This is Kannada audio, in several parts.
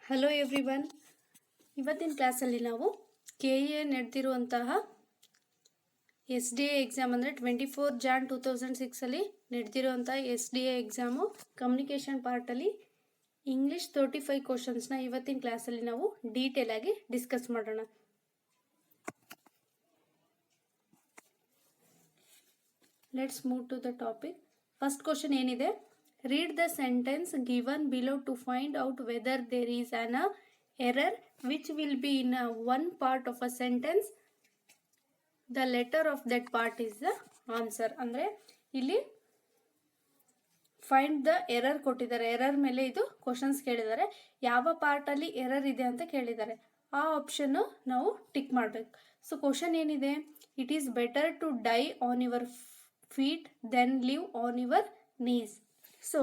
Hello everyone. ಇವತ್ತಿನ ಕ್ಲಾಸಲ್ಲಿ ನಾವು ಕೆ ಎ ನಡೆದಿರುವಂತಹ SDA ಎಕ್ಸಾಮ್ ಅಂದರೆ 24 ಜಾನ್ 2006 ನಡೆದಿರುವಂಥ SDA ಎಕ್ಸಾಮು ಕಮ್ಯುನಿಕೇಷನ್ ಪಾರ್ಟಲ್ಲಿ ಇಂಗ್ಲೀಷ್ 35 ಕ್ವಶನ್ಸ್ನ ಇವತ್ತಿನ ಕ್ಲಾಸಲ್ಲಿ ನಾವು ಡೀಟೇಲ್ ಆಗಿ ಡಿಸ್ಕಸ್ ಮಾಡೋಣ. Let's move to the topic. First question ಏನಿದೆ, read the sentence given below to find out whether there is an error which will be in one part of a sentence. The letter of that part is the answer. ಅಂದರೆ ಇಲ್ಲಿ ಫೈಂಡ್ ದ ಎರರ್ ಕೊಟ್ಟಿದ್ದಾರೆ. ಎರರ್ ಮೇಲೆ ಇದು ಕ್ವಶನ್ಸ್ ಕೇಳಿದ್ದಾರೆ. ಯಾವ ಪಾರ್ಟಲ್ಲಿ ಎರರ್ ಇದೆ ಅಂತ ಕೇಳಿದ್ದಾರೆ. ಆ ಆಪ್ಷನ್ನು ನಾವು ಟಿಕ್ ಮಾಡಬೇಕು. ಸೊ ಕ್ವಶನ್ ಏನಿದೆ, it is better to die on your feet then live on your knees. So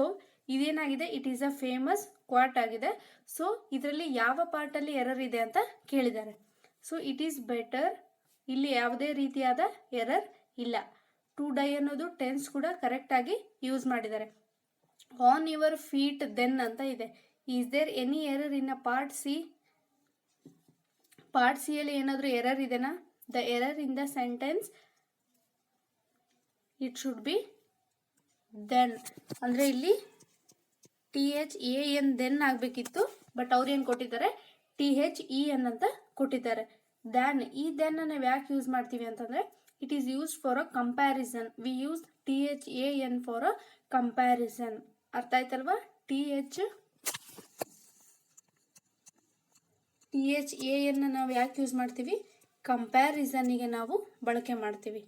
ಇದೇನಾಗಿದೆ, it is a famous quote ಆಗಿದೆ. ಸೊ ಇದರಲ್ಲಿ ಯಾವ ಪಾರ್ಟಲ್ಲಿ ಎರರ್ ಇದೆ ಅಂತ ಕೇಳಿದ್ದಾರೆ. ಸೊ ಇಟ್ ಈಸ್ ಬೆಟರ್, ಇಲ್ಲಿ ಯಾವುದೇ ರೀತಿಯಾದ ಎರರ್ ಇಲ್ಲ. ಟು ಡೈ ಅನ್ನೋದು ಟೆನ್ಸ್ ಕೂಡ ಕರೆಕ್ಟಾಗಿ ಯೂಸ್ ಮಾಡಿದ್ದಾರೆ. ಆನ್ ಯುವರ್ ಫೀಟ್ ದೆನ್ ಅಂತ ಇದೆ. Is there any error in a part C? Part C ಅಲ್ಲಿ ಏನಾದರೂ ಎರರ್ ಇದೆನಾ? The error in the sentence it should be then. ಅಂದರೆ ಇಲ್ಲಿ THAN ದೆನ್ ಆಗಬೇಕಿತ್ತು, ಬಟ್ ಅವ್ರು ಏನು ಕೊಟ್ಟಿದ್ದಾರೆ, THEN ಅಂತ ಕೊಟ್ಟಿದ್ದಾರೆ. ದ್ಯಾನ್, ಈ ದೆನ್ ನಾವು ಯಾಕೆ ಯೂಸ್ ಮಾಡ್ತೀವಿ ಅಂತಂದರೆ, it is used for a comparison. We use THAN for a comparison. ಅರ್ಥ ಆಯ್ತಲ್ವಾ? THAN ನಾವು ಯಾಕೆ ಯೂಸ್ ಮಾಡ್ತೀವಿ? ಕಂಪ್ಯಾರಿಸನ್ನಿಗೆ ನಾವು ಬಳಕೆ ಮಾಡ್ತೀವಿ.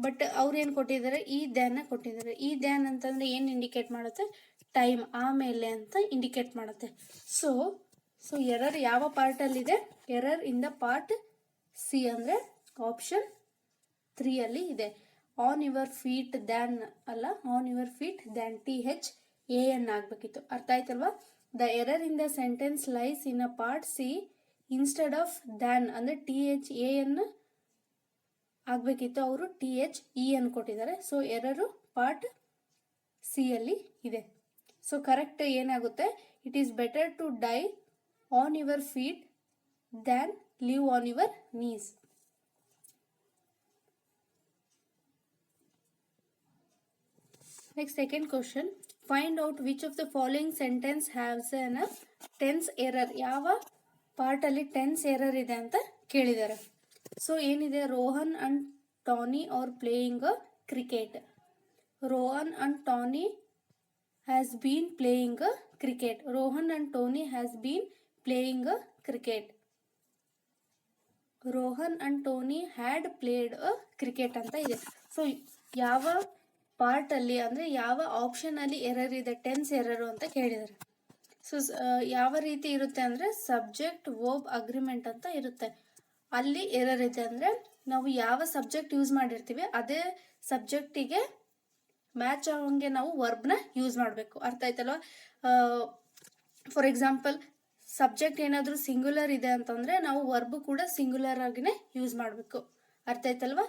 ಬಟ್ ಅವ್ರು ಏನು ಕೊಟ್ಟಿದ್ದಾರೆ, ಈ ದ್ಯಾನ ಕೊಟ್ಟಿದ್ದಾರೆ. ಈ ದ್ಯಾನ್ ಅಂತಂದರೆ ಏನು ಇಂಡಿಕೇಟ್ ಮಾಡುತ್ತೆ? ಟೈಮ್, ಆಮೇಲೆ ಅಂತ ಇಂಡಿಕೇಟ್ ಮಾಡುತ್ತೆ. ಸೊ ಎರರ್ ಯಾವ ಪಾರ್ಟಲ್ಲಿದೆ? Error in the part C, ಅಂದರೆ ಆಪ್ಷನ್ 3 ಅಲ್ಲಿ ಇದೆ. ಆನ್ ಯುವರ್ ಫೀಟ್ ದ್ಯಾನ್ ಅಲ್ಲ, on your feet than THAN ಆಗಬೇಕಿತ್ತು. ಅರ್ಥ ಆಯ್ತಲ್ವಾ? The error in the sentence lies in a part C instead of then, ಅಂದರೆ THAN ಆಗಬೇಕಿತ್ತು. ಅವರು THEN ಕೊಟ್ಟಿದ್ದಾರೆ. ಸೊ ಎರರು ಪಾರ್ಟ್ ಸಿ ಅಲ್ಲಿ ಇದೆ. ಸೊ ಕರೆಕ್ಟ್ ಏನಾಗುತ್ತೆ? It is better to die on your feet than live on your knees. Next second question, find out which of the following sentence haves an tense error. ಯಾವ ಪಾರ್ಟಲ್ಲಿ ಟೆನ್ಸ್ ಎರರ್ ಇದೆ ಅಂತ ಕೇಳಿದ್ದಾರೆ. ಸೊ ಏನಿದೆ, Rohan and Tony are playing cricket. Rohan and Tony has been playing cricket. Rohan and Tony has been playing cricket. Rohan and Tony had played cricket ಅಂತ ಇದೆ. ಸೊ ಯಾವ ಪಾರ್ಟಲ್ಲಿ, ಅಂದರೆ ಯಾವ ಆಪ್ಷನಲ್ಲಿ ಎರರ್ ಇದೆ, ಟೆನ್ಸ್ ಎರರು ಅಂತ ಕೇಳಿದ್ದಾರೆ. ಸೊ ಯಾವ ರೀತಿ ಇರುತ್ತೆ ಅಂದರೆ, ಸಬ್ಜೆಕ್ಟ್ ವರ್ಬ್ ಅಗ್ರಿಮೆಂಟ್ ಅಂತ ಇರುತ್ತೆ. ಅಲ್ಲಿ ಎರರ್ ಇದೆ. ಅಂದರೆ ನಾವು ಯಾವ ಸಬ್ಜೆಕ್ಟ್ ಯೂಸ್ ಮಾಡಿರ್ತೀವಿ ಅದೇ ಸಬ್ಜೆಕ್ಟಿಗೆ ಮ್ಯಾಚ್ ಆಗೋಂಗೆ ನಾವು ವರ್ಬ್ನ ಯೂಸ್ ಮಾಡಬೇಕು. ಅರ್ಥ ಆಯ್ತಲ್ವ? ಫಾರ್ ಎಕ್ಸಾಂಪಲ್, ಸಬ್ಜೆಕ್ಟ್ ಏನಾದರೂ ಸಿಂಗ್ಯುಲರ್ ಇದೆ ಅಂತಂದರೆ ನಾವು ವರ್ಬ್ ಕೂಡ ಸಿಂಗ್ಯುಲರ್ ಆಗಿನೇ ಯೂಸ್ ಮಾಡಬೇಕು. ಅರ್ಥ ಆಯ್ತಲ್ವ?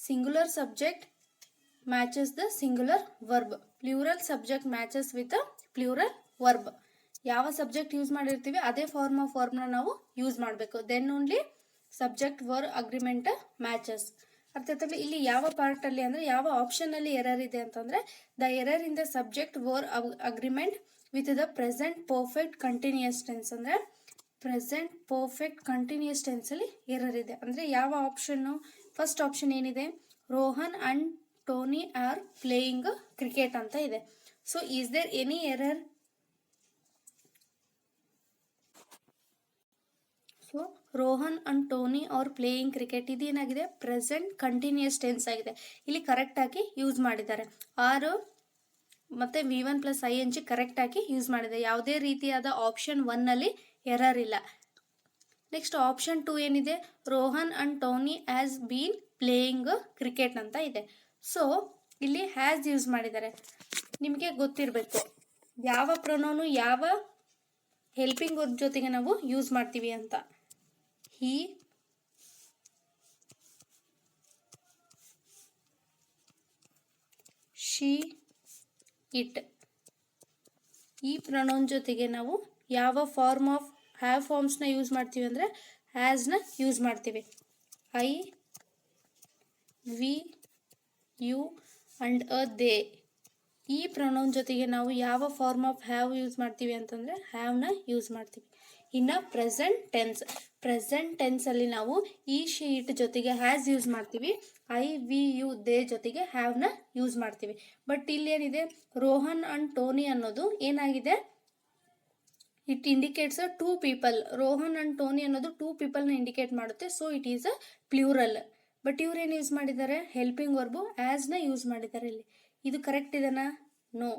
Singular subject matches the singular verb. Plural subject matches with plural verb. ಯಾವ ಸಬ್ಜೆಕ್ಟ್ ಯೂಸ್ ಮಾಡಿರ್ತೀವಿ ಅದೇ ಫಾರ್ಮ್ ಆಫ್ ವರ್ಬ್ನ ನಾವು ಯೂಸ್ ಮಾಡಬೇಕು. Then only subject verb agreement matches. ಅರ್ಥ ಆಯ್ತಲ್ಲ? ಇಲ್ಲಿ ಯಾವ ಪಾರ್ಟಲ್ಲಿ, ಅಂದರೆ ಯಾವ ಆಪ್ಷನಲ್ಲಿ ಎರರ್ ಇದೆ ಅಂತಂದರೆ, the error in the subject verb agreement with the present perfect continuous tense. ಅಂದರೆ ಪ್ರೆಸೆಂಟ್ ಪರ್ಫೆಕ್ಟ್ ಕಂಟಿನ್ಯೂಯಸ್ ಟೆನ್ಸಲ್ಲಿ ಎರರ್ ಇದೆ. ಅಂದರೆ ಯಾವ ಆಪ್ಷನ್ನು? ಫಸ್ಟ್ ಆಪ್ಷನ್ ಏನಿದೆ, Rohan and Tony are playing cricket ಅಂತ ಇದೆ. So is there any error? So Rohan and Tony are playing cricket ಇದೇನಾಗಿದೆ, ಪ್ರೆಸೆಂಟ್ ಕಂಟಿನ್ಯೂಯಸ್ ಟೆನ್ಸ್ ಆಗಿದೆ. ಇಲ್ಲಿ ಕರೆಕ್ಟಾಗಿ ಯೂಸ್ ಮಾಡಿದ್ದಾರೆ. ಆರು ಮತ್ತು V1 + ING ಕರೆಕ್ಟಾಗಿ ಯೂಸ್ ಮಾಡಿದೆ. ಯಾವುದೇ ರೀತಿಯಾದ ಆಪ್ಷನ್ 1ನಲ್ಲಿ ಎರರ್ ಇಲ್ಲ. ನೆಕ್ಸ್ಟ್ ಆಪ್ಷನ್ 2 ಏನಿದೆ, Rohan and Tony has been playing cricket ಅಂತ ಇದೆ. ಸೊ ಇಲ್ಲಿ ಹ್ಯಾಸ್ ಯೂಸ್ ಮಾಡಿದ್ದಾರೆ. ನಿಮಗೆ ಗೊತ್ತಿರಬೇಕು ಯಾವ ಪ್ರೊನೌನು ಯಾವ ಹೆಲ್ಪಿಂಗ್ ವರ್ಬ್ ಜೊತೆಗೆ ನಾವು ಯೂಸ್ ಮಾಡ್ತೀವಿ ಅಂತ. he, she, it. ಈ ಪ್ರೊನೌನ್ ಜೊತೆಗೆ ನಾವು ಯಾವ ಫಾರ್ಮ್ ಆಫ್ ಹ್ಯಾವ್ ಫಾರ್ಮ್ಸ್ನ ಯೂಸ್ ಮಾಡ್ತೀವಿ ಅಂದರೆ ಹ್ಯಾಸ್ನ ಯೂಸ್ ಮಾಡ್ತೀವಿ. I, we, you and they. ಈ ಪ್ರೊನೌನ್ ಜೊತೆಗೆ ನಾವು ಯಾವ ಫಾರ್ಮ್ ಆಫ್ ಹ್ಯಾವ್ ಯೂಸ್ ಮಾಡ್ತೀವಿ ಅಂತಂದರೆ ಹ್ಯಾವ್ನ ಯೂಸ್ ಮಾಡ್ತೀವಿ. ಇನ್ನು ಪ್ರೆಸೆಂಟ್ ಟೆನ್ಸಲ್ಲಿ ನಾವು ಈ, ಶಿ, ಇಟ್ ಜೊತೆಗೆ ಹ್ಯಾಸ್ ಯೂಸ್ ಮಾಡ್ತೀವಿ. ಐ, ವಿ, ಯು, ದೇ ಜೊತೆಗೆ ಹ್ಯಾವ್ನ ಯೂಸ್ ಮಾಡ್ತೀವಿ. ಬಟ್ ಇಲ್ಲಿ ಏನಿದೆ, ರೋಹನ್ ಅಂಡ್ ಟೋನಿ ಅನ್ನೋದು ಏನಾಗಿದೆ, it indicates a 2 people. Rohan and Tony ಅನ್ನೋದು 2 people ಇಂಡಿಕೇಟ್ ಮಾಡುತ್ತೆ. So it is a plural. But ಇವ್ರೇನು ಯೂಸ್ ಮಾಡಿದ್ದಾರೆ, ಹೆಲ್ಪಿಂಗ್ ವರ್ಬು ಆಸ್ನ ಯೂಸ್ ಮಾಡಿದ್ದಾರೆ. ಇಲ್ಲಿ ಇದು ಕರೆಕ್ಟ್ ಇದೆನಾ? No.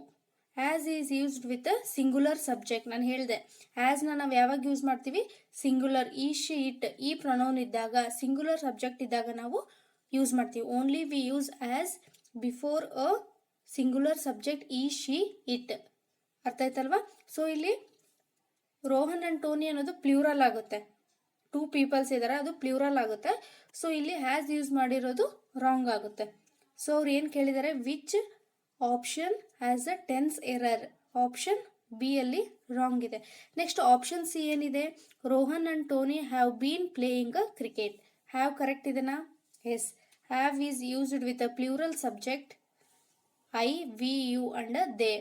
Has is used with singular subject. ನಾನು ಹೇಳಿದೆ ಆಸ್ನ ನಾವು ಯಾವಾಗ ಯೂಸ್ ಮಾಡ್ತೀವಿ, ಸಿಂಗುಲರ್ ಈ, ಶಿ, ಇಟ್ ಈ ಪ್ರೊನೌನ್ ಇದ್ದಾಗ, ಸಿಂಗುಲರ್ ಸಬ್ಜೆಕ್ಟ್ ಇದ್ದಾಗ ನಾವು ಯೂಸ್ ಮಾಡ್ತೀವಿ. Only we use has before a singular subject ಈ, ಶಿ, ಇಟ್. ಅರ್ಥ ಆಯ್ತಲ್ವಾ? ಸೊ ಇಲ್ಲಿ ರೋಹನ್ ಅಂಡ್ ಟೋನಿ ಅನ್ನೋದು ಪ್ಲೂರಲ್ ಆಗುತ್ತೆ. 2 people ಇದ್ದಾರೆ, ಅದು ಪ್ಲೂರಲ್ ಆಗುತ್ತೆ. ಸೊ ಇಲ್ಲಿ ಹ್ಯಾಸ್ ಯೂಸ್ ಮಾಡಿರೋದು ರಾಂಗ್ ಆಗುತ್ತೆ. ಸೊ ಅವ್ರು ಏನು ಕೇಳಿದ್ದಾರೆ, which option has a tense error? Option B ಅಲ್ಲಿ ರಾಂಗ್ ಇದೆ. ನೆಕ್ಸ್ಟ್ ಆಪ್ಷನ್ ಸಿ ಏನಿದೆ, Rohan and Tony have been playing a cricket. Have correct ಇದೆನಾ? Yes. Have is used with a plural subject I, we, you and they.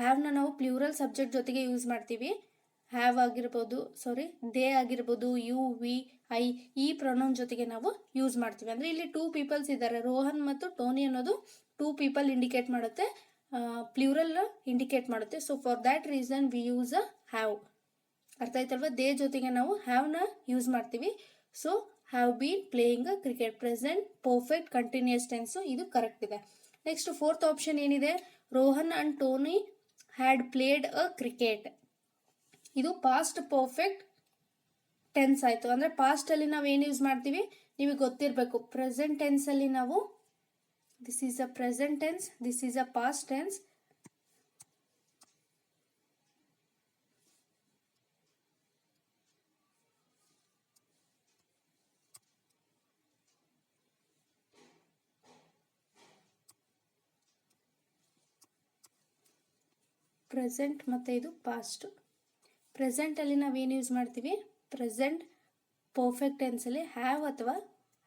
ಹ್ಯಾವ್ನ ನಾವು ಪ್ಲೂರಲ್ ಸಬ್ಜೆಕ್ಟ್ ಜೊತೆಗೆ ಯೂಸ್ ಮಾಡ್ತೀವಿ. ಹ್ಯಾವ್ ಆಗಿರ್ಬೋದು, ದೇ ಆಗಿರ್ಬೋದು, ಯು, ವಿ, ಐ ಈ ಪ್ರೊನೌನ್ ಜೊತೆಗೆ ನಾವು ಯೂಸ್ ಮಾಡ್ತೀವಿ. ಅಂದರೆ ಇಲ್ಲಿ 2 people ಇದ್ದಾರೆ, ರೋಹನ್ ಮತ್ತು ಟೋನಿ ಅನ್ನೋದು 2 people ಇಂಡಿಕೇಟ್ ಮಾಡುತ್ತೆ, ಪ್ಲೂರಲ್ ಇಂಡಿಕೇಟ್ ಮಾಡುತ್ತೆ. So for that reason we use a have. ಅರ್ಥ ಆಯ್ತಲ್ವಾ? ದೇ ಜೊತೆಗೆ ನಾವು ಹ್ಯಾವ್ನ ಯೂಸ್ ಮಾಡ್ತೀವಿ. So have been playing a cricket, present perfect continuous tense ಇದು ಕರೆಕ್ಟ್ ಇದೆ. ನೆಕ್ಸ್ಟ್ 4th ಆಪ್ಷನ್ ಏನಿದೆ, Rohan and Tony had played a cricket. ಇದು ಪಾಸ್ಟ್ ಪರ್ಫೆಕ್ಟ್ ಟೆನ್ಸ್ ಆಯಿತು. ಅಂದರೆ ಪಾಸ್ಟಲ್ಲಿ ನಾವು ಏನು ಯೂಸ್ ಮಾಡ್ತೀವಿ ನಿಮಗೆ ಗೊತ್ತಿರಬೇಕು. ಪ್ರೆಸೆಂಟ್ ಟೆನ್ಸಲ್ಲಿ ನಾವು this is a present tense, this is a past tense. Present ಮತ್ತು ಇದು ಪಾಸ್ಟ್. ಪ್ರೆಸೆಂಟಲ್ಲಿ ನಾವೇನು ಯೂಸ್ ಮಾಡ್ತೀವಿ, ಪ್ರೆಸೆಂಟ್ ಪರ್ಫೆಕ್ಟ್ ಟೆನ್ಸಲ್ಲಿ ಹ್ಯಾವ್ ಅಥವಾ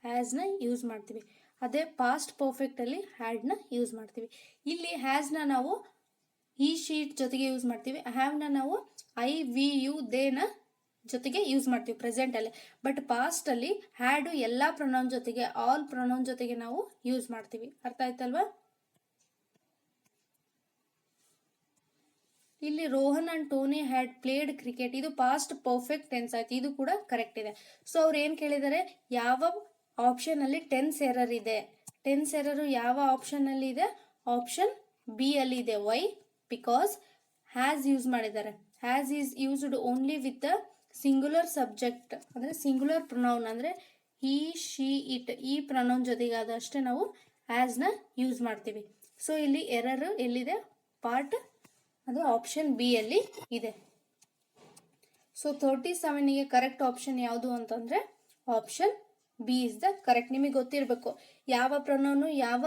ಹ್ಯಾಸ್ನ ಯೂಸ್ ಮಾಡ್ತೀವಿ. ಅದೇ ಪಾಸ್ಟ್ ಪರ್ಫೆಕ್ಟಲ್ಲಿ ಹ್ಯಾಡ್ನ ಯೂಸ್ ಮಾಡ್ತೀವಿ. ಇಲ್ಲಿ ಹ್ಯಾಸ್ನ ನಾವು ಈ ಶೀಟ್ ಜೊತೆಗೆ ಯೂಸ್ ಮಾಡ್ತೀವಿ. ಹ್ಯಾವ್ನ ನಾವು ಐ, ವಿ, ಯು, ದೇನ ಜೊತೆಗೆ ಯೂಸ್ ಮಾಡ್ತೀವಿ ಪ್ರೆಸೆಂಟಲ್ಲಿ. ಬಟ್ ಪಾಸ್ಟಲ್ಲಿ ಹ್ಯಾಡು ಎಲ್ಲ ಪ್ರೊನೌನ್ ಜೊತೆಗೆ, ಆಲ್ ಪ್ರೊನೌನ್ ಜೊತೆಗೆ ನಾವು ಯೂಸ್ ಮಾಡ್ತೀವಿ. ಅರ್ಥ ಆಯ್ತಲ್ವಾ? ಇಲ್ಲಿ Rohan and Tony had played cricket, ಇದು ಪಾಸ್ಟ್ ಪರ್ಫೆಕ್ಟ್ ಟೆನ್ಸ್ ಆಯ್ತು, ಇದು ಕೂಡ ಕರೆಕ್ಟ್ ಇದೆ. ಸೊ ಅವ್ರು ಏನು ಕೇಳಿದ್ದಾರೆ, ಯಾವ ಆಪ್ಷನ್ ಅಲ್ಲಿ ಟೆನ್ಸ್ ಎರರ್ ಇದೆ? ಟೆನ್ಸ್ ಎರರ್ ಯಾವ ಆಪ್ಷನ್ ಅಲ್ಲಿ ಇದೆ? ಆಪ್ಷನ್ ಬಿ ಅಲ್ಲಿ ಇದೆ. ವೈ? ಬಿಕಾಸ್ ಹ್ಯಾಸ್ ಯೂಸ್ ಮಾಡಿದ್ದಾರೆ. Has is used only with a singular subject, ಅಂದರೆ ಸಿಂಗುಲರ್ ಪ್ರೊನೌನ್, ಅಂದರೆ ಹಿ, ಶಿ, ಇಟ್ ಈ ಪ್ರೊನೌನ್ ಜೊತೆಗೆ ಆದಷ್ಟೇ ನಾವು ಹ್ಯಾಸ್ನ ಯೂಸ್ ಮಾಡ್ತೀವಿ. ಸೊ ಇಲ್ಲಿ ಎರರ್ ಎಲ್ಲಿದೆ? ಪಾರ್ಟ್ ಅದು ಆಪ್ಷನ್ ಬಿ ಅಲ್ಲಿ ಇದೆ. ಸೊ 37ಗೆ ಕರೆಕ್ಟ್ ಆಪ್ಷನ್ ಯಾವುದು ಅಂತಂದರೆ option B is the correct. ನಿಮಗೆ ಗೊತ್ತಿರಬೇಕು ಯಾವ ಪ್ರೊನೌನು ಯಾವ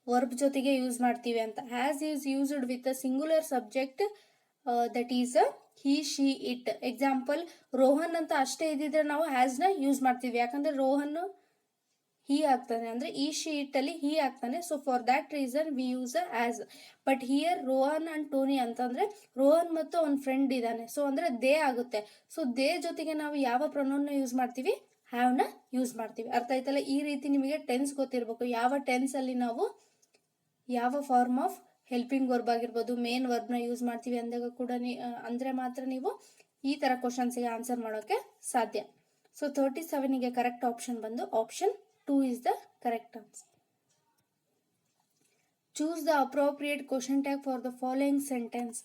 ವರ್ಬ್ ಜೊತೆಗೆ ಯೂಸ್ ಮಾಡ್ತೀವಿ ಅಂತ. Has is used with a singular subject that is a he, she, it. Example Rohan ಅಂತ ಅಷ್ಟೇ ಇದ್ದಿದ್ರೆ ನಾವು ಹ್ಯಾಸ್ನ ಯೂಸ್ ಮಾಡ್ತೀವಿ, ಯಾಕಂದರೆ ರೋಹನ್ ಹಿ ಆಗ್ತಾನೆ, ಅಂದರೆ ಈ ಶಿ ಇಟ್ಟಲ್ಲಿ ಹಿ ಆಗ್ತಾನೆ. So for that reason we use a as. But here Rohan and Tony ಅಂತಂದರೆ ರೋಹನ್ ಮತ್ತು ಅವನ ಫ್ರೆಂಡ್ ಇದ್ದಾನೆ, ಸೊ ಅಂದರೆ ದೇ ಆಗುತ್ತೆ. ಸೊ ದೇ ಜೊತೆಗೆ ನಾವು ಯಾವ ಪ್ರೊನೌನ್ನ ಯೂಸ್ ಮಾಡ್ತೀವಿ? ಹ್ಯಾವ್ನ ಯೂಸ್ ಮಾಡ್ತೀವಿ. ಅರ್ಥ ಆಯ್ತಲ್ಲ? ಈ ರೀತಿ ನಿಮಗೆ ಟೆನ್ಸ್ ಗೊತ್ತಿರಬೇಕು. ಯಾವ ಟೆನ್ಸಲ್ಲಿ ನಾವು ಯಾವ ಫಾರ್ಮ್ ಆಫ್ ಹೆಲ್ಪಿಂಗ್ ವರ್ಬ್ ಆಗಿರ್ಬೋದು, ಮೇನ್ ವರ್ಬ್ನ ಯೂಸ್ ಮಾಡ್ತೀವಿ ಅಂದಾಗ ಕೂಡ ಅಂದರೆ ಮಾತ್ರ ನೀವು ಈ ಥರ ಕ್ವಶನ್ಸ್ಗೆ ಆನ್ಸರ್ ಮಾಡೋಕ್ಕೆ ಸಾಧ್ಯ. ಸೊ 37ಗೆ ಕರೆಕ್ಟ್ ಆಪ್ಷನ್ ಬಂದು option 2 is the correct answer. Choose the appropriate question tag for the following sentence.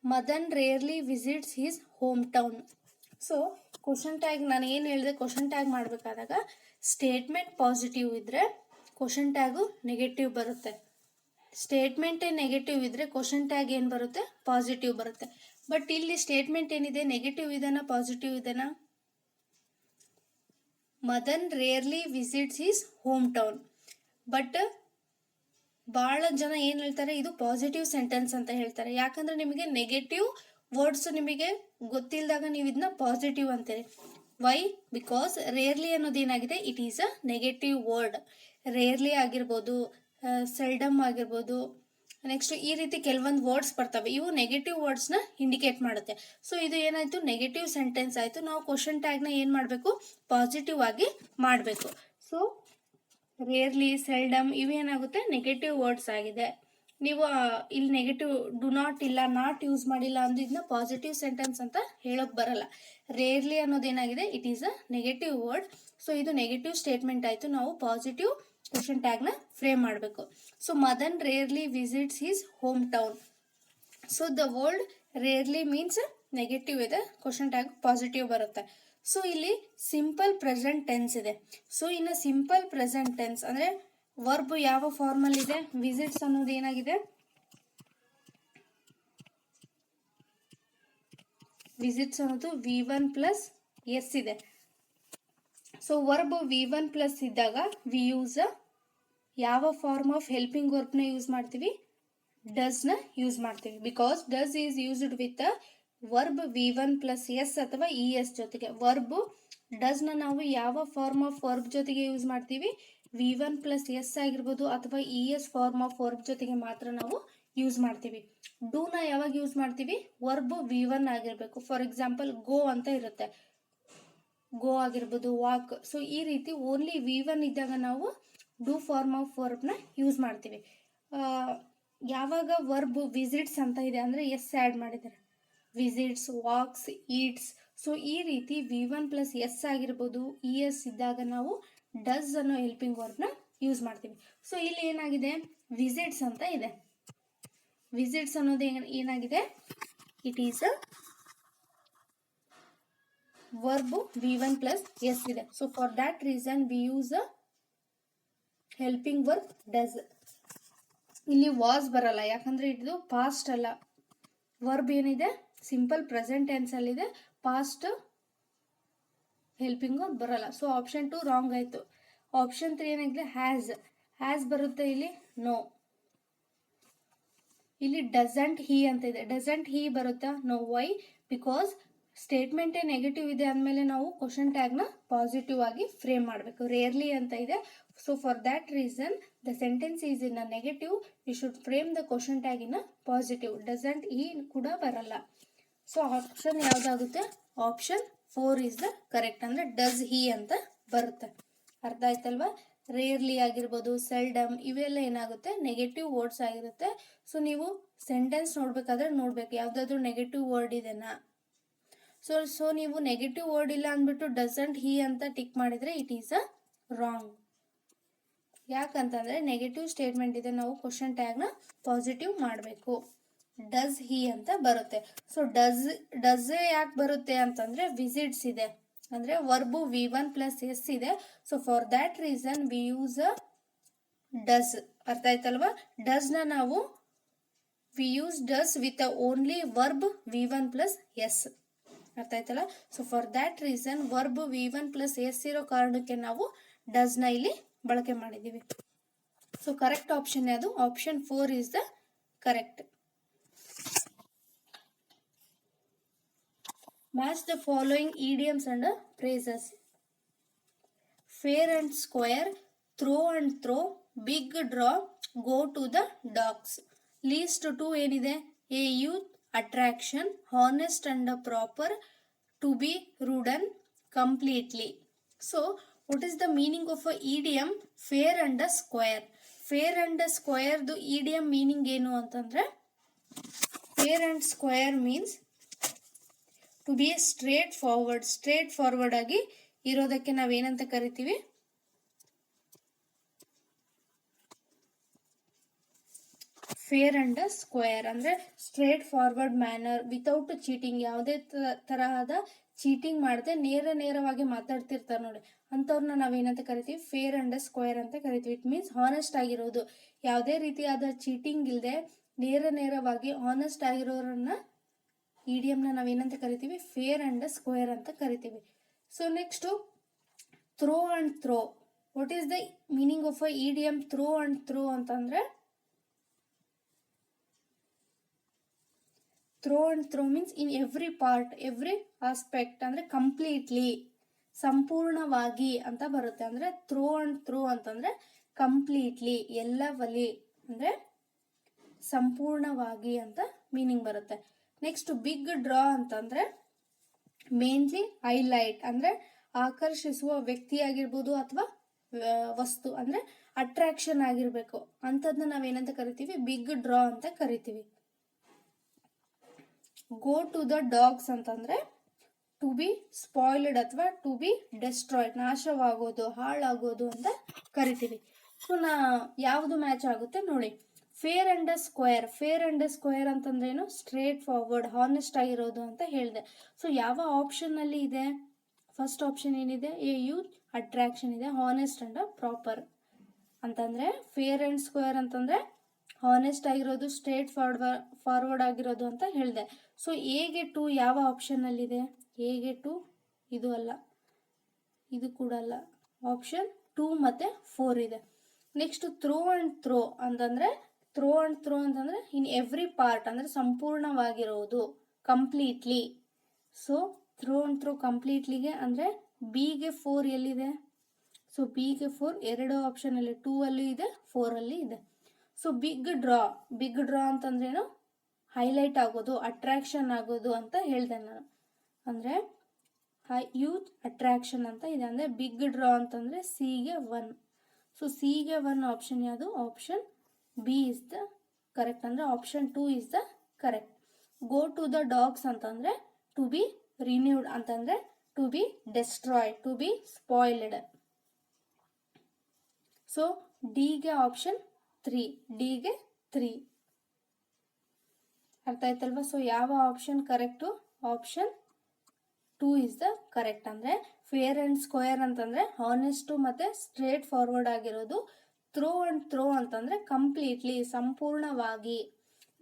Madan rarely visits his hometown. So question tag ನಾನು ಏನು ಹೇಳಿದೆ, ಕ್ವಶನ್ ಟ್ಯಾಗ್ ಮಾಡಬೇಕಾದಾಗ ಸ್ಟೇಟ್ಮೆಂಟ್ ಪಾಸಿಟಿವ್ ಇದ್ದರೆ ಕ್ವಶನ್ ಟ್ಯಾಗು ನೆಗೆಟಿವ್ ಬರುತ್ತೆ. ಸ್ಟೇಟ್ಮೆಂಟೇ ನೆಗೆಟಿವ್ ಇದ್ದರೆ ಕ್ವಶನ್ ಟ್ಯಾಗ್ ಏನು ಬರುತ್ತೆ? ಪಾಸಿಟಿವ್ ಬರುತ್ತೆ. ಬಟ್ ಇಲ್ಲಿ ಸ್ಟೇಟ್ಮೆಂಟ್ ಏನಿದೆ, ನೆಗೆಟಿವ್ ಇದೆನಾ ಪಾಸಿಟಿವ್ ಇದೆನಾ? Madan rarely visits his home town. But ಬಹಳ ಜನ ಏನ್ ಹೇಳ್ತಾರೆ, ಇದು ಪಾಸಿಟಿವ್ ಸೆಂಟೆನ್ಸ್ ಅಂತ ಹೇಳ್ತಾರೆ. ಯಾಕಂದ್ರೆ ನಿಮಗೆ ನೆಗೆಟಿವ್ ವರ್ಡ್ಸ್ ನಿಮಗೆ ಗೊತ್ತಿಲ್ಲದಾಗ ನೀವು ಇದನ್ನ ಪಾಸಿಟಿವ್ ಅಂತೀರಿ. ವೈ? ಬಿಕಾಸ್ ರೇರ್ಲಿ ಅನ್ನೋದು ಏನಾಗಿದೆ, it is a negative word. Rarely ಆಗಿರ್ಬೋದು, ಸೆಲ್ಡಮ್ ಆಗಿರ್ಬೋದು, ನೆಕ್ಸ್ಟ್ ಈ ರೀತಿ ಕೆಲವೊಂದು ವರ್ಡ್ಸ್ ಬರ್ತವೆ, ಇವು ನೆಗೆಟಿವ್ ವರ್ಡ್ಸ್ನ ಇಂಡಿಕೇಟ್ ಮಾಡುತ್ತೆ. ಸೊ ಇದು ಏನಾಯ್ತು, ನೆಗೆಟಿವ್ ಸೆಂಟೆನ್ಸ್ ಆಯ್ತು. ನಾವು ಕ್ವಶನ್ ಟ್ಯಾಗ್ನ ಏನು ಮಾಡಬೇಕು, ಪಾಸಿಟಿವ್ ಆಗಿ ಮಾಡಬೇಕು. ಸೊ ರೇರ್ಲಿ, ಸೆಲ್ಡಮ್ ಇವೇನಾಗುತ್ತೆ, ನೆಗೆಟಿವ್ ವರ್ಡ್ಸ್ ಆಗಿದೆ. ನೀವು ಇಲ್ಲಿ ನೆಗೆಟಿವ್ ಡು ನಾಟ್ ಇಲ್ಲ, ನಾಟ್ ಯೂಸ್ ಮಾಡಿಲ್ಲ ಅಂದ್ರೆ ಇದನ್ನ ಪಾಸಿಟಿವ್ ಸೆಂಟೆನ್ಸ್ ಅಂತ ಹೇಳೋಕೆ ಬರಲ್ಲ. ರೇರ್ಲಿ ಅನ್ನೋದೇನಾಗಿದೆ, it is a negative word. So ಇದು ನೆಗೆಟಿವ್ ಸ್ಟೇಟ್ಮೆಂಟ್ ಆಯಿತು. ನಾವು ಪಾಸಿಟಿವ್ ಕ್ವಶನ್ ಟ್ಯಾಗ್ನ ಫ್ರೇಮ್ ಮಾಡಬೇಕು. So Madan rarely visits his home town. So the word rarely means negative ಇದೆ, ಕ್ವಶನ್ ಟ್ಯಾಗ್ ಪಾಸಿಟಿವ್ ಬರುತ್ತೆ. ಸೊ ಇಲ್ಲಿ ಸಿಂಪಲ್ ಪ್ರೆಸೆಂಟ್ ಟೆನ್ಸ್ ಇದೆ. ಸೊ ಇನ್ನು ಸಿಂಪಲ್ ಪ್ರೆಸೆಂಟ್ ಟೆನ್ಸ್ ಅಂದ್ರೆ ವರ್ಬ್ ಯಾವ ಫಾರ್ಮಲ್ ಇದೆ, ವಿಸಿಟ್ಸ್ ಅನ್ನೋದು ಏನಾಗಿದೆ, ವಿಸಿಟ್ಸ್ ಅನ್ನೋದು V1 ಪ್ಲಸ್ ಎಸ್ ಇದೆ. ಸೊ ವರ್ಬ್ V1 ಪ್ಲಸ್ ಇದ್ದಾಗ ವಿ ಯೂಸ್ ಯಾವ ಫಾರ್ಮ್ ಆಫ್ ಹೆಲ್ಪಿಂಗ್ ವರ್ಬ್ನ ಯೂಸ್ ಮಾಡ್ತೀವಿ, ಡಸ್ನ ಯೂಸ್ ಮಾಡ್ತೀವಿ. Because does is used with verb V1 plus S ಅಥವಾ ES ಜೊತೆಗೆ. ವರ್ಬ್ ಡಸ್ನ ನಾವು ಯಾವ ಫಾರ್ಮ್ ಆಫ್ ವರ್ಬ್ ಜೊತೆಗೆ ಯೂಸ್ ಮಾಡ್ತೀವಿ, V1 ಪ್ಲಸ್ ಎಸ್ ಆಗಿರ್ಬೋದು ಅಥವಾ ES ಫಾರ್ಮ್ ಆಫ್ ವರ್ಬ್ ಜೊತೆಗೆ ಮಾತ್ರ ನಾವು ಯೂಸ್ ಮಾಡ್ತೀವಿ. ಡೂನ ಯಾವಾಗ ಯೂಸ್ ಮಾಡ್ತೀವಿ, ವರ್ಬ್ V1 ಆಗಿರಬೇಕು. ಫಾರ್ ಎಕ್ಸಾಂಪಲ್ ಗೋ ಅಂತ ಇರುತ್ತೆ, ಗೋ ಆಗಿರ್ಬೋದು, ವಾಕ್. ಸೊ ಈ ರೀತಿ ಓನ್ಲಿ V1 ಇದ್ದಾಗ ನಾವು ಡೂ ಫಾರ್ಮ್ ಆಫ್ ವರ್ಬ್ನ ಯೂಸ್ ಮಾಡ್ತೀವಿ. ಯಾವಾಗ ವರ್ಬ್ ವಿಸಿಟ್ಸ್ ಅಂತ ಇದೆ ಅಂದರೆ ಎಸ್ ಆ್ಯಡ್ ಮಾಡಿದ್ದಾರೆ, ವಿಸಿಟ್ಸ್, ವಾಕ್ಸ್, ಈಟ್ಸ್. ಸೊ ಈ ರೀತಿ V1 ಪ್ಲಸ್ ಎಸ್ ಆಗಿರ್ಬೋದು, ES ಇದ್ದಾಗ ನಾವು ಡಸ್ ಅನ್ನೋ ಹೆಲ್ಪಿಂಗ್ ವರ್ಬ್ನ ಯೂಸ್ ಮಾಡ್ತೀವಿ. ಸೊ ಇಲ್ಲಿ ಏನಾಗಿದೆ, ವಿಸಿಟ್ಸ್ ಅಂತ ಇದೆ. ವಿಸಿಟ್ಸ್ ಅನ್ನೋದು ಏನಾಗಿದೆ, it is a verb V1 plus S ಇದೆ. So for that reason we use a helping verb does. ಇಲ್ಲಿ ವಾಸ್ ಬರಲ್ಲ, ಯಾಕಂದ್ರೆ ಇದು ಪಾಸ್ಟ್ ಅಲ್ಲ. ವರ್ಬ್ ಏನಿದೆ, ಸಿಂಪಲ್ ಪ್ರೆಸೆಂಟ್ ಟೆನ್ಸ್ ಅಲ್ಲಿದೆ, ಪಾಸ್ಟ್ ಹೆಲ್ಪಿಂಗ್ ವರ್ಬ್ ಬರಲ್ಲ. ಸೊ ಆಪ್ಷನ್ 2 ರಾಂಗ್ ಆಯ್ತು. ಆಪ್ಷನ್ 3 ಏನಾಗಿದೆ, ಹ್ಯಾಸ್ ಬರುತ್ತೆ ಇಲ್ಲಿ, ನೋ. ಇಲ್ಲಿ ಡಸಂಟ್ ಹಿ ಅಂತ ಇದೆ, ಡಸಂಟ್ ಹಿ ಬರುತ್ತಾ, ನೋ. ವೈ? ಬಿಕಾಸ್ ಸ್ಟೇಟ್ಮೆಂಟೇ ನೆಗೆಟಿವ್ ಇದೆ ಅಂದಮೇಲೆ ನಾವು ಕ್ವಶನ್ ಟ್ಯಾಗ್ನ ಪಾಸಿಟಿವ್ ಆಗಿ ಫ್ರೇಮ್ ಮಾಡಬೇಕು. ರೇರ್ಲಿ ಅಂತ ಇದೆ. So for that reason the sentence is in a negative, you should frame the question tag in a positive. Doesn't he ಕೂಡ ಬರಲ್ಲ. ಸೊ ಆಪ್ಷನ್ ಯಾವ್ದಾಗುತ್ತೆ, ಆಪ್ಷನ್ 4 ಇಸ್ ದ ಕರೆಕ್ಟ್. ಅಂದ್ರೆ ಡಸ್ ಹಿ ಅಂತ ಬರುತ್ತೆ. ಅರ್ಥ ಆಯ್ತಲ್ವಾ? ರೇರ್ಲಿ ಆಗಿರ್ಬೋದು, ಸೆಲ್ಡಮ್ ಇವೆಲ್ಲ ಏನಾಗುತ್ತೆ, ನೆಗೆಟಿವ್ ವರ್ಡ್ಸ್ ಆಗಿರುತ್ತೆ. ಸೊ ನೀವು ಸೆಂಟೆನ್ಸ್ ನೋಡ್ಬೇಕಾದ್ರೆ ನೋಡ್ಬೇಕು ಯಾವ್ದಾದ್ರು ನೆಗೆಟಿವ್ ವರ್ಡ್ ಇದೆನಾ. ಸೊ ನೀವು ನೆಗೆಟಿವ್ ವರ್ಡ್ ಇಲ್ಲ ಅಂದ್ಬಿಟ್ಟು ಡಸಂಟ್ ಹಿ ಅಂತ ಟಿಕ್ ಮಾಡಿದ್ರೆ ಇಟ್ ಈಸ್ ಅ ರಾಂಗ್. ಯಾಕಂತಂದ್ರೆ ನೆಗೆಟಿವ್ ಸ್ಟೇಟ್ಮೆಂಟ್ ಇದೆ, ನಾವು ಕ್ವಶನ್ ಟ್ಯಾಗ್ನ ಪಾಸಿಟಿವ್ ಮಾಡಬೇಕು. ಡಸ್ ಹಿ ಅಂತ ಬರುತ್ತೆ. ಸೊ ಡಸ್ ಯಾಕೆ ಬರುತ್ತೆ ಅಂತಂದ್ರೆ ವಿಸಿಟ್ಸ್ ಇದೆ, ಅಂದ್ರೆ ವರ್ಬು V1 ಪ್ಲಸ್ ಎಸ್ ಇದೆ. So for that reason we use a does. ಅರ್ಥ ಆಯ್ತಲ್ವಾ? ಡಸ್ನ ನಾವು we use does with only verb V1 plus S. ಅರ್ಥ ಆಯ್ತಲ್ಲ? So for that reason verb V1 plus S ಇರೋ ಕಾರಣಕ್ಕೆ ನಾವು ಡಸ್ನ ಇಲ್ಲಿ ಬಳಕೆ ಮಾಡಿದ್ದೀವಿ. ಸೊ ಕರೆಕ್ಟ್ ಆಪ್ಷನ್ ಯಾವುದು? Option 4 is the correct. Match the following idioms and phrases. Fair and square, throw and throw, big draw, go to the dogs. Least to ಏನಿದೆ? A youth, attraction, honest and proper, to be ruden, completely. So what is the meaning of a idiom fair and a square? Fair and a square ದು idiom meaning ಏನು ಅಂತಂದ್ರೆ, fair and square means to be straightforward ಆಗಿ ಇರೋದಕ್ಕೆ ನಾವೇನಂತ ಕರಿತೀವಿ? ಫೇರ್ ಅಂಡ್ ಸ್ಕ್ವೇರ್ ಅಂದ್ರೆ straightforward manner, without cheating, ಯಾವುದೇ ತರಹದ ಚೀಟಿಂಗ್ ಮಾಡದೆ ನೇರವಾಗಿ ಮಾತಾಡ್ತಿರ್ತಾರೆ ನೋಡಿ, ಅಂಥವ್ರನ್ನ ನಾವೇನಂತ ಕರಿತೀವಿ? ಫೇರ್ ಅಂಡ್ ಸ್ಕ್ವೇರ್ ಅಂತ ಕರಿತೀವಿ. ಇಟ್ ಮೀನ್ಸ್ ಹಾನೆಸ್ಟ್ ಆಗಿರೋದು, ಯಾವುದೇ ರೀತಿಯಾದ ಚೀಟಿಂಗ್ ಇಲ್ಲದೆ ನೇರವಾಗಿ ಹಾನೆಸ್ಟ್ ಆಗಿರೋರನ್ನ ಇಡಿಯಂನ ನಾವೇನಂತ ಕರಿತೀವಿ? ಫೇರ್ ಅಂಡ್ ಸ್ಕ್ವೇರ್ ಅಂತ ಕರಿತೀವಿ. So next through and through. What is the meaning of a idiom through and through ಅಂತಂದ್ರೆ, through and through means in every part, every aspect ಅಂದರೆ ಕಂಪ್ಲೀಟ್ಲಿ, ಸಂಪೂರ್ಣವಾಗಿ ಅಂತ ಬರುತ್ತೆ. ಅಂದರೆ ಥ್ರೋ ಅಂಡ್ ಥ್ರೋ ಅಂತಂದರೆ ಕಂಪ್ಲೀಟ್ಲಿ, ಎಲ್ಲವಲ್ಲಿ ಅಂದರೆ ಸಂಪೂರ್ಣವಾಗಿ ಅಂತ ಮೀನಿಂಗ್ ಬರುತ್ತೆ. ನೆಕ್ಸ್ಟ್ ಬಿಗ್ ಡ್ರಾ ಅಂತಂದರೆ ಮೇನ್ಲಿ ಹೈಲೈಟ್, ಅಂದರೆ ಆಕರ್ಷಿಸುವ ವ್ಯಕ್ತಿ ಆಗಿರ್ಬೋದು ಅಥವಾ ವಸ್ತು, ಅಂದರೆ ಅಟ್ರಾಕ್ಷನ್ ಆಗಿರಬೇಕು ಅಂಥದ್ದನ್ನ ನಾವೇನಂತ ಕರಿತೀವಿ, ಬಿಗ್ ಡ್ರಾ ಅಂತ ಕರಿತೀವಿ. ಗೋ ಟು ದ ಡಾಗ್ಸ್ ಅಂತಂದರೆ ಟು ಬಿ ಸ್ಪಾಯ್ಲ್ಡ್ ಅಥವಾ ಟು ಬಿ ಡೆಸ್ಟ್ರಾಯ್ಡ್, ನಾಶವಾಗೋದು, ಹಾಳಾಗೋದು ಅಂತ ಕರಿತೀವಿ. ಸೊ ಯಾವುದು ಮ್ಯಾಚ್ ಆಗುತ್ತೆ ನೋಡಿ. Fair and square, fair and square ಅಂತಂದ್ರೆ ಏನು, ಸ್ಟ್ರೇಟ್ ಫಾರ್ವರ್ಡ್, ಹಾನೆಸ್ಟ್ ಆಗಿರೋದು ಅಂತ ಹೇಳಿದೆ. ಸೊ ಯಾವ ಆಪ್ಷನ್ ಅಲ್ಲಿ ಇದೆ, ಫಸ್ಟ್ ಆಪ್ಷನ್ ಏನಿದೆ, ಎ ಯೂತ್ ಅಟ್ರಾಕ್ಷನ್ ಇದೆ, ಹಾನೆಸ್ಟ್ ಅಂಡ್ ಪ್ರಾಪರ್ ಅಂತಂದ್ರೆ ಫೇರ್ ಅಂಡ್ ಸ್ಕ್ವೇರ್ ಅಂತಂದ್ರೆ ಹಾನೆಸ್ಟ್ ಆಗಿರೋದು, ಸ್ಟ್ರೇಟ್ ಫಾರ್ವರ್ಡ್ ಆಗಿರೋದು ಅಂತ ಹೇಳಿದೆ. ಸೊ ಎಗೆ 2 ಯಾವ ಆಪ್ಷನ್ ಅಲ್ಲಿ ಇದೆ, ಎಗೆ 2 ಇದು ಅಲ್ಲ, ಇದು ಕೂಡ ಅಲ್ಲ, ಆಪ್ಷನ್ 2 ಮತ್ತೆ 4 ಇದೆ. ನೆಕ್ಸ್ಟ್ ಥ್ರೋ ಅಂಡ್ ಥ್ರೋ ಅಂತಂದ್ರೆ, ಥ್ರೋ ಅಂಡ್ ಥ್ರೋ ಅಂತಂದ್ರೆ ಇನ್ ಎವ್ರಿ ಪಾರ್ಟ್ ಅಂದ್ರೆ ಸಂಪೂರ್ಣವಾಗಿರೋದು, completely. So through and through ಕಂಪ್ಲೀಟ್ಲಿಗೆ ಅಂದ್ರೆ ಬಿಗೆ 4 ಎಲ್ಲಿದೆ, ಸೊ ಬಿಗೆ 4 ಎರಡು ಆಪ್ಷನ್ ಅಲ್ಲಿ 2 ಅಲ್ಲಿ ಇದೆ, 4 ಅಲ್ಲಿ ಇದೆ. So big draw, big draw ಅಂತಂದ್ರೇನು, ಹೈಲೈಟ್ ಆಗೋದು, ಅಟ್ರಾಕ್ಷನ್ ಆಗೋದು ಅಂತ ಹೇಳ್ದೆ ನಾನು. ಅಂದ್ರೆ ಯೂತ್ ಅಟ್ರಾಕ್ಷನ್ ಅಂತ ಇದೆ. ಅಂದ್ರೆ ಬಿಗ್ ಡ್ರಾ ಅಂತಂದ್ರೆ ಸಿಗೆ 1. ಸೊ ಸಿಗೆ 1 ಆಪ್ಷನ್ ಯಾವುದು, option B is the correct, ಅಂದ್ರೆ option 2 is the correct. Go to the dogs ಅಂತಂದ್ರೆ ಟು ಬಿ ರಿನ್ಯೂಡ್ ಅಂತಂದ್ರೆ to be destroyed, to be spoiled. So ಡಿಗೆ ಆಪ್ಷನ್ 3, ಡಿಗೆ 3. ಅರ್ಥ ಆಯ್ತಲ್ವಾ. ಸೊ ಯಾವ option correct, option 2 is the correct. ಅಂದ್ರೆ ಫೇರ್ ಅಂಡ್ ಸ್ಕ್ವೇರ್ ಅಂತಂದ್ರೆ ಹಾನೆಸ್ಟ್ ಮತ್ತೆ ಸ್ಟ್ರೇಟ್ ಫಾರ್ವರ್ಡ್ ಆಗಿರೋದು, ಥ್ರೋ ಅಂಡ್ ಥ್ರೋ ಅಂತಂದ್ರೆ ಕಂಪ್ಲೀಟ್ಲಿ, ಸಂಪೂರ್ಣವಾಗಿ.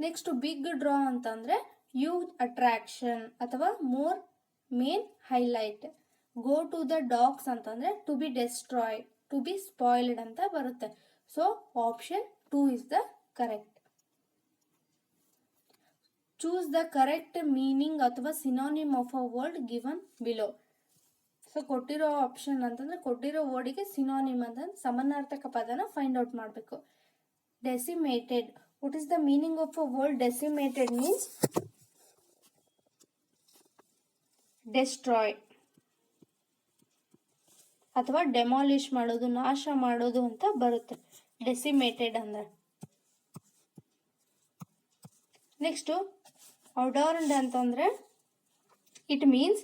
ನೆಕ್ಸ್ಟ್ ಬಿಗ್ ಡ್ರಾ ಅಂತಂದ್ರೆ ಯೂತ್ ಅಟ್ರಾಕ್ಷನ್ ಅಥವಾ more main highlight. Go to the dogs ಅಂತಂದ್ರೆ to be destroyed, to be spoiled ಅಂತ ಬರುತ್ತೆ. So option 2 is the correct. Choose the correct meaning ಅಥವಾ synonym of a word given below. So ಕೊಟ್ಟಿರೋ ಆಪ್ಷನ್ ಅಂತಂದ್ರೆ ಕೊಟ್ಟಿರೋ ವರ್ಡಿಗೆ ಸಿನೋನಿಮ್ ಅಂತಂದ್ರೆ ಸಮಾನಾರ್ಥಕ ಪದನ ಫೈಂಡ್ ಔಟ್ ಮಾಡಬೇಕು. Decimated, what is the meaning of a word decimated means destroy ಅಥವಾ ಡೆಮಾಲಿಷ್ ಮಾಡೋದು, ನಾಶ ಮಾಡೋದು ಅಂತ ಬರುತ್ತೆ ಡೆಸಿಮೇಟೆಡ್ ಅಂದ್ರೆ. ನೆಕ್ಸ್ಟ್ ಅಡಾರ್ನ್ಡ್ ಅಂತಂದ್ರೆ ಇಟ್ ಮೀನ್ಸ್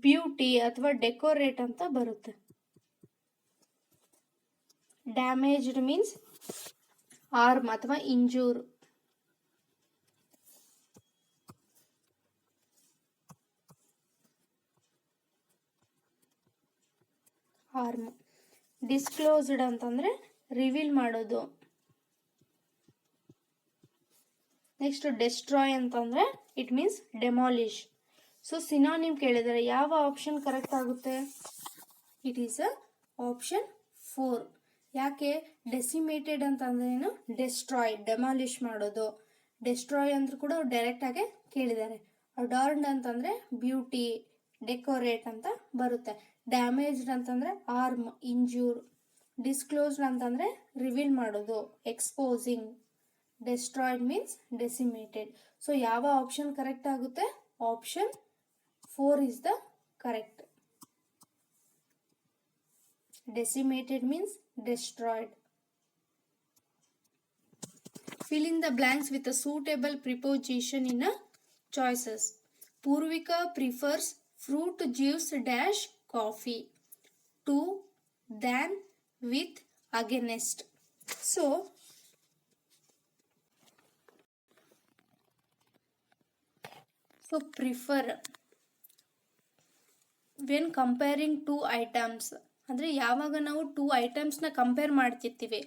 ಬ್ಯೂಟಿ ಅಥವಾ ಡೆಕೋರೇಟ್ ಅಂತ ಬರುತ್ತೆ. ಡ್ಯಾಮೇಜ್ಡ್ ಮೀನ್ಸ್ ಆರ್ಮ್ ಅಥವಾ ಇಂಜೂರ್. ಆರ್ಮ್. ಡಿಸ್ಕ್ಲೋಸ್ಡ್ ಅಂತಂದ್ರೆ ರಿವೀಲ್ ಮಾಡೋದು. ನೆಕ್ಸ್ಟ್ ಡೆಸ್ಟ್ರಾಯ್ ಅಂತಂದ್ರೆ it means demolish. So synonym ಕೇಳಿದರೆ ಯಾವ ಆಪ್ಷನ್ ಕರೆಕ್ಟ್ ಆಗುತ್ತೆ, ಇಟ್ ಈಸ್ ಆಪ್ಷನ್ 4. ಯಾಕೆ, ಡೆಸಿಮೇಟೆಡ್ ಅಂತಂದ್ರೆ ಏನು, ಡೆಸ್ಟ್ರಾಯ್, ಡೆಮಾಲಿಷ್ ಮಾಡೋದು. ಡೆಸ್ಟ್ರಾಯ್ ಅಂದ್ರೂ ಕೂಡ ಡೈರೆಕ್ಟ್ ಆಗಿ ಕೇಳಿದ್ದಾರೆ. ಅಡಾರ್ನ್ಡ್ ಅಂತಂದ್ರೆ ಬ್ಯೂಟಿ, ಡೆಕೋರೇಟ್ ಅಂತ ಬರುತ್ತೆ. ಡ್ಯಾಮೇಜ್ಡ್ ಅಂತಂದ್ರೆ ಆರ್ಮ್, ಇಂಜೂರ್. ಡಿಸ್ಕ್ಲೋಸ್ಡ್ ಅಂತಂದ್ರೆ ರಿವೀಲ್ ಮಾಡೋದು, exposing. Destroyed means decimated. So ಯಾವ ಆಪ್ಷನ್ ಕರೆಕ್ಟ್ ಆಗುತ್ತೆ, option 4 is the correct. Decimated means destroyed. Fill in the blanks with a suitable preposition in a choices. Purvika prefers fruit juice dash coffee to than with against. So prefer when comparing two items. ಅಂದರೆ ಯಾವಾಗ ನಾವು 2 ಐಟಮ್ಸ್ನ ಕಂಪೇರ್ ಮಾಡ್ತಿರ್ತೀವಿ.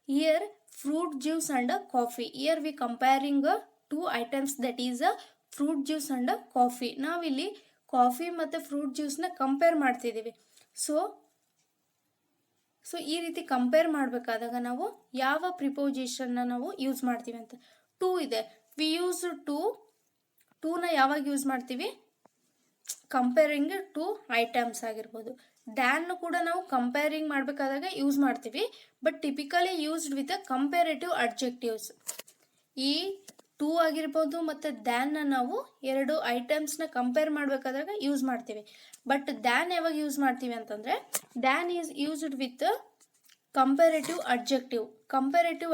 Year fruit juice and coffee. Year V comparing 2 items, that is fruit juice and coffee. ನಾವಿಲ್ಲಿ ಕಾಫಿ ಮತ್ತು ಫ್ರೂಟ್ ಜ್ಯೂಸ್ನ ಕಂಪೇರ್ ಮಾಡ್ತಿದ್ದೀವಿ. ಸೊ ಈ ರೀತಿ ಕಂಪೇರ್ ಮಾಡಬೇಕಾದಾಗ ನಾವು ಯಾವ ಪ್ರಿಪೋಸಿಷನ್ನ ನಾವು ಯೂಸ್ ಮಾಡ್ತೀವಿ ಅಂತ. 2 ಇದೆ, ವಿ ಯೂಸ್ ಟು ಟೂನ ಯಾವಾಗ ಯೂಸ್ ಮಾಡ್ತೀವಿ? ಕಂಪೇರಿಂಗ್ ಟು ಐಟಮ್ಸ್ ಆಗಿರ್ಬೋದು. ದ್ಯಾನ್ ಕೂಡ ನಾವು ಕಂಪೇರಿಂಗ್ ಮಾಡಬೇಕಾದಾಗ ಯೂಸ್ ಮಾಡ್ತೀವಿ, but typically used with comparative adjectives. ಈ ಟೂ ಆಗಿರ್ಬೋದು ಮತ್ತು ದ್ಯಾನ್ನ ನಾವು ಎರಡು ಐಟಮ್ಸ್ನ ಕಂಪೇರ್ ಮಾಡಬೇಕಾದಾಗ ಯೂಸ್ ಮಾಡ್ತೀವಿ. ಬಟ್ ದ್ಯಾನ್ ಯಾವಾಗ ಯೂಸ್ ಮಾಡ್ತೀವಿ ಅಂತಂದರೆ, than is used with comparative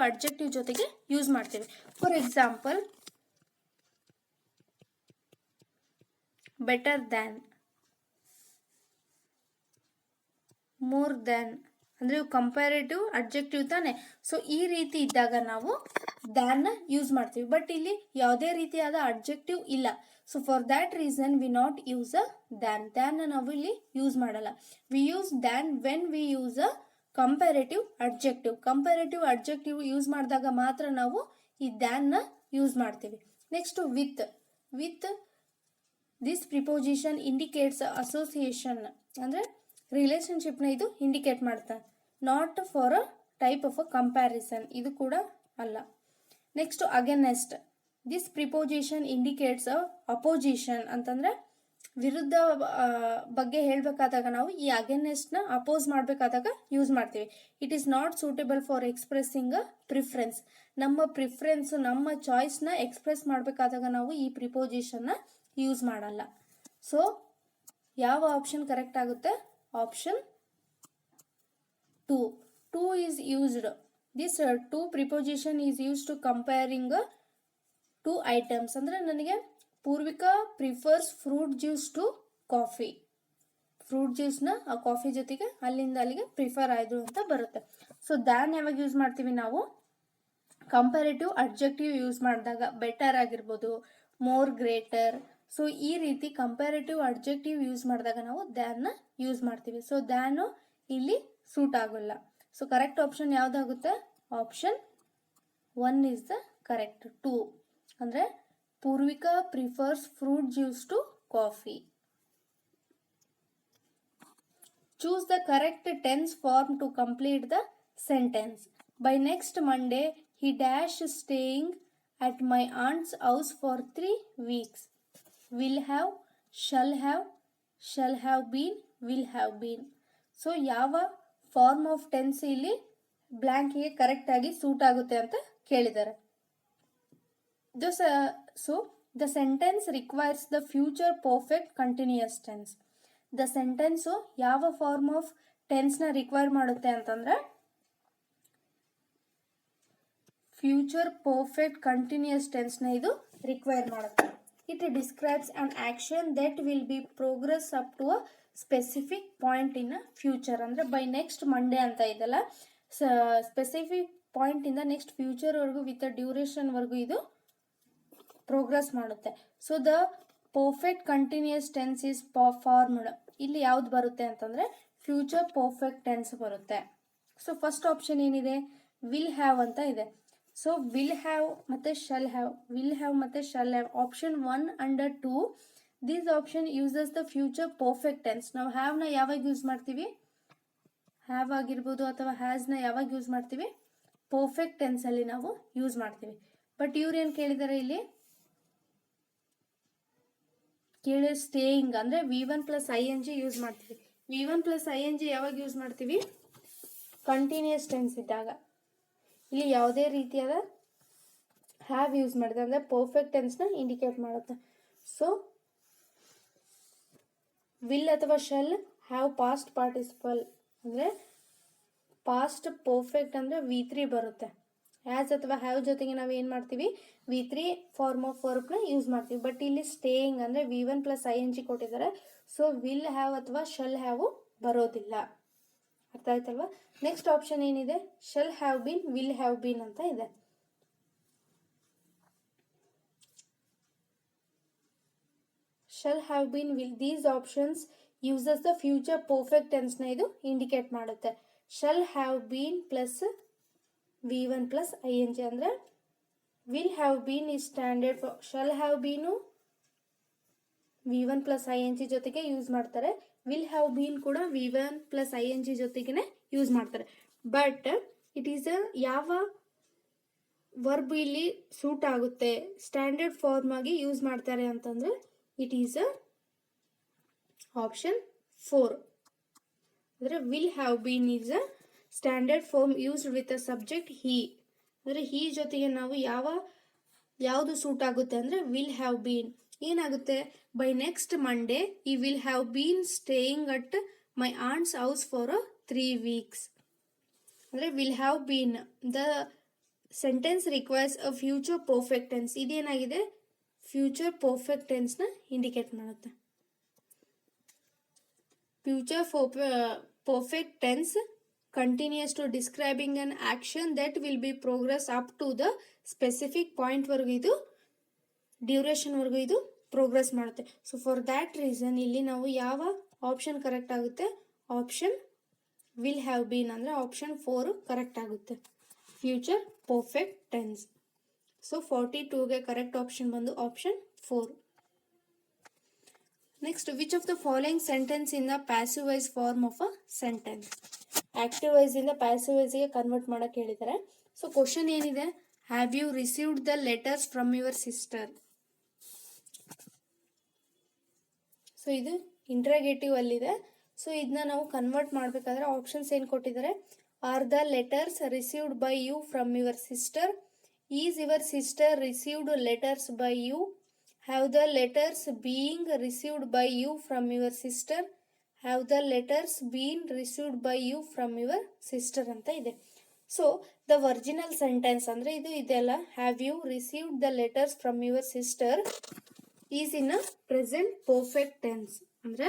adjective ಜೊತೆಗೆ ಯೂಸ್ ಮಾಡ್ತೀವಿ. For example, better than, more than ಅಂದರೆ ಇವು ಕಂಪ್ಯಾರೇಟಿವ್ ಅಡ್ಜೆಕ್ಟಿವ್ ತಾನೆ. ಸೊ ಈ ರೀತಿ ಇದ್ದಾಗ ನಾವು ದ್ಯಾನ್ನ ಯೂಸ್ ಮಾಡ್ತೀವಿ. ಬಟ್ ಇಲ್ಲಿ ಯಾವುದೇ ರೀತಿಯಾದ ಅಡ್ಜೆಕ್ಟಿವ್ ಇಲ್ಲ. So for that reason we not use a ದ್ಯಾನ್ನ ನಾವು ಇಲ್ಲಿ ಯೂಸ್ ಮಾಡಲ್ಲ. We use than when we use a comparative adjective use ಮಾಡಿದಾಗ ಮಾತ್ರ ನಾವು ಈ ದ್ಯಾನ್ನ ಯೂಸ್ ಮಾಡ್ತೀವಿ. Next with this preposition indicates association ಅಂದರೆ ರಿಲೇಶನ್ಶಿಪ್ನ ಇದು ಇಂಡಿಕೇಟ್ ಮಾಡ್ತಾ. Not for a type of a comparison, ಇದು ಕೂಡ ಅಲ್ಲ. Next against, this preposition indicates a opposition ಅಂತಂದರೆ ವಿರುದ್ಧ ಬಗ್ಗೆ ಹೇಳಬೇಕಾದಾಗ ನಾವು ಈ ಅಗೇನೆಸ್ಟ್ನ ಅಪೋಸ್ ಮಾಡಬೇಕಾದಾಗ ಯೂಸ್ ಮಾಡ್ತೀವಿ. It is not suitable for expressing a preference, ನಮ್ಮ ಪ್ರಿಫರೆನ್ಸು ನಮ್ಮ ಚಾಯ್ಸ್ನ ಎಕ್ಸ್ಪ್ರೆಸ್ ಮಾಡಬೇಕಾದಾಗ ನಾವು ಈ ಪ್ರಿಪೋಸಿಷನ್ನ ಯೂಸ್ ಮಾಡಲ್ಲ. ಸೊ ಯಾವ ಆಪ್ಷನ್ ಕರೆಕ್ಟ್ ಆಗುತ್ತೆ? Option 2 is used. This to preposition is used to comparing two items. ಅಂದರೆ ನನಗೆ Purvika prefers fruit juice to coffee. Fruit ಜ್ಯೂಸ್ನ ಆ ಕಾಫಿ ಜೊತೆಗೆ ಅಲ್ಲಿಂದ ಅಲ್ಲಿಗೆ ಪ್ರಿಫರ್ ಆಯಿತು ಅಂತ ಬರುತ್ತೆ. ಸೊ ದ್ಯಾನ್ ಯಾವಾಗ ಯೂಸ್ ಮಾಡ್ತೀವಿ ನಾವು? ಕಂಪ್ಯಾರೇಟಿವ್ ಅಡ್ಜೆಕ್ಟಿವ್ ಯೂಸ್ ಮಾಡಿದಾಗ, ಬೆಟರ್ ಆಗಿರ್ಬೋದು, ಮೋರ್, ಗ್ರೇಟರ್. ಸೊ ಈ ರೀತಿ ಕಂಪ್ಯಾರೇಟಿವ್ ಅಡ್ಜೆಕ್ಟಿವ್ ಯೂಸ್ ಮಾಡಿದಾಗ ನಾವು ದ್ಯಾನ್ನ ಯೂಸ್ ಮಾಡ್ತೀವಿ. ಸೊ ದ್ಯಾನು ಇಲ್ಲಿ ಸೂಟ್ ಆಗೋಲ್ಲ. ಸೊ ಕರೆಕ್ಟ್ ಆಪ್ಷನ್ ಯಾವುದಾಗುತ್ತೆ? Option 1 is the correct. 2 ಅಂದರೆ Purvika prefers fruit juice to coffee. Choose the correct tense form to complete the sentence. By next Monday he dash staying at my aunt's house for 3 weeks. Will have, shall have been, will have been. So ಯಾವ ಫಾರ್ಮ್ ಆಫ್ ಟೆನ್ಸ್ ಇಲ್ಲಿ ಬ್ಲ್ಯಾಂಕಿಗೆ ಕರೆಕ್ಟಾಗಿ ಸೂಟ್ ಆಗುತ್ತೆ ಅಂತ ಕೇಳಿದ್ದಾರೆ. So the sentence requires the future perfect continuous tense. The sentence ಯಾವ ಫಾರ್ಮ್ ಆಫ್ ಟೆನ್ಸ್ನ ರಿಕ್ವೈರ್ ಮಾಡುತ್ತೆ ಅಂತಂದರೆ ಫ್ಯೂಚರ್ ಪರ್ಫೆಕ್ಟ್ ಕಂಟಿನ್ಯೂಯಸ್ ಟೆನ್ಸ್ನ ಇದು ರಿಕ್ವೈರ್ ಮಾಡುತ್ತೆ. It describes an action that will be progress up to a specific point in a future. ಅಂದರೆ ಬೈ ನೆಕ್ಸ್ಟ್ ಮಂಡೇ ಅಂತ ಇದೆಲ್ಲ, ಸ್ಪೆಸಿಫಿಕ್ ಪಾಯಿಂಟಿಂದ ನೆಕ್ಸ್ಟ್ ಫ್ಯೂಚರ್ವರೆಗೂ ವಿತ್ ಡ್ಯೂರೇಷನ್ವರೆಗೂ ಇದು ಪ್ರೋಗ್ರೆಸ್ ಮಾಡುತ್ತೆ. So the perfect continuous tense is formed. ಇಲ್ಲಿ ಯಾವ್ದು ಬರುತ್ತೆ ಅಂತಂದರೆ ಫ್ಯೂಚರ್ ಪರ್ಫೆಕ್ಟ್ ಟೆನ್ಸ್ ಬರುತ್ತೆ. ಸೊ ಫಸ್ಟ್ ಆಪ್ಷನ್ ಏನಿದೆ? ವಿಲ್ ಹ್ಯಾವ್ ಅಂತ ಇದೆ. ಸೊ ವಿಲ್ ಹ್ಯಾವ್ ಮತ್ತು shall have, option 1 under 2 this option uses the future perfect tense. ನಾವು ಹ್ಯಾವ್ನ ಯಾವಾಗ ಯೂಸ್ ಮಾಡ್ತೀವಿ? ಹ್ಯಾವ್ ಆಗಿರ್ಬೋದು ಅಥವಾ ಹ್ಯಾಸ್ನ ಯಾವಾಗ ಯೂಸ್ ಮಾಡ್ತೀವಿ? ಪರ್ಫೆಕ್ಟ್ ಟೆನ್ಸಲ್ಲಿ ನಾವು ಯೂಸ್ ಮಾಡ್ತೀವಿ. ಬಟ್ ಇವ್ರೇನು ಕೇಳಿದ್ದಾರೆ ಇಲ್ಲಿ? ಸ್ಟೇಯಿಂಗ್ ಅಂದರೆ V1 + ing ಯೂಸ್ ಮಾಡ್ತೀವಿ. V1 + ing ಯಾವಾಗ ಯೂಸ್ ಮಾಡ್ತೀವಿ? ಕಂಟಿನ್ಯೂಯಸ್ ಟೆನ್ಸ್ ಇದ್ದಾಗ. ಇಲ್ಲಿ ಯಾವುದೇ ರೀತಿಯಾದ ಹ್ಯಾವ್ ಯೂಸ್ ಮಾಡಿದೆ ಅಂದರೆ ಪರ್ಫೆಕ್ಟ್ ಟೆನ್ಸ್ನ ಇಂಡಿಕೇಟ್ ಮಾಡುತ್ತೆ. ಸೊ ವಿಲ್ ಅಥವಾ ಶಲ್, ಹ್ಯಾವ್ ಪಾಸ್ಟ್ ಪಾರ್ಟಿಸಿಪಲ್ ಅಂದರೆ ಪಾಸ್ಟ್ ಪರ್ಫೆಕ್ಟ್ ಅಂದರೆ V3 ಬರುತ್ತೆ. ಹ್ಯಾಸ್ ಅಥವಾ ಹ್ಯಾವ್ ಜೊತೆಗೆ ನಾವು ಏನು ಮಾಡ್ತೀವಿ? V3 ಫಾರ್ಮ್ ಆಫ್ ವರ್ಬ್ನ ಯೂಸ್ ಮಾಡ್ತೀವಿ. ಬಟ್ ಇಲ್ಲಿ ಸ್ಟೇಯಿಂಗ್ ಅಂದರೆ V1 + ing ಕೊಟ್ಟಿದ್ದಾರೆ. ಸೊ ವಿಲ್ ಹ್ಯಾವ್ ಅಥವಾ ಶಲ್ ಹ್ಯಾವ್ ಬರೋದಿಲ್ಲ. ಅರ್ಥ ಆಯ್ತಲ್ವಾ? ನೆಕ್ಸ್ಟ್ ಆಪ್ಷನ್ ಏನಿದೆ? Shall have been, will have been ಅಂತ ಇದೆ. Shall have been, will, these options uses the future perfect ಟೆನ್ಸ್ನ ಇದು ಇಂಡಿಕೇಟ್ ಮಾಡುತ್ತೆ. Shall have been plus V1 + ing ಅಂದರೆ ವಿಲ್ ಹ್ಯಾವ್ ಬೀನ್ ಈ standard. Shall have been V1 + ing ಜೊತೆಗೆ ಯೂಸ್ ಮಾಡ್ತಾರೆ. ವಿಲ್ ಹ್ಯಾವ್ ಬೀನ್ ಕೂಡ V1 + ing ಜೊತೆಗೇ ಯೂಸ್ ಮಾಡ್ತಾರೆ. ಬಟ್ ಇಟ್ ಈಸ್ ಯಾವ ವರ್ಬ್ ಇಲ್ಲಿ ಸೂಟ್ ಆಗುತ್ತೆ, ಸ್ಟ್ಯಾಂಡರ್ಡ್ ಫಾರ್ಮ್ ಆಗಿ ಯೂಸ್ ಮಾಡ್ತಾರೆ ಅಂತಂದ್ರೆ ಇಟ್ ಈಸ್ ಅ ಆಪ್ಷನ್ 4. ಅಂದರೆ will have been is a standard form used with a subject he. ಅಂದರೆ ಹಿ ಜೊತೆಗೆ ನಾವು ಯಾವುದು ಸೂಟ್ ಆಗುತ್ತೆ ಅಂದರೆ ವಿಲ್ ಹ್ಯಾವ್ ಬೀನ್. ಏನಾಗುತ್ತೆ, ಬೈ ನೆಕ್ಸ್ಟ್ ಮಂಡೇ ಈ will have been staying at my aunt's house for 3 weeks. ಅಂದರೆ will have been the sentence requires a future perfect tense. ಇದೇನಾಗಿದೆ, ಫ್ಯೂಚರ್ ಪರ್ಫೆಕ್ಟ್ ಟೆನ್ಸ್ನ ಇಂಡಿಕೇಟ್ ಮಾಡುತ್ತೆ. Future perfect tense continues to describing an action that will be progress up to the specific point ವರೆಗೂ ಇದು ಡ್ಯೂರೇಷನ್ ವರೆಗೂ ಇದು ಪ್ರೋಗ್ರೆಸ್ ಮಾಡುತ್ತೆ. ಸೊ ಫಾರ್ ದ್ಯಾಟ್ ರೀಸನ್ ಇಲ್ಲಿ ನಾವು ಯಾವ ಆಪ್ಷನ್ ಕರೆಕ್ಟ್ ಆಗುತ್ತೆ, ಆಪ್ಷನ್ ವಿಲ್ ಹ್ಯಾವ್ ಬೀನ್ ಅಂದರೆ ಆಪ್ಷನ್ 4 ಕರೆಕ್ಟ್ ಆಗುತ್ತೆ, ಫ್ಯೂಚರ್ ಪರ್ಫೆಕ್ಟ್ ಟೆನ್ಸ್. ಸೊ 42ಗೆ ಕರೆಕ್ಟ್ ಆಪ್ಷನ್ ಬಂದು option 4. Next, which of the following sentence in the passive voice form of a sentence. Active voice ಇಂದ ಪ್ಯಾಸಿವ್ ವೈಸ್ಗೆ ಕನ್ವರ್ಟ್ ಮಾಡಕ್ಕೆ ಹೇಳಿದ್ದಾರೆ. ಸೊ ಕ್ವಶನ್ ಏನಿದೆ, have you received the letters from your sister. So ಇದು ಇಂಟ್ರಾಗೇಟಿವ್ ಅಲ್ಲಿದೆ. ಸೊ ಇದನ್ನ ನಾವು ಕನ್ವರ್ಟ್ ಮಾಡಬೇಕಾದ್ರೆ ಆಪ್ಷನ್ಸ್ ಏನು ಕೊಟ್ಟಿದ್ದಾರೆ, are the letters received by you from your sister, is your sister received letters by you, have the letters being received by you from your sister, have the letters been received by you from your sister ಅಂತ ಇದೆ. ಸೊ ದ ಒರಿಜಿನಲ್ ಸೆಂಟೆನ್ಸ್ ಅಂದರೆ ಇದು ಇದೆಲ್ಲ, have you received the letters from your sister is in a present perfect tense. ಅಂದರೆ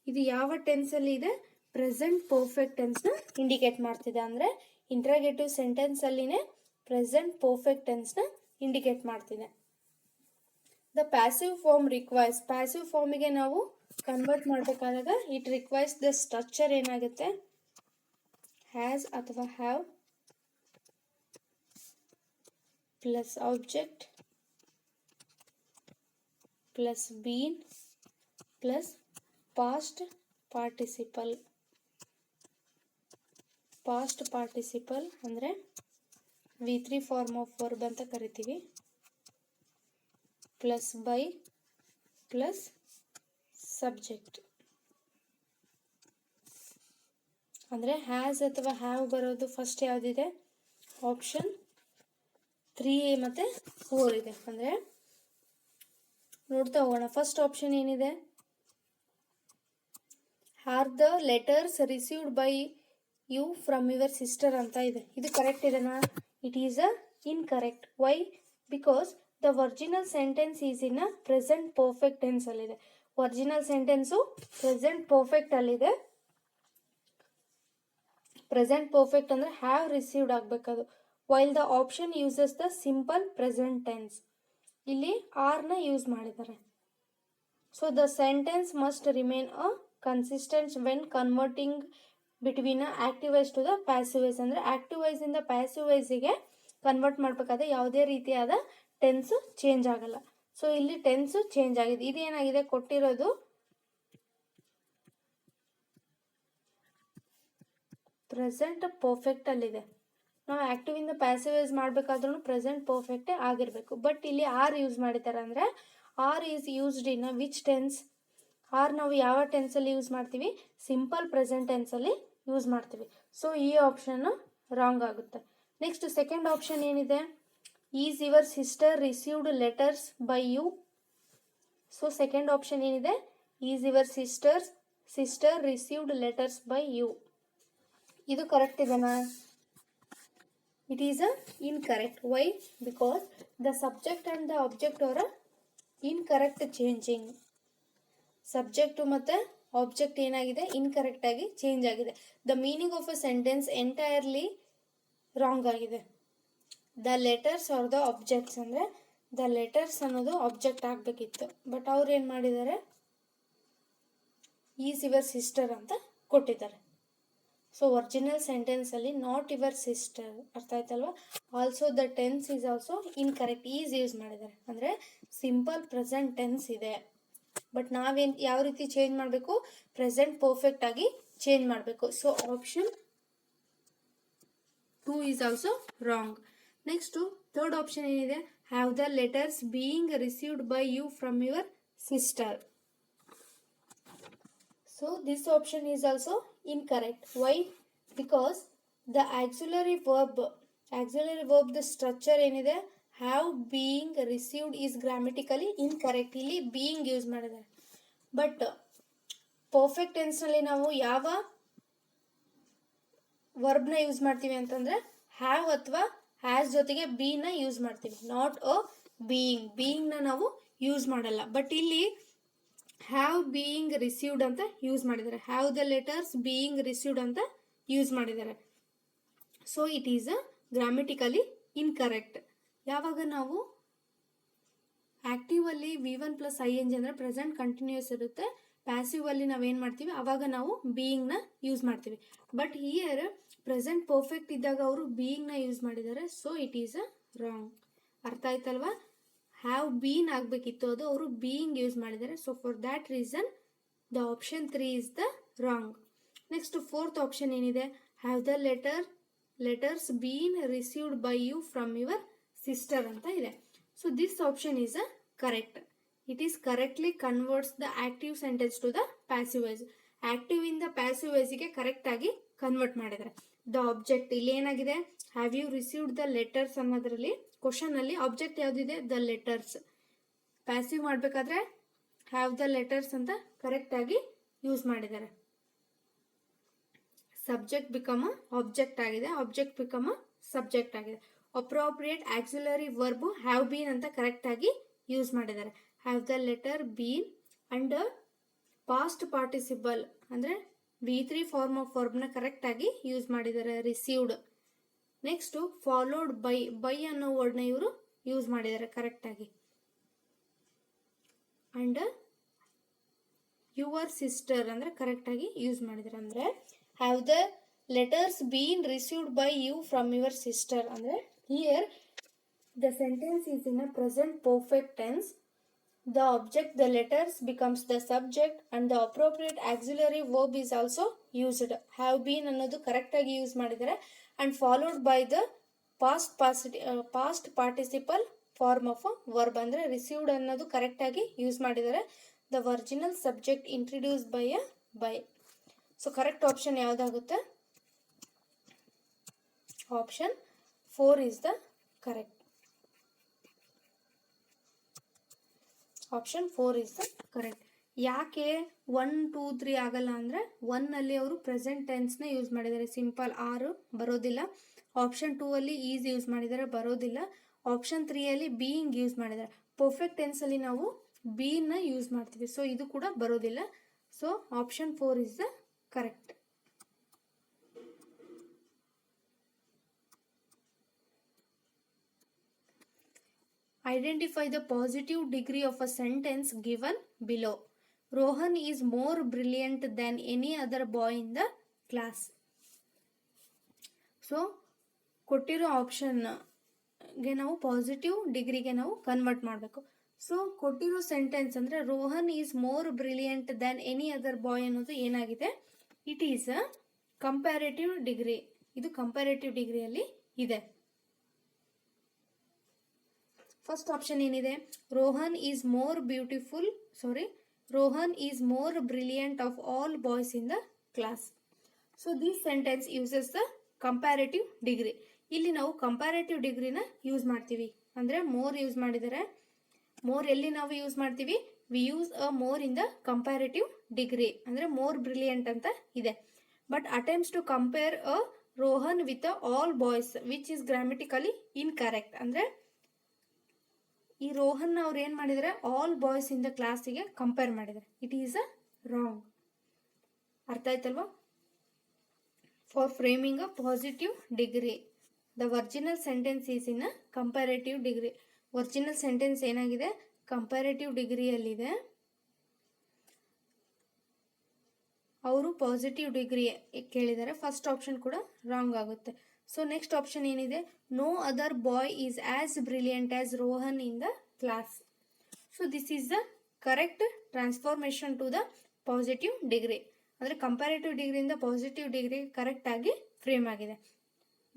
ಇದು ಯಾವ ಟೆನ್ಸಲ್ಲಿ ಇದೆ, ಪ್ರೆಸೆಂಟ್ ಪರ್ಫೆಕ್ಟ್ ಟೆನ್ಸ್ನ ಇಂಡಿಕೇಟ್ ಮಾಡ್ತಿದೆ. ಅಂದರೆ ಇಂಟ್ರಾಗೇಟಿವ್ ಸೆಂಟೆನ್ಸಲ್ಲಿನೇ ಪ್ರೆಸೆಂಟ್ ಪರ್ಫೆಕ್ಟ್ ಟೆನ್ಸ್ನ ಇಂಡಿಕೇಟ್ ಮಾಡ್ತಿದೆ. The passive form requires, passive ಫಾರ್ಮಿಗೆ ನಾವು ಕನ್ವರ್ಟ್ ಮಾಡಬೇಕಾದಾಗ ಇಟ್ ರಿಕ್ವೈರ್ಸ್ ದ ಸ್ಟ್ರಕ್ಚರ್ ಏನಾಗುತ್ತೆ, ಹ್ಯಾಸ್ ಅಥವಾ have plus object plus been plus past participle. Past participle ಅಂದರೆ V3 ಫಾರ್ಮ್ ಆಫ್ ವರ್ಬ್ ಅಂತ ಕರಿತೀವಿ, ಪ್ಲಸ್ ಬೈ ಪ್ಲಸ್ ಸಬ್ಜೆಕ್ಟ್. ಅಂದರೆ ಹ್ಯಾಸ್ ಅಥವಾ ಹ್ಯಾವ್ ಬರೋದು ಫಸ್ಟ್ ಯಾವುದಿದೆ, ಆಪ್ಷನ್ 3 ಮತ್ತು 4 ಇದೆ. ಅಂದರೆ ನೋಡ್ತಾ ಹೋಗೋಣ. ಫಸ್ಟ್ ಆಪ್ಷನ್ ಏನಿದೆ, are the letters received by you from your sister ಅಂತ ಇದೆ. ಇದು ಕರೆಕ್ಟ್ ಇದೆನಾ, it is a incorrect. Why, because the original sentence is in a present perfect tense ಅಲ್ಲಿದೆ. ಒರಿಜಿನಲ್ ಸೆಂಟೆನ್ಸು ಪ್ರೆಸೆಂಟ್ ಪರ್ಫೆಕ್ಟ್ ಅಲ್ಲಿದೆ. ಪ್ರೆಸೆಂಟ್ ಪರ್ಫೆಕ್ಟ್ ಅಂದರೆ ಹ್ಯಾವ್ ರಿಸೀವ್ಡ್ ಆಗಬೇಕದು. While the option uses the simple present tense, ಇಲ್ಲಿ ಆರ್ನ ಯೂಸ್ ಮಾಡಿದ್ದಾರೆ. So the sentence must remain a consistent when converting between active voice to the passive voice. ಅಂದರೆ ಆಕ್ಟಿವ್ ವೈಸ್ ಇಂದ ಪ್ಯಾಸಿವ್ ವೈಸಿಗೆ ಕನ್ವರ್ಟ್ ಮಾಡಬೇಕಾದ್ರೆ ಯಾವುದೇ ರೀತಿಯಾದ ಟೆನ್ಸ್ ಚೇಂಜ್ ಆಗಲ್ಲ. ಸೊ ಇಲ್ಲಿ ಟೆನ್ಸ್ ಚೇಂಜ್ ಆಗಿದೆ. ಇದೇನಾಗಿದೆ, ಕೊಟ್ಟಿರೋದು ಪ್ರೆಸೆಂಟ್ ಪರ್ಫೆಕ್ಟ್ ಅಲ್ಲಿದೆ. ನಾವು ಆಕ್ಟಿವ್ ಇಂದ ಪ್ಯಾಸಿವ್ ವೈಸ್ ಮಾಡಬೇಕಾದ್ರೂ ಪ್ರೆಸೆಂಟ್ ಪರ್ಫೆಕ್ಟೇ ಆಗಿರಬೇಕು. ಬಟ್ ಇಲ್ಲಿ ಆರ್ ಯೂಸ್ ಮಾಡಿದ್ದಾರೆ. ಅಂದರೆ are is used in which tense, are ನಾವು ಯಾವ ಟೆನ್ಸಲ್ಲಿ ಯೂಸ್ ಮಾಡ್ತೀವಿ, ಸಿಂಪಲ್ ಪ್ರೆಸೆಂಟ್ ಟೆನ್ಸಲ್ಲಿ ಯೂಸ್ ಮಾಡ್ತೀವಿ. ಸೊ ಈ ಆಪ್ಷನ್ ರಾಂಗ್ ಆಗುತ್ತೆ. ನೆಕ್ಸ್ಟ್ ಸೆಕೆಂಡ್ ಆಪ್ಷನ್ ಏನಿದೆ, is your sister received letters by you. So second option ಏನಿದೆ, is your sister received letters by you. ಇದು ಕರೆಕ್ಟ್ ಇದೆನಾ, it is a incorrect. Why, because the subject and the object ಅವರ ಇನ್ಕರೆಕ್ಟ್ ಚೇಂಜಿಂಗ್. ಸಬ್ಜೆಕ್ಟು ಮತ್ತು ಆಬ್ಜೆಕ್ಟ್ ಏನಾಗಿದೆ, ಇನ್ಕರೆಕ್ಟ್ ಆಗಿ ಚೇಂಜ್ ಆಗಿದೆ. The meaning of a sentence entirely wrong ಆಗಿದೆ. The letters are the objects ಅಂದರೆ ದ ಲೆಟರ್ಸ್ ಅನ್ನೋದು ಆಬ್ಜೆಕ್ಟ್ ಆಗಬೇಕಿತ್ತು. ಬಟ್ ಅವ್ರು ಏನು ಮಾಡಿದ್ದಾರೆ, ಈಸ್ ಯುವರ್ ಸಿಸ್ಟರ್ ಅಂತ ಕೊಟ್ಟಿದ್ದಾರೆ. ಸೊ ಒರಿಜಿನಲ್ ಸೆಂಟೆನ್ಸಲ್ಲಿ ನಾಟ್ ಯುವರ್ ಸಿಸ್ಟರ್, ಅರ್ಥ ಆಯ್ತಲ್ವಾ. Also the tense is also incorrect, is use ಮಾಡಿದ್ದಾರೆ. ಅಂದರೆ ಸಿಂಪಲ್ ಪ್ರೆಸೆಂಟ್ ಟೆನ್ಸ್ ಇದೆ. ಬಟ್ ನಾವೇನು ಯಾವ ರೀತಿ ಚೇಂಜ್ ಮಾಡಬೇಕು, ಪ್ರೆಸೆಂಟ್ ಪರ್ಫೆಕ್ಟ್ ಆಗಿ ಚೇಂಜ್ ಮಾಡಬೇಕು. So option 2 is also wrong. Next third option ಏನಿದೆ, have the letters being received by you from your sister. So this option is also incorrect. Why? Because the auxiliary verb the structure ಏನಿದೆ have being received is grammatically incorrect. ಇಲ್ಲಿ being ಯೂಸ್ ಮಾಡಿದ್ದಾರೆ. ಬಟ್ ಪರ್ಫೆಕ್ಟ್ ಟೆನ್ಸ್ನಲ್ಲಿ ನಾವು ಯಾವ ವರ್ಬ್ನ ಯೂಸ್ ಮಾಡ್ತೀವಿ ಅಂತಂದರೆ ಹ್ಯಾವ್ ಅಥವಾ ಹ್ಯಾಸ್ ಜೊತೆಗೆ ಬೀನ ಯೂಸ್ ಮಾಡ್ತೀವಿ. ನಾಟ್ ಅ ಬೀಯಿಂಗ್ನ ನಾವು ಯೂಸ್ ಮಾಡಲ್ಲ. ಬಟ್ ಇಲ್ಲಿ ಹ್ಯಾವ್ ಬೀಯಿಂಗ್ ರಿಸೀವ್ಡ್ ಅಂತ ಯೂಸ್ ಮಾಡಿದ್ದಾರೆ. Have the letters being received ಅಂತ ಯೂಸ್ ಮಾಡಿದ್ದಾರೆ. So it is a grammatically incorrect. ಯಾವಾಗ ನಾವು ಆಕ್ಟಿವ್ ಅಲ್ಲಿ V1 ಪ್ಲಸ್ ING ಅಂದರೆ ಪ್ರೆಸೆಂಟ್ ಕಂಟಿನ್ಯೂಸ್ ಇರುತ್ತೆ. ಪ್ಯಾಸಿವ್ ಅಲ್ಲಿ ನಾವೇನು ಮಾಡ್ತೀವಿ, ಅವಾಗ ನಾವು ಬೀಯಿಂಗ್ನ ಯೂಸ್ ಮಾಡ್ತೀವಿ. ಬಟ್ ಹಿಯರ್ ಪ್ರೆಸೆಂಟ್ ಪರ್ಫೆಕ್ಟ್ ಇದ್ದಾಗ ಅವರು ಬೀಯಿಂಗ್ನ ಯೂಸ್ ಮಾಡಿದ್ದಾರೆ. So it is a wrong. ಅರ್ಥ ಆಯ್ತಲ್ವಾ? ಹ್ಯಾವ್ ಬೀನ್ ಆಗಬೇಕಿತ್ತು, ಅದು ಅವರು ಬೀಯಿಂಗ್ ಯೂಸ್ ಮಾಡಿದ್ದಾರೆ. So for that reason the option 3 is the wrong. Next fourth option ಏನಿದೆ, have the letters been received by you from your sister ಅಂತ ಇದೆ. So this option is a correct. It is correctly converts the active sentence to the passive voice. Active ಇಂದ ಪ್ಯಾಸಿವ್ ವಾಯ್ಸ್ಗೆ ಕರೆಕ್ಟ್ ಆಗಿ ಕನ್ವರ್ಟ್ ಮಾಡಿದ್ದಾರೆ. ದ ಆಬ್ಜೆಕ್ಟ್ ಇಲ್ಲಿ ಏನಾಗಿದೆ, have you received the letters ಅನ್ನೋದ್ರಲ್ಲಿ ಕ್ವಶನ್ ಅಲ್ಲಿ ಆಬ್ಜೆಕ್ಟ್ ಯಾವ್ದಿದೆ, ದ ಲೆಟರ್ಸ್. ಪ್ಯಾಸಿವ್ ಮಾಡಬೇಕಾದ್ರೆ ಹ್ಯಾವ್ ದ ಲೆಟರ್ಸ್ ಅಂತ ಕರೆಕ್ಟ್ ಆಗಿ ಯೂಸ್ ಮಾಡಿದ್ದಾರೆ. ಸಬ್ಜೆಕ್ಟ್ ಬಿಕಮ್ ಆಬ್ಜೆಕ್ಟ್ ಆಗಿದೆ, ಆಬ್ಜೆಕ್ಟ್ ಬಿಕಮ್ ಸಬ್ಜೆಕ್ಟ್ ಆಗಿದೆ. Appropriate auxiliary verb have been ಅಂತ ಕರೆಕ್ಟ್ ಆಗಿ ಯೂಸ್ ಮಾಡಿದ್ದಾರೆ. Have the letter been and past participle ಅಂದರೆ V3 ಫಾರ್ಮ್ ಆಫ್ ವರ್ಬ್ನ ಕರೆಕ್ಟ್ ಆಗಿ ಯೂಸ್ ಮಾಡಿದ್ದಾರೆ. ರಿಸೀವ್ಡ್. ನೆಕ್ಸ್ಟ್ ಫಾಲೋಡ್ ಬೈ ಅನ್ನೋ ವರ್ಡ್ನ ಇವರು ಯೂಸ್ ಮಾಡಿದ್ದಾರೆ ಕರೆಕ್ಟ್ ಆಗಿ. ಅಂಡ್ ಯುವರ್ ಸಿಸ್ಟರ್ ಅಂದರೆ ಕರೆಕ್ಟ್ ಆಗಿ ಯೂಸ್ ಮಾಡಿದ್ದಾರೆ. ಅಂದರೆ have the letters been received by you from your sister ಅಂದರೆ here the sentence is in a present perfect tense. The object, the letters becomes the subject and the appropriate auxiliary verb is also used. Have been ಅನ್ನೋದು ಕರೆಕ್ಟ್ ಆಗಿ ಯೂಸ್ ಮಾಡಿದ್ದಾರೆ. and followed by the past participle form of a verb ಅಂದರೆ received ಅನ್ನೋದು ಕರೆಕ್ಟ್ ಆಗಿ ಯೂಸ್ ಮಾಡಿದ್ದಾರೆ. the original subject introduced by a by. So correct option ಯಾವುದಾಗುತ್ತೆ, option 4 is the correct. Option 4 is the correct. ಯಾಕೆ 1, 2, 3 ಆಗಲ್ಲ ಅಂದರೆ 1 ಅವರು ಪ್ರೆಸೆಂಟ್ ಟೆನ್ಸ್ನ ಯೂಸ್ ಮಾಡಿದ್ದಾರೆ, ಸಿಂಪಲ್ ಆರು ಬರೋದಿಲ್ಲ. ಆಪ್ಷನ್ 2 ಅಲ್ಲಿ ಈಸ್ ಯೂಸ್ ಮಾಡಿದ್ದಾರೆ, ಬರೋದಿಲ್ಲ. ಆಪ್ಷನ್ 3 ಅಲ್ಲಿ ಬೀಯಿಂಗ್ ಯೂಸ್ ಮಾಡಿದ್ದಾರೆ. ಪರ್ಫೆಕ್ಟ್ ಟೆನ್ಸಲ್ಲಿ ನಾವು ಬೀನ ಯೂಸ್ ಮಾಡ್ತೀವಿ, ಸೊ ಇದು ಕೂಡ ಬರೋದಿಲ್ಲ. So option 4 is the correct. Identify the positive degree of a sentence given below. Rohan is more brilliant than any other boy in the class. So, ಕೊಟ್ಟಿರೋ ಆಪ್ಷನ್ಗೆ ನಾವು ಪಾಸಿಟಿವ್ ಡಿಗ್ರಿಗೆ ನಾವು ಕನ್ವರ್ಟ್ ಮಾಡಬೇಕು. ಸೊ ಕೊಟ್ಟಿರೋ ಸೆಂಟೆನ್ಸ್ ಅಂದರೆ Rohan is more brilliant than any other boy ಅನ್ನೋದು ಏನಾಗಿದೆ, it is a comparative degree. ಇದು ಕಂಪ್ಯಾರೇಟಿವ್ ಡಿಗ್ರಿಯಲ್ಲಿ ಇದೆ. ಫಸ್ಟ್ ಆಪ್ಷನ್ ಏನಿದೆ, Rohan is more brilliant of all boys in the class. So this sentence uses the comparative degree. ಇಲ್ಲಿ ನಾವು ಕಂಪ್ಯಾರೇಟಿವ್ ಡಿಗ್ರಿನ ಯೂಸ್ ಮಾಡ್ತೀವಿ. ಅಂದರೆ ಮೋರ್ ಯೂಸ್ ಮಾಡಿದರೆ, ಮೋರ್ ಎಲ್ಲಿ ನಾವು ಯೂಸ್ ಮಾಡ್ತೀವಿ, we use a more in the comparative degree. ಅಂದರೆ ಮೋರ್ ಬ್ರಿಲಿಯಂಟ್ ಅಂತ ಇದೆ. But attempts to compare a Rohan with all boys which is grammatically incorrect. ಅಂದರೆ ಈ ರೋಹನ್ ಅವ್ರು ಏನು ಮಾಡಿದರೆ, ಆಲ್ ಬಾಯ್ಸ್ ಇನ್ ದ ಕ್ಲಾಸಿಗೆ ಕಂಪೇರ್ ಮಾಡಿದ್ದಾರೆ. It is a wrong. ಅರ್ಥ ಆಯ್ತಲ್ವಾ? For framing a positive degree the original sentence is in a comparative degree. Original sentence ಏನಾಗಿದೆ, ಕಂಪ್ಯಾರೇಟಿವ್ ಡಿಗ್ರಿಯಲ್ಲಿದೆ. ಅವರು ಪಾಸಿಟಿವ್ ಡಿಗ್ರಿ ಕೇಳಿದ್ದಾರೆ. ಫಸ್ಟ್ ಆಪ್ಷನ್ ಕೂಡ ರಾಂಗ್ ಆಗುತ್ತೆ. ಸೊ ನೆಕ್ಸ್ಟ್ ಆಪ್ಷನ್ ಏನಿದೆ, no other boy is as brilliant as Rohan in the class. So this is the correct transformation to the positive degree. ಅಂದರೆ ಕಂಪ್ಯಾರೇಟಿವ್ ಡಿಗ್ರಿಯಿಂದ ಪಾಸಿಟಿವ್ ಡಿಗ್ರಿ ಕರೆಕ್ಟ್ ಆಗಿ ಫ್ರೇಮ್ ಆಗಿದೆ.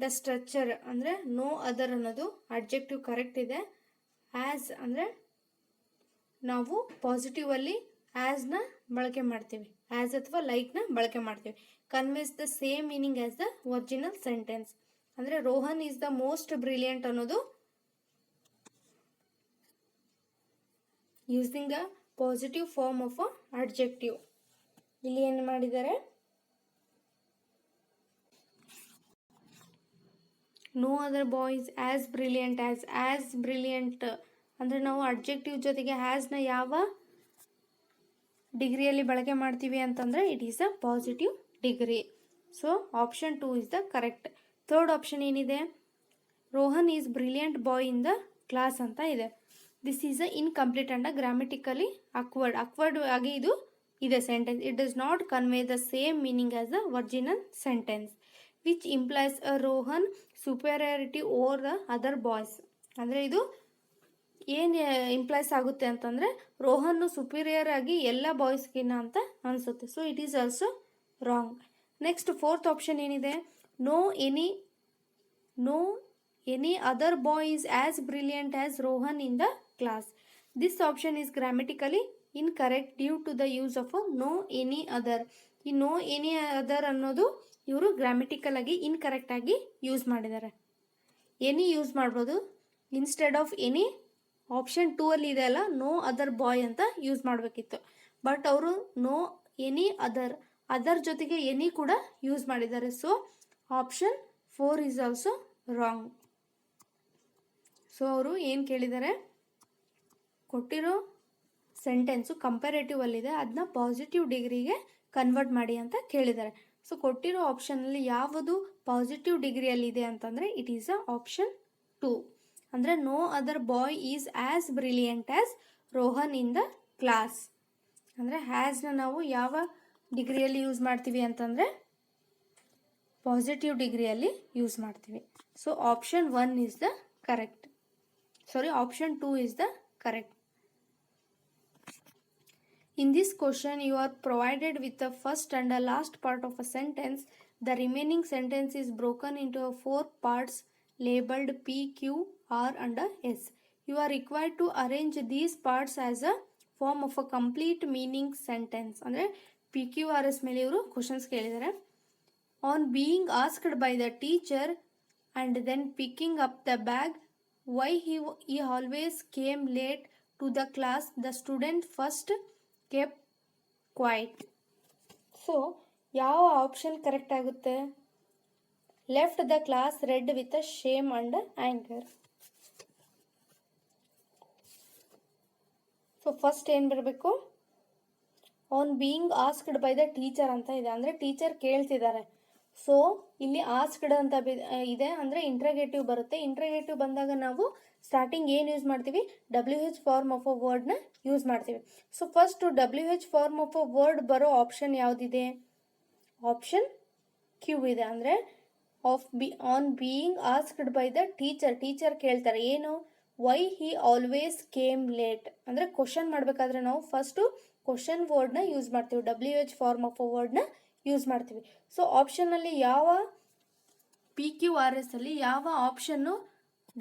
ದ ಸ್ಟ್ರಕ್ಚರ್ ಅಂದರೆ ನೋ ಅದರ್ ಅನ್ನೋದು ಅಡ್ಜೆಕ್ಟಿವ್ ಕರೆಕ್ಟ್ ಇದೆ. ಆ್ಯಸ್ ಅಂದರೆ ನಾವು ಪಾಸಿಟಿವ್ ಅಲ್ಲಿ ಆ್ಯಸ್ನ ಬಳಕೆ ಮಾಡ್ತೀವಿ, ಆ್ಯಸ್ ಅಥವಾ ಲೈಕ್ನ ಬಳಕೆ ಮಾಡ್ತೀವಿ. Conveys the same meaning as the original sentence ಅಂದರೆ Rohan is the most brilliant ಅನ್ನೋದು using the positive form of a adjective. ಇಲ್ಲಿ ಏನು ಮಾಡಿದ್ದಾರೆ, no other boys as brilliant as brilliant ಅಂದರೆ ನಾವು ಅಡ್ಜೆಕ್ಟಿವ್ ಜೊತೆಗೆ ಹ್ಯಾಸ್ನ ಯಾವ ಡಿಗ್ರಿಯಲ್ಲಿ ಬಳಕೆ ಮಾಡ್ತೀವಿ ಅಂತಂದರೆ it is a positive degree. So option 2 is the correct. Third option ಏನಿದೆ, Rohan is brilliant boy in the class ಅಂತ ಇದೆ. This is a incomplete and grammatically awkward ಆಗಿ ಇದು ಇದೆ sentence. It does not convey the same meaning as the original sentence which implies a Rohan superiority over the other boys. ಅಂದರೆ ಇದು ಏನು ಇಂಪ್ಲೈಸ್ ಆಗುತ್ತೆ ಅಂತಂದರೆ ರೋಹನ್ನು ಸುಪೀರಿಯರ್ ಆಗಿ ಎಲ್ಲ ಬಾಯ್ಸ್ಗಿನ್ನ ಅಂತ ಅನಿಸುತ್ತೆ. So it is also wrong. Next fourth option ಏನಿದೆ, no any other boy is as brilliant as Rohan in the class. This option is grammatically incorrect due to the use of no any other. ಈ ನೋ ಎನಿ ಅದರ್ ಅನ್ನೋದು ಇವರು ಗ್ರಾಮೆಟಿಕಲ್ ಆಗಿ ಇನ್ಕರೆಕ್ಟ್ ಆಗಿ ಯೂಸ್ ಮಾಡಿದ್ದಾರೆ. ಎನಿ ಯೂಸ್ ಮಾಡ್ಬೋದು ಇನ್ಸ್ಟೆಡ್ ಆಫ್ ಎನಿ. ಆಪ್ಷನ್ 2 ಅಲ್ಲಿ ಇದೆ ಅಲ್ಲ, ನೋ ಅದರ್ ಬಾಯ್ ಅಂತ ಯೂಸ್ ಮಾಡಬೇಕಿತ್ತು. ಬಟ್ ಅವರು ನೋ ಎನಿ ಅದರ್ ಜೊತೆಗೆ ಎನಿ ಕೂಡ ಯೂಸ್ ಮಾಡಿದ್ದಾರೆ. So option 4 is also wrong. So ಅವರು ಏನು ಕೇಳಿದ್ದಾರೆ, ಕೊಟ್ಟಿರೋ ಸೆಂಟೆನ್ಸು ಕಂಪ್ಯಾರೇಟಿವ್ ಅಲ್ಲಿದೆ, ಅದನ್ನ ಪಾಸಿಟಿವ್ ಡಿಗ್ರಿಗೆ ಕನ್ವರ್ಟ್ ಮಾಡಿ ಅಂತ ಕೇಳಿದ್ದಾರೆ. ಸೊ ಕೊಟ್ಟಿರೋ ಆಪ್ಷನಲ್ಲಿ ಯಾವುದು ಪಾಸಿಟಿವ್ ಡಿಗ್ರಿಯಲ್ಲಿದೆ ಅಂತಂದರೆ ಇಟ್ ಈಸ್ ಅ ಆಪ್ಷನ್ 2. ಅಂದರೆ no other boy is as brilliant as Rohan in the class. ಅಂದರೆ ಹ್ಯಾಸ್ನ ನಾವು ಯಾವ ಡಿಗ್ರಿಯಲ್ಲಿ ಯೂಸ್ ಮಾಡ್ತೀವಿ ಅಂತಂದರೆ ಪಾಸಿಟಿವ್ ಡಿಗ್ರಿಯಲ್ಲಿ ಯೂಸ್ ಮಾಡ್ತೀವಿ. So option 1 is the correct. Option 2 is the correct. In this question, you are provided with the first and the last part of a sentence. The remaining sentence is broken into 4 parts labeled P, Q, R and S. You are required to arrange these parts as a form of a complete meaning sentence. ಅಂದರೆ P, Q, R, S ಮೇಲೆ ಇವರು ಕ್ವಶನ್ಸ್ ಕೇಳಿದ್ದಾರೆ. On being asked by the teacher and then picking up the bag, why he always came late to the class, the student first kept quiet. So ಯಾವ ಆಪ್ಷನ್ ಕರೆಕ್ಟ್ ಆಗುತ್ತೆ, left the class red with a shame and anger. So first ಏನು ಬರಬೇಕು, on being asked by the teacher ಅಂತ ಇದೆ, ಅಂದರೆ ಟೀಚರ್ ಕೇಳ್ತಿದ್ದಾರೆ. ಸೊ ಇಲ್ಲಿ ಆಸ್ಕ್ಡ್ ಅಂತ ಇದೆ, ಅಂದರೆ ಇಂಟ್ರಗೇಟಿವ್ ಬರುತ್ತೆ. ಇಂಟ್ರಗೇಟಿವ್ ಬಂದಾಗ ನಾವು ಸ್ಟಾರ್ಟಿಂಗ್ ಏನು ಯೂಸ್ ಮಾಡ್ತೀವಿ, WH ಫಾರ್ಮ್ ಆಫ್ ಅ ವರ್ಡ್ನ ಯೂಸ್ ಮಾಡ್ತೀವಿ. So first WH form of a word ಬರೋ ಆಪ್ಷನ್ ಯಾವುದಿದೆ, ಆಪ್ಷನ್ ಕ್ಯೂ ಇದೆ. ಅಂದರೆ on being asked by the teacher ಕೇಳ್ತಾರೆ ಏನು, why he always came late. ಅಂದರೆ ಕ್ವಶನ್ ಮಾಡಬೇಕಾದ್ರೆ ನಾವು ಫಸ್ಟು ಕ್ವಶನ್ ವರ್ಡ್ನ ಯೂಸ್ ಮಾಡ್ತೀವಿ, WH ಫಾರ್ಮ್ ಆಫ್ ಅ ವರ್ಡ್ನ ಯೂಸ್ ಮಾಡ್ತೀವಿ. ಸೊ ಆಪ್ಷನಲ್ಲಿ ಯಾವ PQRS ಅಲ್ಲಿ ಯಾವ ಆಪ್ಷನ್ನು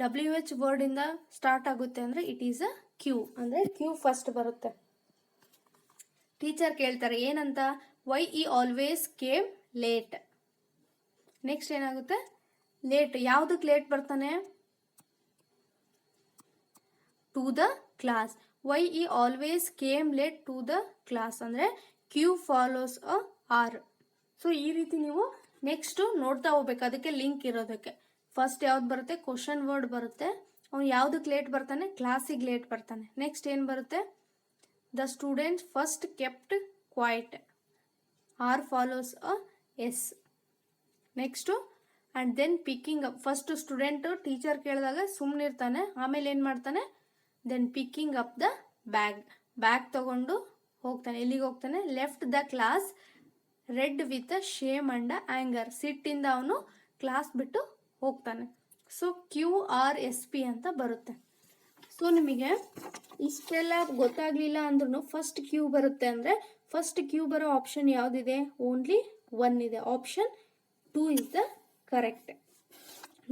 WH ವರ್ಡಿಂದ ಸ್ಟಾರ್ಟ್ ಆಗುತ್ತೆ ಅಂದರೆ ಇಟ್ ಈಸ್ ಅ ಕ್ಯೂ. ಅಂದರೆ ಕ್ಯೂ ಫಸ್ಟ್ ಬರುತ್ತೆ. ಟೀಚರ್ ಕೇಳ್ತಾರೆ ಏನಂತ, why he always came late. Next ಏನಾಗುತ್ತೆ, ಲೇಟ್ ಯಾವುದಕ್ಕೆ ಲೇಟ್ ಬರ್ತಾನೆ, to the class. Why he always came late to the class ಅಂದರೆ Q follows a R. So ಈ ರೀತಿ ನೀವು ನೆಕ್ಸ್ಟು ನೋಡ್ತಾ ಹೋಗ್ಬೇಕು, ಅದಕ್ಕೆ ಲಿಂಕ್ ಇರೋದಕ್ಕೆ. ಫಸ್ಟ್ ಯಾವ್ದು ಬರುತ್ತೆ, ಕ್ವಶನ್ ವರ್ಡ್ ಬರುತ್ತೆ, ಅವ್ನು ಯಾವುದಕ್ಕೆ ಲೇಟ್ ಬರ್ತಾನೆ, ಕ್ಲಾಸಿಗೆ ಲೇಟ್ ಬರ್ತಾನೆ. ನೆಕ್ಸ್ಟ್ ಏನು ಬರುತ್ತೆ, the student first kept quiet, R follows a S. Next and then picking up, first student teacher ಕೇಳಿದಾಗ ಸುಮ್ಮನಿರ್ತಾನೆ, ಆಮೇಲೆ ಏನು ಮಾಡ್ತಾನೆ, then picking up the bag ತಗೊಂಡು ಹೋಗ್ತಾನೆ. ಎಲ್ಲಿಗೆ ಹೋಗ್ತಾನೆ, left the class red with a shame and anger. ಸಿಟ್ಟಿಂದ ಅವನು ಕ್ಲಾಸ್ ಬಿಟ್ಟು ಹೋಗ್ತಾನೆ. ಸೊ QRSP ಅಂತ ಬರುತ್ತೆ. ಸೊ ನಿಮಗೆ ಇಷ್ಟೆಲ್ಲ ಗೊತ್ತಾಗಲಿಲ್ಲ ಅಂದ್ರೂ ಫಸ್ಟ್ ಕ್ಯೂ ಬರುತ್ತೆ. ಅಂದರೆ ಫಸ್ಟ್ ಕ್ಯೂ ಬರೋ ಆಪ್ಷನ್ ಯಾವುದಿದೆ, ಓನ್ಲಿ 1 ಇದೆ. Option 2 is the correct.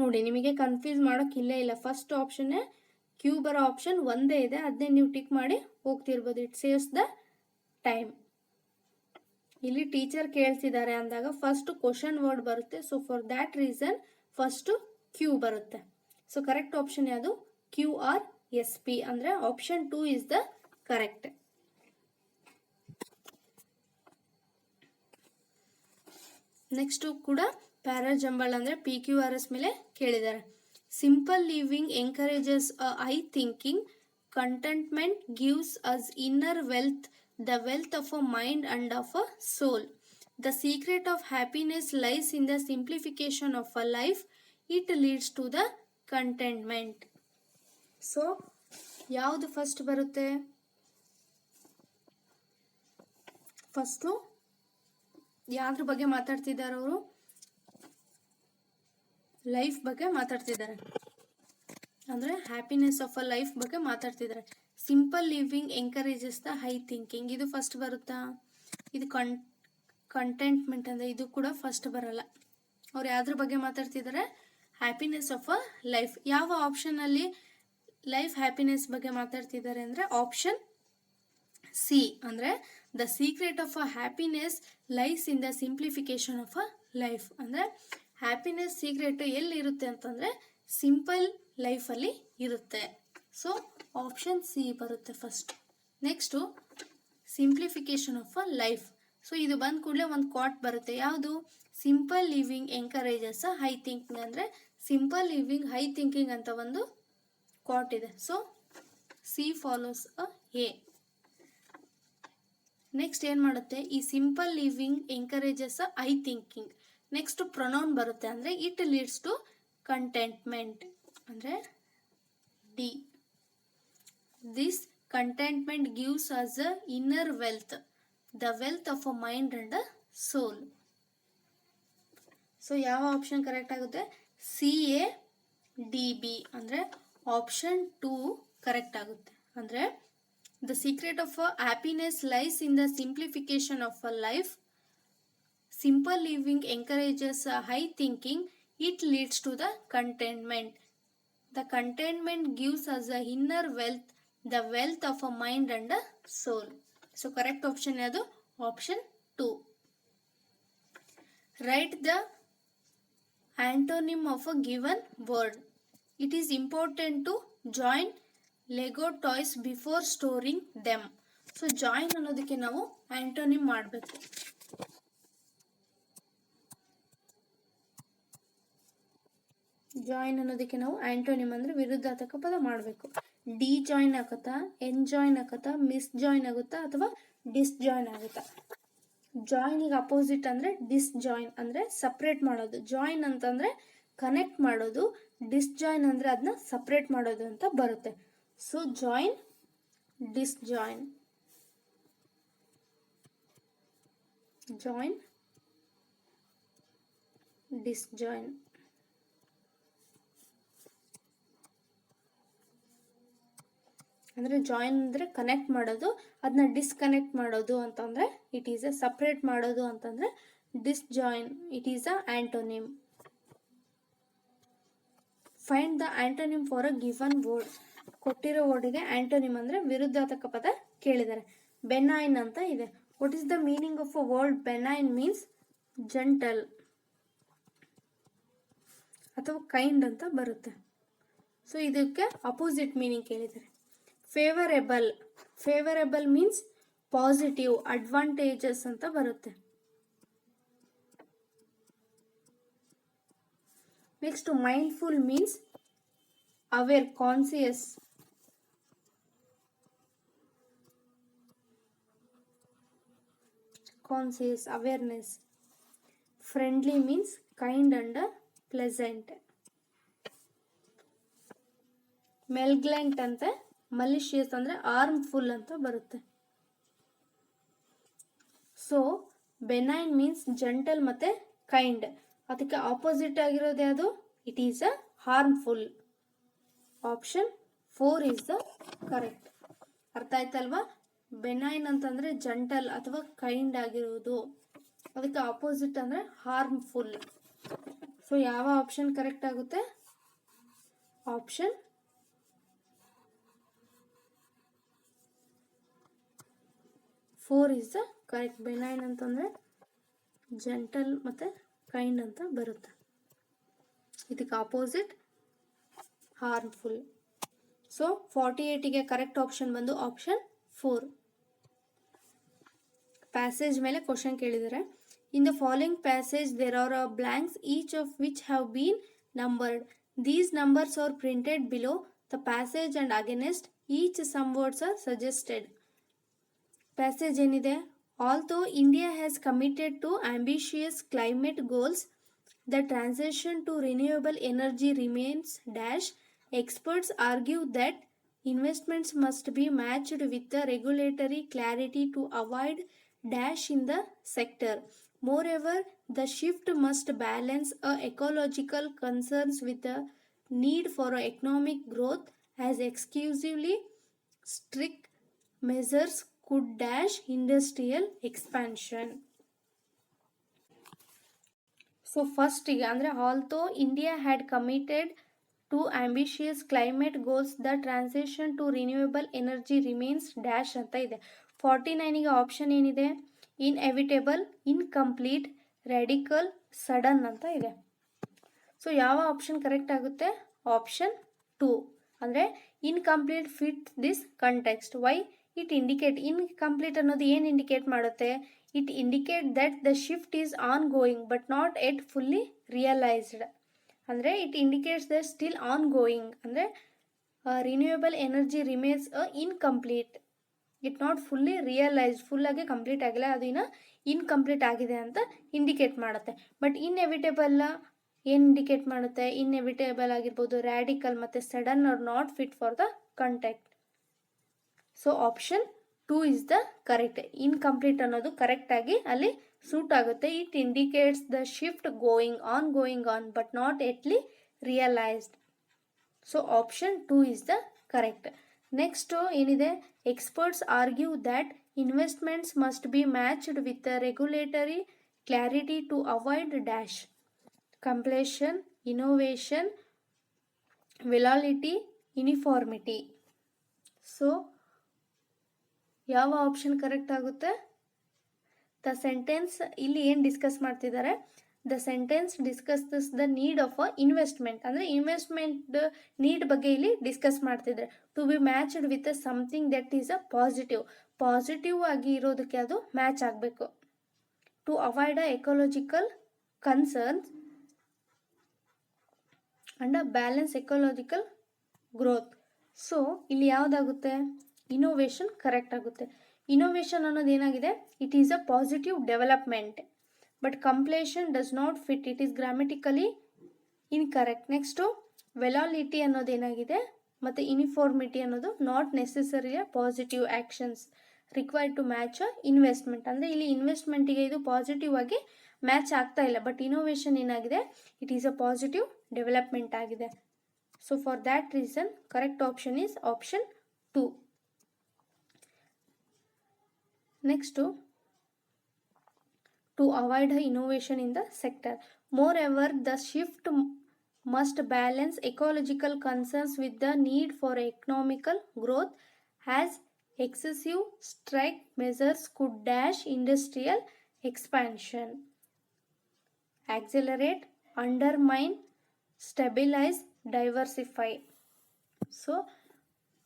ನೋಡಿ, ನಿಮಗೆ ಕನ್ಫ್ಯೂಸ್ ಮಾಡೋಕೆ ಇಲ್ಲೇ ಇಲ್ಲ. ಫಸ್ಟ್ ಆಪ್ಷನ್ನೇ ಕ್ಯೂ ಬರೋ ಆಪ್ಷನ್ ಒಂದೇ ಇದೆ, ಅದನ್ನೇ ನೀವು ಟಿಕ್ ಮಾಡಿ ಹೋಗ್ತಿರ್ಬೋದು. It saves the time. ಇಲ್ಲಿ ಟೀಚರ್ ಕೇಳ್ತಿದ್ದಾರೆ ಅಂದಾಗ ಫಸ್ಟ್ ಕ್ವಶನ್ ವರ್ಡ್ ಬರುತ್ತೆ. So for that reason first Q ಬರುತ್ತೆ. ಸೊ ಕರೆಕ್ಟ್ ಆಪ್ಷನ್ ಯಾವುದು? QRSP ಅಂದ್ರೆ option 2 is the correct. Next ಕೂಡ ಪ್ಯಾರಾಜಂಬಲ್ ಅಂದ್ರೆ PQRS ಮೇಲೆ ಕೇಳಿದ್ದಾರೆ. Simple living encourages high thinking, contentment gives us inner wealth, the wealth of a mind and of a soul. The secret of happiness lies in the simplification of a life. It leads to the contentment. So, ಯಾವುದು ಫಸ್ಟ್ ಬರುತ್ತೆ? ಫಸ್ಟು ಯಾವ್ದ್ರ ಬಗ್ಗೆ ಮಾತಾಡ್ತಿದ್ದಾರೆ ಅವರು? ಲೈಫ್ ಬಗ್ಗೆ ಮಾತಾಡ್ತಿದ್ದಾರೆ, ಅಂದರೆ ಹ್ಯಾಪಿನೆಸ್ ಆಫ್ ಅ ಲೈಫ್ ಬಗ್ಗೆ ಮಾತಾಡ್ತಿದ್ದಾರೆ. Simple living ಎಂಕರೇಜಸ್ the high thinking, ಇದು ಫಸ್ಟ್ ಬರುತ್ತಾ? ಇದು ಕಂಟೆಂಟ್ಮೆಂಟ್ ಅಂದರೆ ಇದು ಕೂಡ ಫಸ್ಟ್ ಬರಲ್ಲ. ಅವ್ರು ಯಾವ್ದ್ರ ಬಗ್ಗೆ ಮಾತಾಡ್ತಿದ್ದಾರೆ? Happiness of a life. ಯಾವ ಆಪ್ಷನಲ್ಲಿ ಲೈಫ್ ಹ್ಯಾಪಿನೆಸ್ ಬಗ್ಗೆ ಮಾತಾಡ್ತಿದ್ದಾರೆ ಅಂದರೆ ಆಪ್ಷನ್ ಸಿ, ಅಂದರೆ the secret of a happiness lies in the simplification of a life. ಅಂದರೆ ಹ್ಯಾಪಿನೆಸ್ ಸೀಕ್ರೆಟ್ ಎಲ್ಲಿರುತ್ತೆ ಅಂತಂದರೆ ಸಿಂಪಲ್ ಲೈಫಲ್ಲಿ ಇರುತ್ತೆ. ಸೊ ಆಪ್ಷನ್ ಸಿ ಬರುತ್ತೆ first. Next simplification of a life. So ಇದು ಬಂದ ಕೂಡಲೇ ಒಂದು ಕ್ವಾಟ್ ಬರುತ್ತೆ. ಯಾವುದು? Simple living encourages high thinking, ಅಂದರೆ ಸಿಂಪಲ್ ಲಿವಿಂಗ್ ಹೈ ಥಿಂಕಿಂಗ್ ಅಂತ ಒಂದು ಕ್ವಾಟ್ ಇದೆ. So C follows a A. Next ಏನು ಮಾಡುತ್ತೆ? ಈ simple living encourages high thinking. Next pronoun ಬರುತ್ತೆ, ಅಂದರೆ ಇಟ್ ಲೀಡ್ಸ್ ಟು ಕಂಟೆಂಟ್ಮೆಂಟ್, ಅಂದರೆ D. This contentment gives us a inner wealth, the wealth of a mind and a soul. So ಯಾವ ಆಪ್ಷನ್ ಕರೆಕ್ಟ್ ಆಗುತ್ತೆ? CADB, ಅಂದರೆ ಆಪ್ಷನ್ 2 ಕರೆಕ್ಟ್ ಆಗುತ್ತೆ. ಅಂದರೆ the secret of a happiness lies in the simplification of a life. Simple living encourages high thinking. It leads to the contentment. The contentment gives us a inner wealth, the wealth of a mind and a soul. So correct option yadu? Option 2. Write the antonym of a given word. It is important to join Lego toys before storing them. So join ಅನ್ನೋದಕ್ಕೆ ನಾವು antonym ಮಾಡಬೇಕು. ಜಾಯಿನ್ ಅನ್ನೋದಕ್ಕೆ ನಾವು ಆಂಟೋನಿಮ್ ಅಂದರೆ ವಿರುದ್ಧಾರ್ಥಕ ಪದ ಮಾಡಬೇಕು. ಡಿ ಜಾಯಿನ್ ಆಗುತ್ತಾ, ಎನ್ ಜಾಯಿನ್ ಆಗುತ್ತಾ, ಮಿಸ್ ಜಾಯಿನ್ ಆಗುತ್ತಾ, ಅಥವಾ ಡಿಸ್ ಜಾಯಿನ್ ಆಗುತ್ತಾ? ಜಾಯಿನಿಗೆ ಅಪೋಸಿಟ್ ಅಂದರೆ ಡಿಸ್ ಜಾಯಿನ್, ಅಂದರೆ ಸಪ್ರೇಟ್ ಮಾಡೋದು. ಜಾಯಿನ್ ಅಂತಂದರೆ ಕನೆಕ್ಟ್ ಮಾಡೋದು, ಡಿಸ್ ಜಾಯಿನ್ ಅಂದರೆ ಅದನ್ನ ಸಪ್ರೇಟ್ ಮಾಡೋದು ಅಂತ ಬರುತ್ತೆ. ಸೊ ಜಾಯಿನ್, ಡಿಸ್ ಜಾಯಿನ್, ಜಾಯಿನ್, ಡಿಸ್ ಜಾಯಿನ್. ಅಂದರೆ ಜಾಯಿನ್ ಅಂದರೆ ಕನೆಕ್ಟ್ ಮಾಡೋದು, ಅದನ್ನ ಡಿಸ್ಕನೆಕ್ಟ್ ಮಾಡೋದು ಅಂತಂದರೆ ಇಟ್ ಈಸ್ ಅ ಸಪ್ರೇಟ್ ಮಾಡೋದು ಅಂತಂದರೆ disjoin, it is a antonym. Find the antonym for a given word. ಕೊಟ್ಟಿರೋ ವರ್ಡಿಗೆ ಆಂಟೋನಿಮ್ ಅಂದರೆ ವಿರುದ್ಧಾರ್ಥಕ ಪದ ಕೇಳಿದ್ದಾರೆ. ಬೆನೈನ್ ಅಂತ ಇದೆ. What is the meaning of a word benign? Means gentle ಅಥವಾ ಕೈಂಡ್ ಅಂತ ಬರುತ್ತೆ. ಸೊ ಇದಕ್ಕೆ ಅಪೋಸಿಟ್ ಮೀನಿಂಗ್ ಕೇಳಿದ್ದಾರೆ. Favourable, favourable means positive, advantages ಅಂತ ಬರುತ್ತೆ. Next mindful means aware, conscious. Conscious, awareness. Friendly means kind and pleasant. Malignant ಅಂತ ಮಲಿಷಿಯಸ್ ಅಂದರೆ ಆರ್ಮ್ಫುಲ್ ಅಂತ ಬರುತ್ತೆ. ಸೊ ಬೆನೈನ್ ಮೀನ್ಸ್ ಜೆಂಟಲ್ ಮತ್ತು ಕೈಂಡ್. ಅದಕ್ಕೆ ಆಪೋಸಿಟ್ ಆಗಿರೋದು ಯಾವುದು? It is a harmful. Option 4 is the correct. ಅರ್ಥ ಆಯ್ತಲ್ವಾ? ಬೆನೈನ್ ಅಂತಂದರೆ ಜೆಂಟಲ್ ಅಥವಾ ಕೈಂಡ್ ಆಗಿರುವುದು, ಅದಕ್ಕೆ ಆಪೋಸಿಟ್ ಅಂದರೆ ಹಾರ್ಮ್ಫುಲ್. ಸೊ ಯಾವ ಆಪ್ಷನ್ ಕರೆಕ್ಟ್ ಆಗುತ್ತೆ? Option 4 is the correct. Benign ಅಂತಂದರೆ ಜೆಂಟಲ್ ಮತ್ತು ಕೈಂಡ್ ಅಂತ ಬರುತ್ತೆ. ಇದಕ್ಕೆ ಆಪೋಸಿಟ್ ಹಾರ್ಮ್ಫುಲ್. ಸೊ 48ಗೆ ಕರೆಕ್ಟ್ ಆಪ್ಷನ್ ಬಂದು ಆಪ್ಷನ್ 4. ಪ್ಯಾಸೇಜ್ ಮೇಲೆ ಕ್ವಶನ್ ಕೇಳಿದರೆ, in the following passage there are blanks each of which have been numbered. These numbers are printed below the passage and against each some words are suggested. Passage ಏನಿದೆ, although India has committed to ambitious climate goals, the transition to renewable energy remains dash. Experts argue that investments must be matched with the regulatory clarity to avoid dash in the sector. Moreover, the shift must balance ecological concerns with the need for economic growth, as exclusively strict measures could dash industrial expansion. So ಫಸ್ಟಿಗೆ ಅಂದರೆ although India had committed to ambitious climate goals, the transition to renewable energy remains dash ಅಂತ ಇದೆ. 49ಗೆ ಆಪ್ಷನ್ ಏನಿದೆ, ಇನ್ಎವಿಟೇಬಲ್, ಇನ್ಕಂಪ್ಲೀಟ್, ರ್ಯಾಡಿಕಲ್, ಸಡನ್ ಅಂತ ಇದೆ. ಸೊ ಯಾವ ಆಪ್ಷನ್ ಕರೆಕ್ಟ್ ಆಗುತ್ತೆ? ಆಪ್ಷನ್ 2 ಅಂದರೆ incomplete fit this context. Why? It indicate, incomplete ಅನ್ನೋದು ಏನು ಇಂಡಿಕೇಟ್ ಮಾಡುತ್ತೆ? It indicates that the shift is ongoing but not yet fully realized. ಅಂದರೆ it indicates that still ongoing. ಅಂದರೆ renewable energy remains incomplete. It not fully realized. ಫುಲ್ಲಾಗಿ ಕಂಪ್ಲೀಟ್ ಆಗಿಲ್ಲ, ಅದು ಇನ್ನು ಇನ್ಕಂಪ್ಲೀಟ್ ಆಗಿದೆ ಅಂತ ಇಂಡಿಕೇಟ್ ಮಾಡುತ್ತೆ. ಬಟ್ ಇನ್ಎವಿಟೇಬಲ್ ಏನು ಇಂಡಿಕೇಟ್ ಮಾಡುತ್ತೆ? ಇನ್ಎವಿಟೇಬಲ್ ಆಗಿರ್ಬೋದು, ರ್ಯಾಡಿಕಲ್ ಮತ್ತು sudden are not fit for the context. So option 2 is the correct. Incomplete ಅನ್ನೋದು ಕರೆಕ್ಟಾಗಿ ಅಲ್ಲಿ ಸೂಟ್ ಆಗುತ್ತೆ. It indicates the shift going on but not yet realised. So option 2 is the correct. Next ಏನಿದೆ, experts argue that investments must be matched with the regulatory clarity to avoid dash. Completion, innovation, volatility, uniformity. So ಯಾವ ಆಪ್ಷನ್ ಕರೆಕ್ಟ್ ಆಗುತ್ತೆ? ದ ಸೆಂಟೆನ್ಸ್ ಇಲ್ಲಿ ಏನು ಡಿಸ್ಕಸ್ ಮಾಡ್ತಿದ್ದಾರೆ, the sentence discusses the need of investment. ಅಂದರೆ ಇನ್ವೆಸ್ಟ್ಮೆಂಟ್ ನೀಡ್ ಬಗ್ಗೆ ಇಲ್ಲಿ ಡಿಸ್ಕಸ್ ಮಾಡ್ತಿದ್ದಾರೆ. To be matched with something that is a positive ಆಗಿ ಇರೋದಕ್ಕೆ ಅದು ಮ್ಯಾಚ್ ಆಗಬೇಕು. To avoid ecological concerns and balance ecological growth. So ಇಲ್ಲಿ ಯಾವುದಾಗುತ್ತೆ? ಇನೋವೇಷನ್ ಕರೆಕ್ಟ್ ಆಗುತ್ತೆ. ಇನೋವೇಷನ್ ಅನ್ನೋದು ಏನಾಗಿದೆ, it is a positive development. But ಕಂಪ್ಲೇಷನ್ does not fit, it is grammatically incorrect. Next volatility ಅನ್ನೋದು ಏನಾಗಿದೆ, ಮತ್ತು ಯೂನಿಫಾರ್ಮಿಟಿ ಅನ್ನೋದು not necessary positive actions required to match investment. ಅಂದರೆ ಇಲ್ಲಿ ಇನ್ವೆಸ್ಟ್ಮೆಂಟಿಗೆ ಇದು ಪಾಸಿಟಿವ್ ಆಗಿ ಮ್ಯಾಚ್ ಆಗ್ತಾ ಇಲ್ಲ. ಬಟ್ ಇನೋವೇಷನ್ ಏನಾಗಿದೆ, it is a positive development ಆಗಿದೆ. So for that reason correct option is option 2. Next, to avoid innovation in the sector. Moreover, the shift must balance ecological concerns with the need for economical growth, as excessive strict measures could dash industrial expansion, accelerate, undermine, stabilize, diversify. So,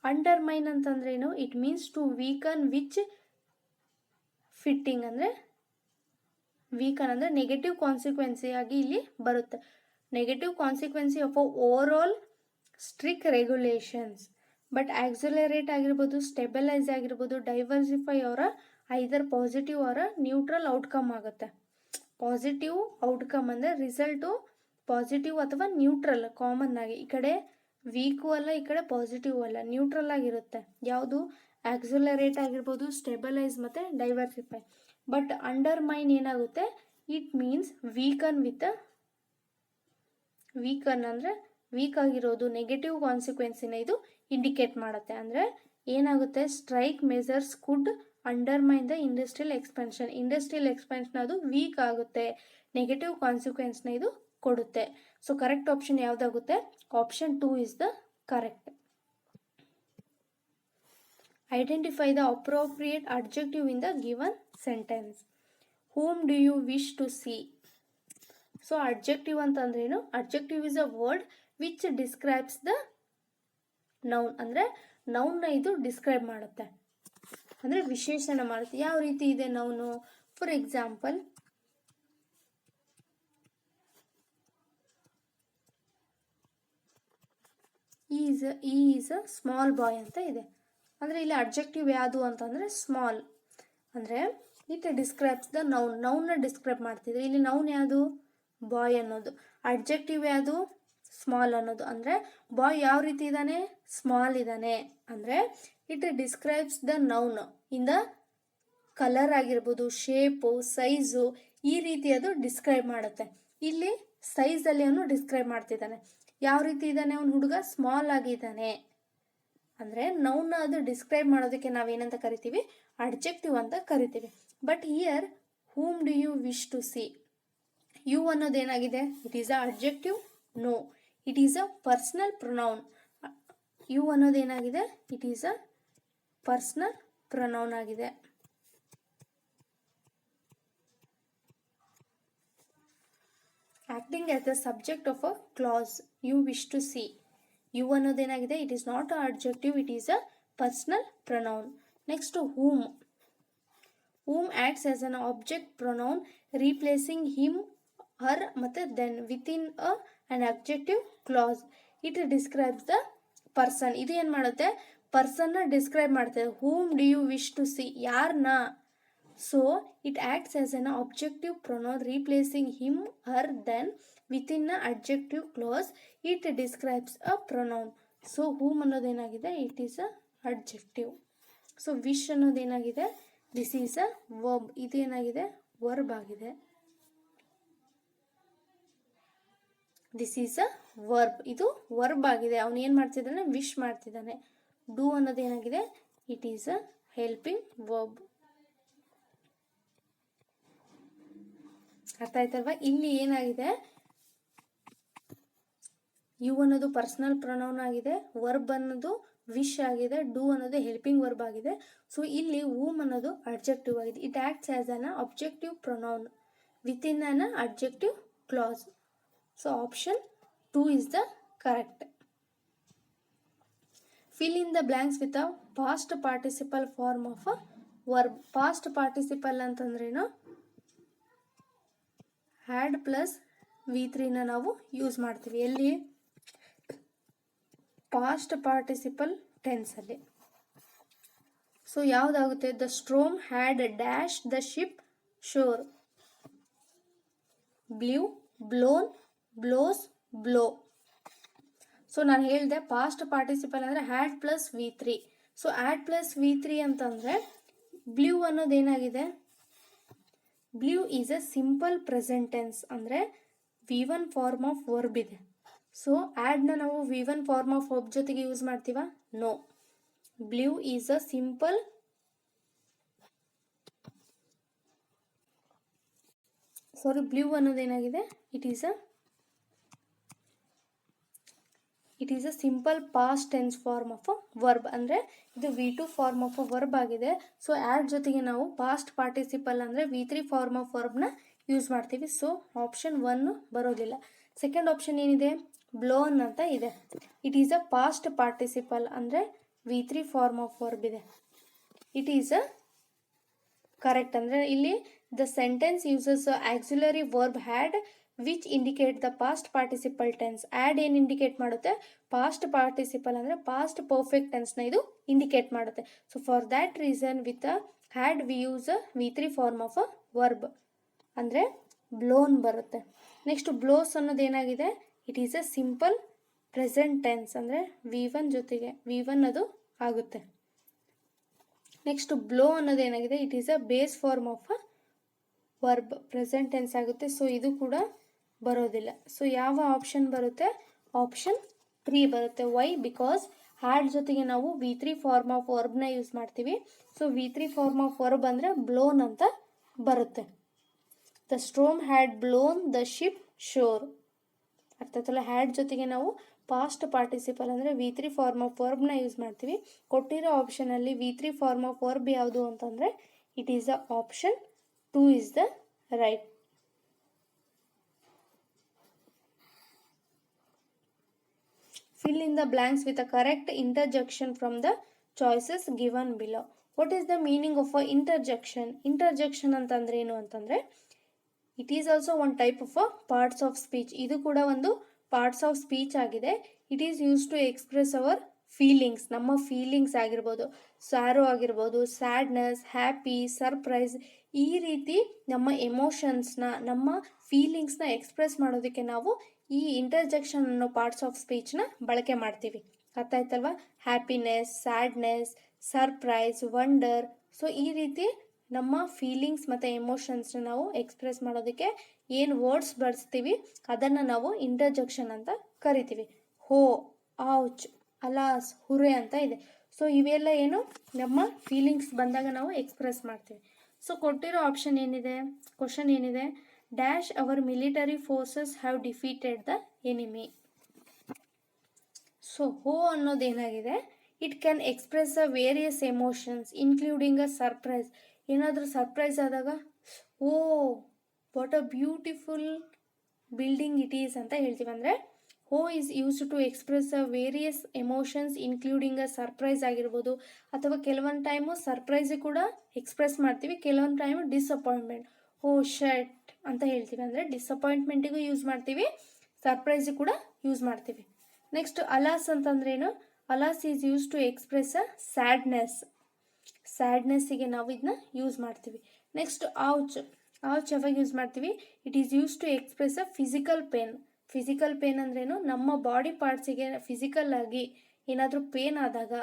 undermine ಅಂತಂದ್ರೇನು? It means to weaken which fitting ಅಂದರೆ ವೀಕನ್ ಅಂದರೆ ನೆಗೆಟಿವ್ ಕಾನ್ಸಿಕ್ವೆನ್ಸಿ ಆಗಿ ಇಲ್ಲಿ ಬರುತ್ತೆ. Negative consequence of over all strict regulations. But accelerate ಆಗಿರ್ಬೋದು, ಸ್ಟೆಬಿಲೈಸ್ ಆಗಿರ್ಬೋದು, diversify or either positive or neutral outcome ಆಗುತ್ತೆ. ಪಾಸಿಟಿವ್ ಔಟ್ಕಮ್ ಅಂದರೆ ರಿಸಲ್ಟು ಪಾಸಿಟಿವ್ ಅಥವಾ ನ್ಯೂಟ್ರಲ್ ಕಾಮನ್ ಆಗಿ. ಈ ಕಡೆ ವೀಕು ಅಲ್ಲ, ಈ ಕಡೆ ಪಾಸಿಟಿವ್ ಅಲ್ಲ, ನ್ಯೂಟ್ರಲ್ ಆಗಿರುತ್ತೆ. ಯಾವುದು? ಆಕ್ಸಲರೇಟ್ ಆಗಿರ್ಬೋದು, ಸ್ಟೆಬಲೈಸ್ ಮತ್ತು ಡೈವರ್ಸಿಫೈ. ಬಟ್ ಅಂಡರ್ಮೈನ್ ಏನಾಗುತ್ತೆ, ಇಟ್ ಮೀನ್ಸ್ ವೀಕನ್ ಅಂದರೆ ವೀಕ್ ಆಗಿರೋದು, ನೆಗೆಟಿವ್ ಕಾನ್ಸಿಕ್ವೆನ್ಸಿನ ಇದು ಇಂಡಿಕೇಟ್ ಮಾಡುತ್ತೆ. ಅಂದರೆ ಏನಾಗುತ್ತೆ, strict measures could undermine the industrial expansion ಅದು ವೀಕ್ ಆಗುತ್ತೆ, ನೆಗೆಟಿವ್ ಕಾನ್ಸಿಕ್ವೆನ್ಸ್ನ ಇದು ಕೊಡುತ್ತೆ. ಸೊ ಕರೆಕ್ಟ್ ಆಪ್ಷನ್ ಯಾವುದಾಗುತ್ತೆ? Option 2 is the correct. Identify the appropriate adjective in the given sentence. whom do you wish to see? So adjective ಅಂತಂದ್ರೇನು? Adjective is a word which describes the noun. ಅಂದರೆ ನೌನ್ನ ಇದು ಡಿಸ್ಕ್ರೈಬ್ ಮಾಡುತ್ತೆ, ಅಂದರೆ ವಿಶೇಷಣ ಮಾಡುತ್ತೆ. ಯಾವ ರೀತಿ ಇದೆ noun? For example, is a small boy ಅಂತ ಇದೆ. ಅಂದರೆ ಇಲ್ಲಿ ಅಡ್ಜೆಕ್ಟಿವ್ ಯಾವುದು ಅಂತಂದರೆ ಸ್ಮಾಲ್. ಅಂದರೆ ಇಟ್ ಡಿಸ್ಕ್ರೈಬ್ಸ್ ದ ನೌನ್. ನೌನ್ನ ಡಿಸ್ಕ್ರೈಬ್ ಮಾಡ್ತಿದ್ರೆ ಇಲ್ಲಿ ನೌನ್ ಯಾವುದು? ಬಾಯ್ ಅನ್ನೋದು. ಅಡ್ಜೆಕ್ಟಿವ್ ಯಾವುದು? ಸ್ಮಾಲ್ ಅನ್ನೋದು. ಅಂದರೆ ಬಾಯ್ ಯಾವ ರೀತಿ ಇದ್ದಾನೆ? ಸ್ಮಾಲ್ ಇದ್ದಾನೆ. ಅಂದರೆ it describes the noun in the colour ಆಗಿರ್ಬೋದು, ಶೇಪು, ಸೈಜು, ಈ ರೀತಿ ಅದು ಡಿಸ್ಕ್ರೈಬ್ ಮಾಡುತ್ತೆ. ಇಲ್ಲಿ ಸೈಜಲ್ಲಿ ಅವನು ಡಿಸ್ಕ್ರೈಬ್ ಮಾಡ್ತಿದ್ದಾನೆ. ಯಾವ ರೀತಿ ಇದ್ದಾನೆ ಅವನು ಹುಡುಗ? ಸ್ಮಾಲ್ ಆಗಿದ್ದಾನೆ. ಅಂದರೆ ನೌನ್ನ ಅದು ಡಿಸ್ಕ್ರೈಬ್ ಮಾಡೋದಕ್ಕೆ ನಾವೇನಂತ ಕರಿತೀವಿ? ಅಡ್ಜೆಕ್ಟಿವ್ ಅಂತ ಕರಿತೀವಿ. But here whom do you wish to see? You ಅನ್ನೋದೇನಾಗಿದೆ? It is a adjective? No, it is a personal pronoun. You ಅನ್ನೋದೇನಾಗಿದೆ? It is a personal pronoun ಆಗಿದೆ. Acting as the subject of a clause you wish to see. You ಅನ್ನೋದೇನಾಗಿದೆ? It is not a adjective, it is a personal pronoun. Next whom. whom acts as an object pronoun replacing him, her ಮತ್ತು then within an adjective clause. It describes the person. ಇದು ಏನು ಮಾಡುತ್ತೆ? ಪರ್ಸನ್ನ ಡಿಸ್ಕ್ರೈಬ್ ಮಾಡ್ತದೆ. whom do you wish to see? ಯಾರನ್ನ? So it acts as an objective pronoun replacing him, her, then within an adjective clause. It describes a pronoun. So whom ಅನ್ನೋದೇನಾಗಿದೆ? It is a adjective. So wish ಅನ್ನೋದೇನಾಗಿದೆ? This is a verb. ಇದೇನಾಗಿದೆ? ವರ್ಬ್ ಆಗಿದೆ. This is a verb. ಇದು ವರ್ಬ್ ಆಗಿದೆ. ಅವನು ಏನು ಮಾಡ್ತಿದ್ದಾನೆ? ವಿಶ್ ಮಾಡ್ತಿದ್ದಾನೆ. ಡೂ ಅನ್ನೋದೇನಾಗಿದೆ? It is a helping verb. ಅರ್ಥ ಆಯ್ತಲ್ವಾ? ಇಲ್ಲಿ ಏನಾಗಿದೆ? ಯು ಅನ್ನೋದು ಪರ್ಸನಲ್ ಪ್ರೊನೌನ್ ಆಗಿದೆ, ವರ್ಬ್ ಅನ್ನೋದು ವಿಶ್ ಆಗಿದೆ, ಡೂ ಅನ್ನೋದು ಹೆಲ್ಪಿಂಗ್ ವರ್ಬ್ ಆಗಿದೆ. ಸೊ ಇಲ್ಲಿ whom ಅನ್ನೋದು ಅಡ್ಜೆಕ್ಟಿವ್ ಆಗಿದೆ. It acts as an objective pronoun within an adjective clause. So option 2 is the correct. Fill in the blanks with a past participle form of a verb. Past participle ಅಂತಂದ್ರೇನು? ಹ್ಯಾಡ್ ಪ್ಲಸ್ V3ನ ನಾವು ಯೂಸ್ ಮಾಡ್ತೀವಿ. ಎಲ್ಲಿ? ಪಾಸ್ಟ್ ಪಾರ್ಟಿಸಿಪಲ್ ಟೆನ್ಸಲ್ಲಿ. ಸೊ ಯಾವುದಾಗುತ್ತೆ? The storm had dash the ship shore. Blew, blown, blows, blow. So ನಾನು ಹೇಳಿದೆ ಪಾಸ್ಟ್ ಪಾರ್ಟಿಸಿಪಲ್ ಅಂದರೆ had plus V3. So had plus V3 ಅಂತಂದರೆ ಬ್ಲೂ ಅನ್ನೋದೇನಾಗಿದೆ? Blew is a simple present tense. ಅಂದರೆ V1 ಫಾರ್ಮ್ ಆಫ್ ವರ್ಬ್ ಇದೆ. ಸೊ ಆ್ಯಡ್ನ ನಾವು V1 ಫಾರ್ಮ್ ಆಫ್ ವರ್ಬ್ ಜೊತೆಗೆ ಯೂಸ್ ಮಾಡ್ತೀವಾ? No. Blew is a simple blew ಅನ್ನೋದೇನಾಗಿದೆ? It is a simple past tense form of a verb. ಅಂದರೆ ಇದು V2 form of a verb ಆಗಿದೆ. ಸೊ ಆ್ಯಡ್ ಜೊತೆಗೆ ನಾವು ಪಾಸ್ಟ್ ಪಾರ್ಟಿಸಿಪಲ್ ಅಂದರೆ V3 ಫಾರ್ಮ್ ಆಫ್ ವರ್ಬ್ನ ಯೂಸ್ ಮಾಡ್ತೀವಿ. ಸೊ ಆಪ್ಷನ್ 1 ಬರೋದಿಲ್ಲ. ಸೆಕೆಂಡ್ ಆಪ್ಷನ್ ಏನಿದೆ? ಬ್ಲೋನ್ ಅಂತ ಇದೆ. It is a past participle ಅಂದರೆ V3 ಫಾರ್ಮ್ ಆಫ್ ವರ್ಬ್ ಇದೆ. It is a correct. ಅಂದರೆ ಇಲ್ಲಿ the sentence uses auxiliary verb had which indicate the past participle tense. Had ಏನು ಇಂಡಿಕೇಟ್ ಮಾಡುತ್ತೆ? ಪಾಸ್ಟ್ ಪಾರ್ಟಿಸಿಪಲ್ ಅಂದರೆ ಪಾಸ್ಟ್ ಪರ್ಫೆಕ್ಟ್ ಟೆನ್ಸ್ನ ಇದು ಇಂಡಿಕೇಟ್ ಮಾಡುತ್ತೆ. So for that reason with had we use V3 form of a verb ಅಂದರೆ ಬ್ಲೋನ್ ಬರುತ್ತೆ. ನೆಕ್ಸ್ಟ್ ಬ್ಲೋಸ್ ಅನ್ನೋದೇನಾಗಿದೆ? It is a simple present tense ಅಂದರೆ V1 ಜೊತೆಗೆ V1 ಅದು ಆಗುತ್ತೆ. Next blow ಅನ್ನೋದೇನಾಗಿದೆ? It is a base form of a verb, present tense ಆಗುತ್ತೆ. ಸೊ ಇದು ಕೂಡ ಬರೋದಿಲ್ಲ. ಸೊ ಯಾವ ಆಪ್ಷನ್ ಬರುತ್ತೆ? ಆಪ್ಷನ್ 3 ಬರುತ್ತೆ. ವೈ? ಬಿಕಾಸ್ ಹ್ಯಾಡ್ ಜೊತೆಗೆ ನಾವು V3 ಫಾರ್ಮ್ ಆಫ್ ವರ್ಬ್ನ ಯೂಸ್ ಮಾಡ್ತೀವಿ. So V3 form of verb ಅಂದರೆ ಬ್ಲೋನ್ ಅಂತ ಬರುತ್ತೆ. The storm had blown the ship shore. ಅರ್ಥ ಆಯ್ತಲ್ಲ. ಹ್ಯಾಡ್ ಜೊತೆಗೆ ನಾವು ಪಾಸ್ಟ್ ಪಾರ್ಟಿಸಿಪಲ್ ಅಂದರೆ V3 ಫಾರ್ಮ್ ಆಫ್ ವರ್ಬ್ನ ಯೂಸ್ ಮಾಡ್ತೀವಿ. ಕೊಟ್ಟಿರೋ ಆಪ್ಷನಲ್ಲಿ V3 ಫಾರ್ಮ್ ಆಫ್ ವರ್ಬ್ ಯಾವುದು ಅಂತಂದರೆ it is the option 2 is the right. Fill in the blanks with a correct interjection from the choices given below. What is the meaning of a interjection? Interjection ಅಂತಂದ್ರೆ ಏನು ಅಂತಂದ್ರೆ it is also one type of parts of speech. ಇದು ಕೂಡ ಒಂದು ಪಾರ್ಟ್ಸ್ ಆಫ್ ಸ್ಪೀಚ್ ಆಗಿದೆ. It is use to express our feelings, ನಮ್ಮ ಫೀಲಿಂಗ್ಸ್ ಆಗಿರ್ಬೋದು, ಸ್ಯಾರೋ ಆಗಿರ್ಬೋದು, ಸ್ಯಾಡ್ನೆಸ್, ಹ್ಯಾಪಿ, ಸರ್ಪ್ರೈಸ್, ಈ ರೀತಿ ನಮ್ಮ ಎಮೋಷನ್ಸ್ನ, ನಮ್ಮ ಫೀಲಿಂಗ್ಸ್ನ ಎಕ್ಸ್ಪ್ರೆಸ್ ಮಾಡೋದಕ್ಕೆ ನಾವು ಈ ಇಂಟರ್ಜೆಕ್ಷನ್ ಅನ್ನೋ ಪಾರ್ಟ್ಸ್ ಆಫ್ ಸ್ಪೀಚ್ನ ಬಳಕೆ ಮಾಡ್ತೀವಿ. ಅರ್ಥ ಆಯ್ತಲ್ವಾ? Happiness, sadness, surprise, wonder. So ಈ ರೀತಿ ನಮ್ಮ ಫೀಲಿಂಗ್ಸ್ ಮತ್ತು ಎಮೋಷನ್ಸ್ನ ನಾವು ಎಕ್ಸ್ಪ್ರೆಸ್ ಮಾಡೋದಕ್ಕೆ ಏನು ವರ್ಡ್ಸ್ ಬಳಸ್ತೀವಿ ಅದನ್ನು ನಾವು ಇಂಟರ್ಜೆಕ್ಷನ್ ಅಂತ ಕರಿತೀವಿ. ಹೋ, ಔಚ್, ಅಲಾಸ್, ಹುರೆ ಅಂತ ಇದೆ. ಸೊ ಇವೆಲ್ಲ ಏನು ನಮ್ಮ ಫೀಲಿಂಗ್ಸ್ ಬಂದಾಗ ನಾವು ಎಕ್ಸ್ಪ್ರೆಸ್ ಮಾಡ್ತೀವಿ. ಸೊ ಕೊಟ್ಟಿರೋ ಆಪ್ಷನ್ ಏನಿದೆ, ಕ್ವಶನ್ ಏನಿದೆ, dash our military forces have defeated the enemy. So oh ಅನ್ನೋದೇನಾಗಿದೆ, it can express a various emotions including a surprise. ಏನಾದರೂ ಸರ್ಪ್ರೈಸ್ ಆದಾಗ oh what a beautiful building it is ಅಂತ ಹೇಳ್ತೀವಿ. ಅಂದರೆ oh is used to express a various emotions including a surprise ಆಗಿರ್ಬೋದು, ಅಥವಾ ಕೆಲವೊಂದು ಟೈಮು ಸರ್ಪ್ರೈಸ್ ಕೂಡ ಎಕ್ಸ್ಪ್ರೆಸ್ ಮಾಡ್ತೀವಿ, ಕೆಲವೊಂದು ಟೈಮು ಡಿಸಪಾಯಿಂಟ್ಮೆಂಟ್, ಓ ಶಟ್ ಅಂತ ಹೇಳ್ತೀವಿ. ಅಂದರೆ ಡಿಸಪಾಯಿಂಟ್ಮೆಂಟಿಗೂ ಯೂಸ್ ಮಾಡ್ತೀವಿ, ಸರ್ಪ್ರೈಸಿಗೆ ಕೂಡ ಯೂಸ್ ಮಾಡ್ತೀವಿ. ನೆಕ್ಸ್ಟ್ ಅಲಾಸ್ ಅಂತಂದ್ರೇನು, alas is use to express a sadness, ಸ್ಯಾಡ್ನೆಸ್ಸಿಗೆ ನಾವು ಇದನ್ನ ಯೂಸ್ ಮಾಡ್ತೀವಿ. ನೆಕ್ಸ್ಟ್ ಔಚ್, ಔಚ್ ಯಾವಾಗ ಯೂಸ್ ಮಾಡ್ತೀವಿ, it is use to express a physical pain. Physical pain ಅಂದ್ರೇನು, ನಮ್ಮ ಬಾಡಿ ಪಾರ್ಟ್ಸಿಗೆ ಫಿಸಿಕಲ್ ಆಗಿ ಏನಾದರೂ ಪೇನ್ ಆದಾಗ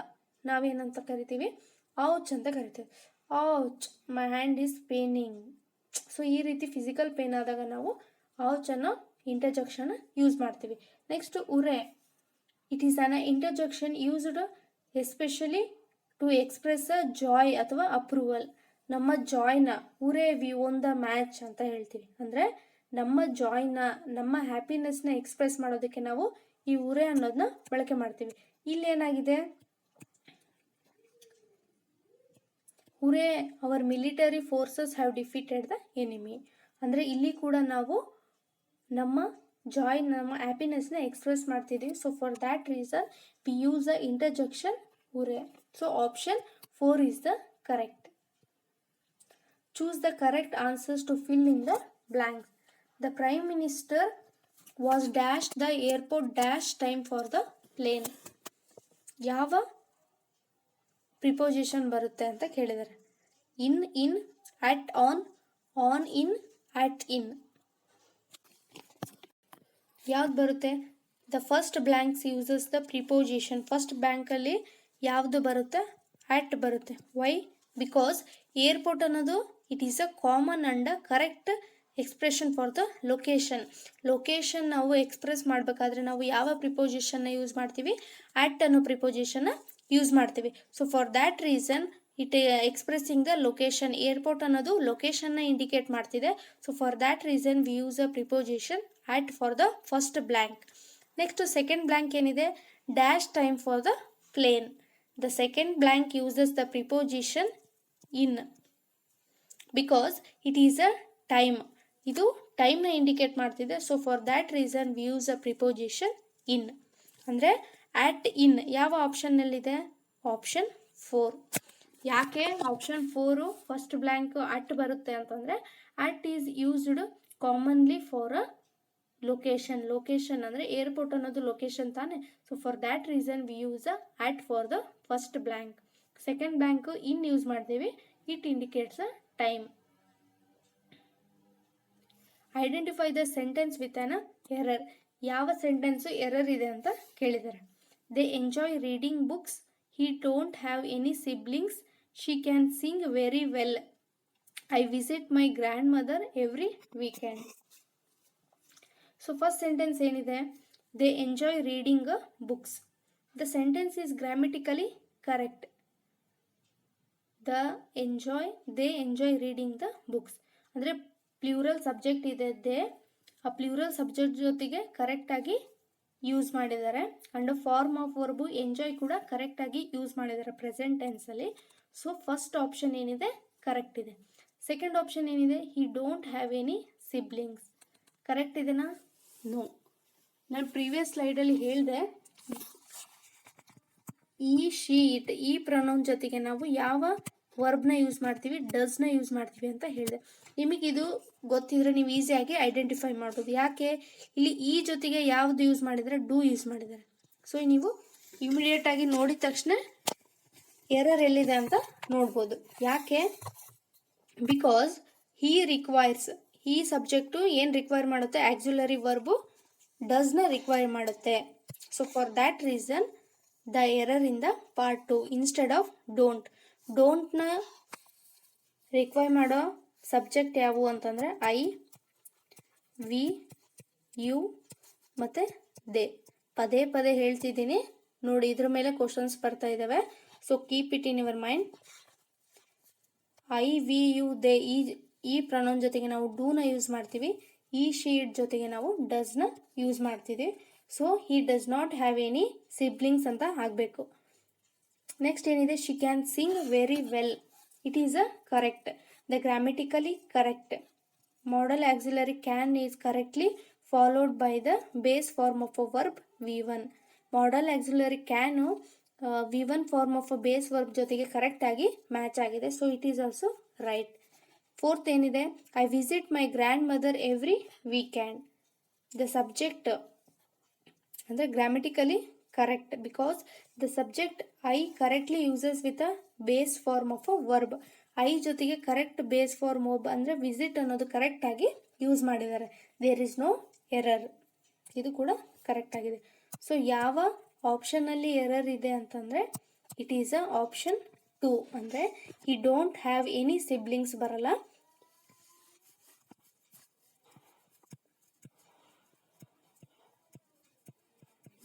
ನಾವೇನಂತ ಕರಿತೀವಿ, ಔಚ್ ಅಂತ ಕರಿತೀವಿ. Ouch, my hand is paining. So ಈ ರೀತಿ ಫಿಸಿಕಲ್ ಪೇನ್ ಆದಾಗ ನಾವು ಔಚ್ ಅನ್ನೋ ಇಂಟರ್ಜೆಕ್ಷನ್ ಯೂಸ್ ಮಾಡ್ತೀವಿ. Next hurray, it is an interjection used especially to express a joy ಅಥವಾ ಅಪ್ರೂವಲ್. ನಮ್ಮ ಜಾಯ್ನ, hurray we won the match ಅಂತ ಹೇಳ್ತೀವಿ. ಅಂದರೆ ನಮ್ಮ ಜಾಯ್ನ, ನಮ್ಮ ಹ್ಯಾಪಿನೆಸ್ನ ಎಕ್ಸ್ಪ್ರೆಸ್ ಮಾಡೋದಕ್ಕೆ ನಾವು ಈ ಉರೆ ಅನ್ನೋದನ್ನ ಬಳಕೆ ಮಾಡ್ತೀವಿ. ಇಲ್ಲೇನಾಗಿದೆ, hurray our military forces have defeated the enemy. ಅಂದರೆ ಇಲ್ಲಿ ಕೂಡ ನಾವು ನಮ್ಮ ಜಾಯ್, ನಮ್ಮ ಹ್ಯಾಪಿನೆಸ್ನ ಎಕ್ಸ್ಪ್ರೆಸ್ ಮಾಡ್ತಿದ್ದೀವಿ. So for that reason we use a interjection hurray. So option 4 is the correct. Choose the correct answers to fill in the blanks. The Prime Minister was dashed the airport dash time for the plane. ಯಾವ ಪ್ರಿಪೋಸಿಷನ್ ಬರುತ್ತೆ ಅಂತ ಕೇಳಿದ್ದಾರೆ. ಇನ್, ಅಟ್, ಆನ್, ಇನ್, ಅಟ್, ಇನ್. ಯಾವ್ದು ಬರುತ್ತೆ? The first blanks uses the preposition. First ಬ್ಯಾಂಕಲ್ಲಿ ಯಾವುದು ಬರುತ್ತೆ? ಅಟ್ ಬರುತ್ತೆ. ವೈ? ಬಿಕಾಸ್ ಏರ್ಪೋರ್ಟ್ ಅನ್ನೋದು it is a common and correct expression for the location. Location ನಾವು ಎಕ್ಸ್ಪ್ರೆಸ್ ಮಾಡಬೇಕಾದ್ರೆ ನಾವು ಯಾವ ಪ್ರಿಪೋಸಿಷನ್ನ ಯೂಸ್ ಮಾಡ್ತೀವಿ? ಅಟ್ ಅನ್ನೋ ಪ್ರಿಪೋಸಿಷನ್ನ ಯೂಸ್ ಮಾಡ್ತೀವಿ. So for that reason it expressing the location. Airport ಅನ್ನೋದು ಲೊಕೇಶನ್ನ ಇಂಡಿಕೇಟ್ ಮಾಡ್ತಿದೆ. So for that reason we use a preposition at for the first blank. Next second blank ಏನಿದೆ? Dash time for the plane. The second blank uses the preposition in because it is a time. ಇದು ಟೈಮ್ನ ಇಂಡಿಕೇಟ್ ಮಾಡ್ತಿದೆ. So for that reason we use a preposition ಇನ್. ಅಂದರೆ ಅಟ್, ಇನ್ ಯಾವ ಆಪ್ಷನ್ನಲ್ಲಿದೆ? ಆಪ್ಷನ್ 4. ಯಾಕೆ ಆಪ್ಷನ್ 4 ಫಸ್ಟ್ ಬ್ಲ್ಯಾಂಕ್ ಅಟ್ ಬರುತ್ತೆ ಅಂತಂದರೆ at is used commonly for a location. Location ಅಂದರೆ ಏರ್ಪೋರ್ಟ್ ಅನ್ನೋದು ಲೊಕೇಶನ್ ತಾನೆ. So for that reason we use a at for the first blank. Second blank in use ಮಾಡ್ತೀವಿ, it indicates a time. Identify the sentence with an error. ಯಾವ ಸೆಂಟೆನ್ಸು ಎರರ್ ಇದೆ ಅಂತ ಕೇಳಿದ್ದಾರೆ. They enjoy reading books, he don't have any siblings, she can sing very well, I visit my grandmother every weekend. So first sentence ಏನಿದೆ? They enjoy reading books. The sentence is grammatically correct. They enjoy reading the books ಅಂದರೆ ಪ್ಲೂರಲ್ ಸಬ್ಜೆಕ್ಟ್ ಇದೆ ದೇ, ಆ ಪ್ಲೂರಲ್ ಸಬ್ಜೆಕ್ಟ್ ಜೊತೆಗೆ ಕರೆಕ್ಟಾಗಿ ಯೂಸ್ ಮಾಡಿದ್ದಾರೆ. And form of verb enjoy ಕೂಡ ಕರೆಕ್ಟಾಗಿ ಯೂಸ್ ಮಾಡಿದ್ದಾರೆ ಪ್ರೆಸೆಂಟ್ ಟೆನ್ಸಲ್ಲಿ. ಸೊ ಫಸ್ಟ್ ಆಪ್ಷನ್ ಏನಿದೆ ಕರೆಕ್ಟ್ ಇದೆ. ಸೆಕೆಂಡ್ ಆಪ್ಷನ್ ಏನಿದೆ, he don't have any siblings. Correct ಇದೆನಾ? ನೋ. ನಾನು ಪ್ರೀವಿಯಸ್ ಸ್ಲೈಡಲ್ಲಿ ಹೇಳಿದೆ, ಈ ಶಿ ಇಟ್ ಈ ಪ್ರೊನೌನ್ ಜೊತೆಗೆ ನಾವು ಯಾವ ವರ್ಬ್ನ ಯೂಸ್ ಮಾಡ್ತೀವಿ, ಡಸ್ನ ಯೂಸ್ ಮಾಡ್ತೀವಿ ಅಂತ ಹೇಳಿದೆ. ನಿಮಗಿದು ಗೊತ್ತಿದ್ರೆ ನೀವು ಈಸಿಯಾಗಿ ಐಡೆಂಟಿಫೈ ಮಾಡ್ಬೋದು. ಯಾಕೆ ಇಲ್ಲಿ ಈ ಜೊತೆಗೆ ಯಾವುದು ಯೂಸ್ ಮಾಡಿದರೆ, ಡೂ ಯೂಸ್ ಮಾಡಿದ್ದಾರೆ. ಸೊ ನೀವು ಇಮಿಡಿಯೇಟ್ ಆಗಿ ನೋಡಿದ ತಕ್ಷಣ ಎರರ್ ಎಲ್ಲಿದೆ ಅಂತ ನೋಡ್ಬೋದು. ಯಾಕೆ? ಬಿಕಾಸ್ ಹಿ ರಿಕ್ವೈರ್ಸ್, ಈ ಸಬ್ಜೆಕ್ಟು ಏನು ರಿಕ್ವೈರ್ ಮಾಡುತ್ತೆ, ಆಕ್ಸಿಲರಿ ವರ್ಬು ಡಸ್ನ ರಿಕ್ವೈರ್ ಮಾಡುತ್ತೆ. So for that reason the error in the part 2 instead of don't. ಡೋಂಟ್ನ ರಿಕ್ವೈರ್ ಮಾಡೋ ಸಬ್ಜೆಕ್ಟ್ ಯಾವುವು ಅಂತಂದರೆ ಐ, ವಿ, ಯು ಮತ್ತು ದೇ. ಪದೇ ಪದೇ ಹೇಳ್ತಿದ್ದೀನಿ ನೋಡಿ, ಇದ್ರ ಮೇಲೆ ಕ್ವಶನ್ಸ್ ಬರ್ತಾ ಇದ್ದಾವೆ. So keep it in your mind. I, we, you, they ಈ ಪ್ರೊನೌನ್ ಜೊತೆಗೆ ನಾವು ಡೂನ ಯೂಸ್ ಮಾಡ್ತೀವಿ. ಈ ಶೀಟ್ ಜೊತೆಗೆ ನಾವು ಡಸ್ನ ಯೂಸ್ ಮಾಡ್ತಿದ್ದೀವಿ. So he does not have any siblings ಅಂತ ಆಗಬೇಕು. ನೆಕ್ಸ್ಟ್ ಏನಿದೆ, she can sing very well. It is a correct. The grammatically correct. Modal auxiliary can is correctly followed by the base form of a verb V1. Modal auxiliary can V1 form of a base verb ಜೊತೆಗೆ ಕರೆಕ್ಟಾಗಿ ಮ್ಯಾಚ್ ಆಗಿದೆ. So it is also right. Fourth ಏನಿದೆ, I visit my grandmother every weekend. The subject ಅಂದರೆ grammatically correct because the subject I correctly uses with a base form of a verb. I ಜೊತೆಗೆ ಕರೆಕ್ಟ್ ಬೇಸ್ ಫಾರ್ಮ್ ವರ್ಬ್ ಅಂದರೆ ವಿಸಿಟ್ ಅನ್ನೋದು ಕರೆಕ್ಟಾಗಿ ಯೂಸ್ ಮಾಡಿದ್ದಾರೆ. There is no error. ಇದು ಕೂಡ ಕರೆಕ್ಟ್ ಆಗಿದೆ. ಸೊ ಯಾವ ಆಪ್ಷನಲ್ಲಿ ಎರರ್ ಇದೆ ಅಂತಂದರೆ ಇಟ್ ಈಸ್ ಅ ಆಪ್ಷನ್ 2. ಅಂದರೆ ಹಿ ಡೋಂಟ್ ಹ್ಯಾವ್ ಎನಿ ಸಿಬ್ಲಿಂಗ್ಸ್ ಬರಲ್ಲ.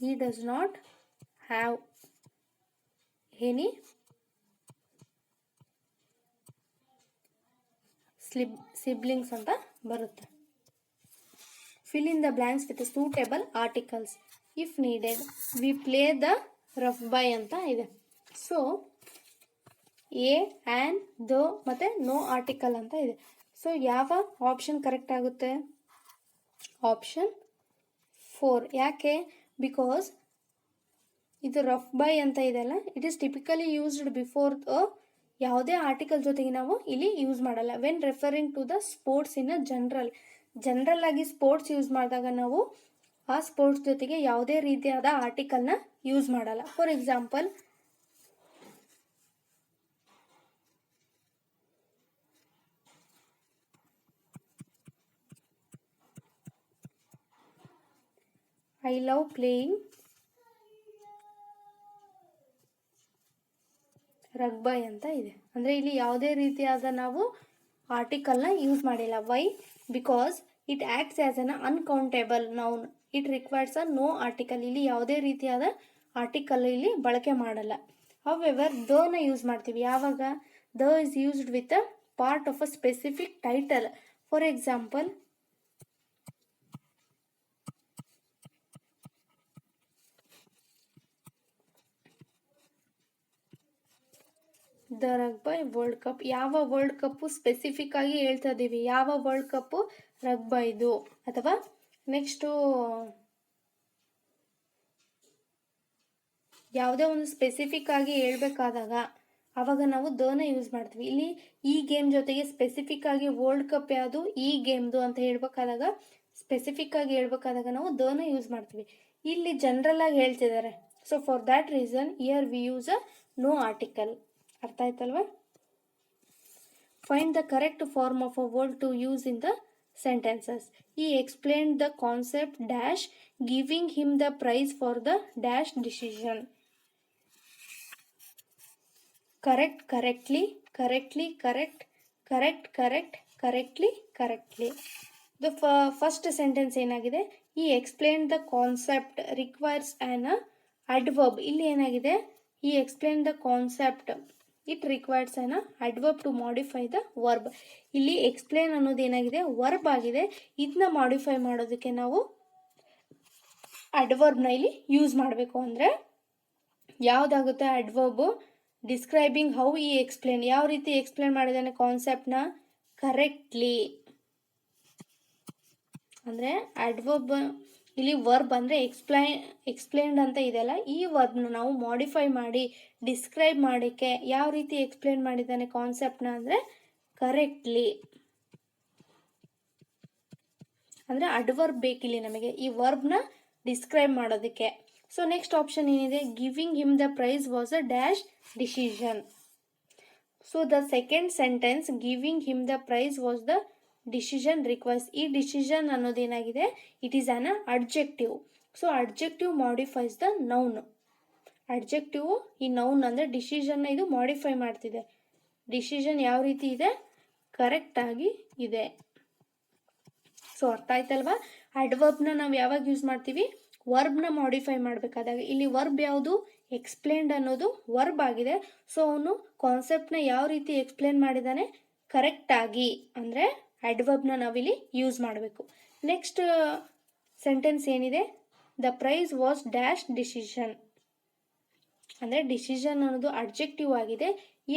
He does not have any siblings ಅಂತ ಬರುತ್ತೆ. Fill in the blanks with suitable articles if needed. We play the rough by ಅಂತ ಇದೆ. ಸೊ ಎ, ಆ್ಯನ್, ದ ಮತ್ತು ನೋ ಆರ್ಟಿಕಲ್ ಅಂತ ಇದೆ. ಸೊ ಯಾವ ಆಪ್ಷನ್ ಕರೆಕ್ಟ್ ಆಗುತ್ತೆ? ಆಪ್ಷನ್ 4. ಯಾಕೆ? ಬಿಕಾಸ್ ಇದು ರಫ್ ಬೈ ಅಂತ ಇದೆಯಲ್ಲ, it is typically used before ಯಾವುದೇ ಆರ್ಟಿಕಲ್ ಜೊತೆಗೆ ನಾವು ಇಲ್ಲಿ ಯೂಸ್ ಮಾಡಲ್ಲ. When referring to the sports in a general ಆಗಿ ಸ್ಪೋರ್ಟ್ಸ್ ಯೂಸ್ ಮಾಡಿದಾಗ ನಾವು ಆ ಸ್ಪೋರ್ಟ್ಸ್ ಜೊತೆಗೆ ಯಾವುದೇ ರೀತಿಯಾದ ಆರ್ಟಿಕಲ್ನ ಯೂಸ್ ಮಾಡಲ್ಲ. For example, I love playing rugby ಅಂತ ಇದೆ. ಅಂದರೆ ಇಲ್ಲಿ ಯಾವುದೇ ರೀತಿಯಾದ ನಾವು ಆರ್ಟಿಕಲ್ನ ಯೂಸ್ ಮಾಡಿಲ್ಲ. Why? Because it acts as an uncountable noun. It requires a no article. ಇಲ್ಲಿ ಯಾವುದೇ ರೀತಿಯಾದ ಆರ್ಟಿಕಲ್ ಇಲ್ಲಿ ಬಳಕೆ ಮಾಡಲ್ಲ. ಹೌಎವರ್ ದನ ಯೂಸ್ ಮಾಡ್ತೀವಿ. ಯಾವಾಗ? The is used with a part of a specific title. For example, the rugby world cup. ಯಾವ ವರ್ಲ್ಡ್ ಕಪ್ಪು ಸ್ಪೆಸಿಫಿಕ್ ಆಗಿ ಹೇಳ್ತಾ ಇದ್ದೀವಿ, ಯಾವ ವರ್ಲ್ಡ್ ಕಪ್ಪು? ರಗ್ಬೈದು. ಅಥವಾ ನೆಕ್ಸ್ಟು ಯಾವುದೇ ಒಂದು ಸ್ಪೆಸಿಫಿಕ್ ಆಗಿ ಹೇಳ್ಬೇಕಾದಾಗ ಆವಾಗ ನಾವು ದನ ಯೂಸ್ ಮಾಡ್ತೀವಿ. ಇಲ್ಲಿ ಈ ಗೇಮ್ ಜೊತೆಗೆ ಸ್ಪೆಸಿಫಿಕ್ ಆಗಿ ವರ್ಲ್ಡ್ ಕಪ್ ಯಾವುದು, ಈ ಗೇಮ್ದು ಅಂತ ಹೇಳ್ಬೇಕಾದಾಗ, ಸ್ಪೆಸಿಫಿಕ್ ಆಗಿ ಹೇಳ್ಬೇಕಾದಾಗ ನಾವು ದನ ಯೂಸ್ ಮಾಡ್ತೀವಿ. ಇಲ್ಲಿ ಜನರಲ್ ಆಗಿ ಹೇಳ್ತಿದ್ದಾರೆ. So for that reason here we use a no article. ಅರ್ಥ ಆಯ್ತಲ್ವಾ? Find the correct form of a word to use in the sentences. He explained the concept dash giving him the prize for the dash decision. Correct, correctly, correctly, correct, correct, correct, correctly, correctly. The first sentence ಏನಾಗಿದೆ? He explained the concept requires an adverb. ಇಲ್ಲಿ ಏನಾಗಿದೆ? He explained the concept. It requires an adverb to modify the verb. ಇಲ್ಲಿ ಎಕ್ಸ್ಪ್ಲೇನ್ ಅನ್ನೋದು ಏನಾಗಿದೆ, ವರ್ಬ್ ಆಗಿದೆ. ಇದನ್ನ ಮಾಡಿಫೈ ಮಾಡೋದಕ್ಕೆ ನಾವು ಅಡ್ವರ್ಬ್ನ ಇಲ್ಲಿ ಯೂಸ್ ಮಾಡಬೇಕು. ಅಂದರೆ ಯಾವುದಾಗುತ್ತೆ ಅಡ್ವರ್ಬು? ಡಿಸ್ಕ್ರೈಬಿಂಗ್ ಹೌ ಈ ಎಕ್ಸ್ಪ್ಲೇನ್, ಯಾವ ರೀತಿ ಎಕ್ಸ್ಪ್ಲೇನ್ ಮಾಡಿದಾನೆ ಕಾನ್ಸೆಪ್ಟ್ನ ಕರೆಕ್ಟ್ಲಿ. ಅಂದರೆ ಅಡ್ವರ್ಬ್ ಇಲ್ಲಿ ವರ್ಬ್ ಅಂದರೆ ಎಕ್ಸ್ಪ್ಲೇನ್ಡ್ ಅಂತ ಇದೆಯಲ್ಲ, ಈ ವರ್ಬ್ನ ನಾವು ಮಾಡಿಫೈ ಮಾಡಿ ಡಿಸ್ಕ್ರೈಬ್ ಮಾಡೋಕ್ಕೆ ಯಾವ ರೀತಿ ಎಕ್ಸ್ಪ್ಲೇನ್ ಮಾಡಿದ್ದಾನೆ ಕಾನ್ಸೆಪ್ಟ್ನ ಅಂದರೆ ಕರೆಕ್ಟ್ಲಿ. ಅಂದರೆ ಅಡ್ವರ್ಬ್ ಬೇಕಿಲ್ಲಿ ನಮಗೆ ಈ ವರ್ಬ್ನ ಡಿಸ್ಕ್ರೈಬ್ ಮಾಡೋದಕ್ಕೆ. ಸೊ ನೆಕ್ಸ್ಟ್ ಆಪ್ಷನ್ ಏನಿದೆ, giving him the price was a dash decision. So the second sentence giving him the price was the decision requires. ಈ ಡಿಸಿಷನ್ ಅನ್ನೋದೇನಾಗಿದೆ, it is an adjective. So adjective modifies the noun. Adjective ಈ ನೌನ್ ಅಂದರೆ ಡಿಸಿಷನ್ನ ಇದು ಮಾಡಿಫೈ ಮಾಡ್ತಿದೆ. ಡಿಸಿಷನ್ ಯಾವ ರೀತಿ ಇದೆ, ಕರೆಕ್ಟಾಗಿ ಇದೆ. ಸೊ ಅರ್ಥ ಆಯ್ತಲ್ವಾ? ಅಡ್ವರ್ಬ್ನ ನಾವು ಯಾವಾಗ ಯೂಸ್ ಮಾಡ್ತೀವಿ, ವರ್ಬ್ನ ಮಾಡಿಫೈ ಮಾಡಬೇಕಾದಾಗ. ಇಲ್ಲಿ ವರ್ಬ್ ಯಾವುದು, ಎಕ್ಸ್ಪ್ಲೇನ್ಡ್ ಅನ್ನೋದು ವರ್ಬ್ ಆಗಿದೆ. ಸೊ ಅವನು ಕಾನ್ಸೆಪ್ಟ್ನ ಯಾವ ರೀತಿ ಎಕ್ಸ್ಪ್ಲೇನ್ ಮಾಡಿದ್ದಾನೆ ಕರೆಕ್ಟಾಗಿ, ಅಂದರೆ ಅಡ್ವರ್ಬ್ನ ನಾವಿಲ್ಲಿ ಯೂಸ್ ಮಾಡಬೇಕು. ನೆಕ್ಸ್ಟ್ ಸೆಂಟೆನ್ಸ್ ಏನಿದೆ, the price was dash decision. ಅಂದರೆ ಡಿಸಿಷನ್ ಅನ್ನೋದು ಅಡ್ಜೆಕ್ಟಿವ್ ಆಗಿದೆ. ಈ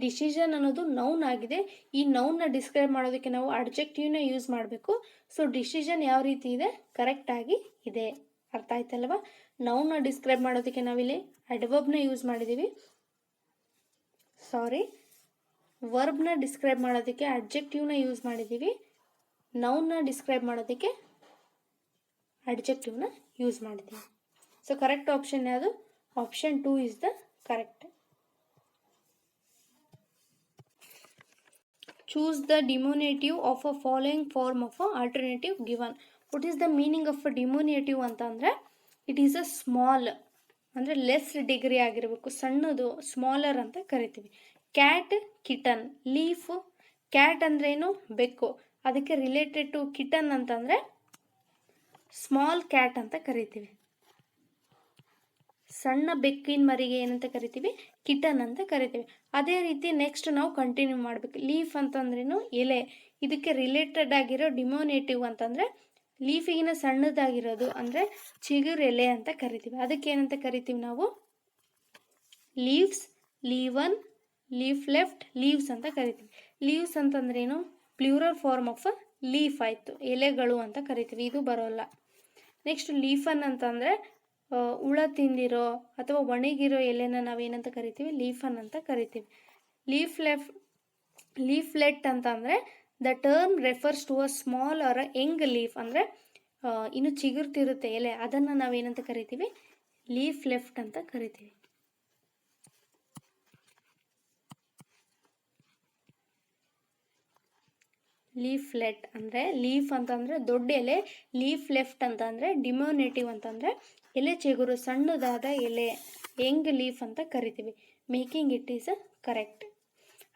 ಡಿಸಿಷನ್ ಅನ್ನೋದು ನೌನ್ ಆಗಿದೆ. ಈ ನೌನ್ನ ಡಿಸ್ಕ್ರೈಬ್ ಮಾಡೋದಕ್ಕೆ ನಾವು ಅಡ್ಜೆಕ್ಟಿವ್ನ ಯೂಸ್ ಮಾಡಬೇಕು. ಸೊ ಡಿಸಿಷನ್ ಯಾವ ರೀತಿ ಇದೆ, ಕರೆಕ್ಟಾಗಿ ಇದೆ. ಅರ್ಥ ಆಯ್ತಲ್ವಾ? ನೌನ್ನ ಡಿಸ್ಕ್ರೈಬ್ ಮಾಡೋದಕ್ಕೆ ನಾವಿಲ್ಲಿ ಅಡ್ವರ್ಬ್ನ ಯೂಸ್ ಮಾಡಿದ್ದೀವಿ. ವರ್ಬ್ನ ಡಿಸ್ಕ್ರೈಬ್ ಮಾಡೋದಕ್ಕೆ ಅಡ್ಜೆಕ್ಟಿವ್ನ ಯೂಸ್ ಮಾಡಿದ್ದೀವಿ. ನೌನ್ನ ಡಿಸ್ಕ್ರೈಬ್ ಮಾಡೋದಕ್ಕೆ ಅಡ್ಜೆಕ್ಟಿವ್ನ ಯೂಸ್ ಮಾಡಿದ್ದೀವಿ. ಸೊ ಕರೆಕ್ಟ್ ಆಪ್ಷನ್ ಯಾವುದು? Option 2 is the correct. Choose the diminutive of a following form of a alternative given. What is the meaning of a diminutive ಅಂತಂದರೆ, ಇಟ್ ಈಸ್ ಅ ಸ್ಮಾಲ್ ಅಂದರೆ ಲೆಸ್ ಡಿಗ್ರಿ ಆಗಿರಬೇಕು, ಸಣ್ಣದು, ಸ್ಮಾಲರ್ ಅಂತ ಕರಿತೀವಿ. Cat, kitten, leaf. ಕ್ಯಾಟ್ ಅಂದ್ರೇನು, ಬೆಕ್ಕು, ಅದಕ್ಕೆ ರಿಲೇಟೆಡ್ ಟು ಕಿಟನ್ ಅಂತಂದರೆ ಸ್ಮಾಲ್ ಕ್ಯಾಟ್ ಅಂತ ಕರಿತೀವಿ. ಸಣ್ಣ ಬೆಕ್ಕಿನ ಮರಿಗೆ ಏನಂತ ಕರಿತೀವಿ, ಕಿಟನ್ ಅಂತ ಕರಿತೀವಿ. ಅದೇ ರೀತಿ ನೆಕ್ಸ್ಟ್ ನಾವು ಕಂಟಿನ್ಯೂ ಮಾಡಬೇಕು. ಲೀಫ್ ಅಂತಂದ್ರೇನು, ಎಲೆ. ಇದಕ್ಕೆ ರಿಲೇಟೆಡ್ ಆಗಿರೋ ಡಿಮೋನೇಟಿವ್ ಅಂತಂದರೆ ಲೀಫಿಗಿನ ಸಣ್ಣದಾಗಿರೋದು ಅಂದರೆ ಚಿಗುರು ಎಲೆ ಅಂತ ಕರಿತೀವಿ. ಅದಕ್ಕೆ ಏನಂತ ಕರಿತೀವಿ ನಾವು, ಲೀವ್ಸ್, ಲೀವನ್, ಲೀಫ್ ಲೆಫ್ಟ್, ಲೀವ್ಸ್ ಅಂತ ಕರಿತೀವಿ. ಲೀವ್ಸ್ ಅಂತಂದ್ರೇನು, ಪ್ಲೂರಲ್ ಫಾರ್ಮ್ ಆಫ್ ಲೀಫ್ ಆಯಿತು, ಎಲೆಗಳು ಅಂತ ಕರಿತೀವಿ. ಇದು ಬರೋಲ್ಲ. ನೆಕ್ಸ್ಟ್ ಲೀಫನ್ ಅಂತಂದರೆ ಹುಳ ತಿಂದಿರೋ ಅಥವಾ ಒಣಗಿರೋ ಎಲೆನ ನಾವೇನಂತ ಕರಿತೀವಿ, ಲೀಫನ್ ಅಂತ ಕರಿತೀವಿ. ಲೀಫ್ಲೆಟ್ ಅಂತ ಅಂದರೆ the term refers to a small or a young leaf. ಅಂದರೆ ಇನ್ನು ಚಿಗುರ್ತಿರುತ್ತೆ ಎಲೆ, ಅದನ್ನು ನಾವೇನಂತ ಕರಿತೀವಿ, ಲೀಫ್ ಲೆಫ್ಟ್ ಅಂತ ಕರಿತೀವಿ. ಲೀಫ್ಲೆಟ್ ಅಂದರೆ ಲೀಫ್ ಅಂತಂದರೆ ದೊಡ್ಡ ಎಲೆ, ಲೀಫ್ ಲೆಫ್ಟ್ ಅಂತಂದರೆ ಡಿಮೋನೇಟಿವ್ ಅಂತಂದರೆ ಎಲೆ ಚಿಗುರು, ಸಣ್ಣದಾದ ಎಲೆ, ಯಂಗ್ ಲೀಫ್ ಅಂತ ಕರಿತೀವಿ. Making it is correct.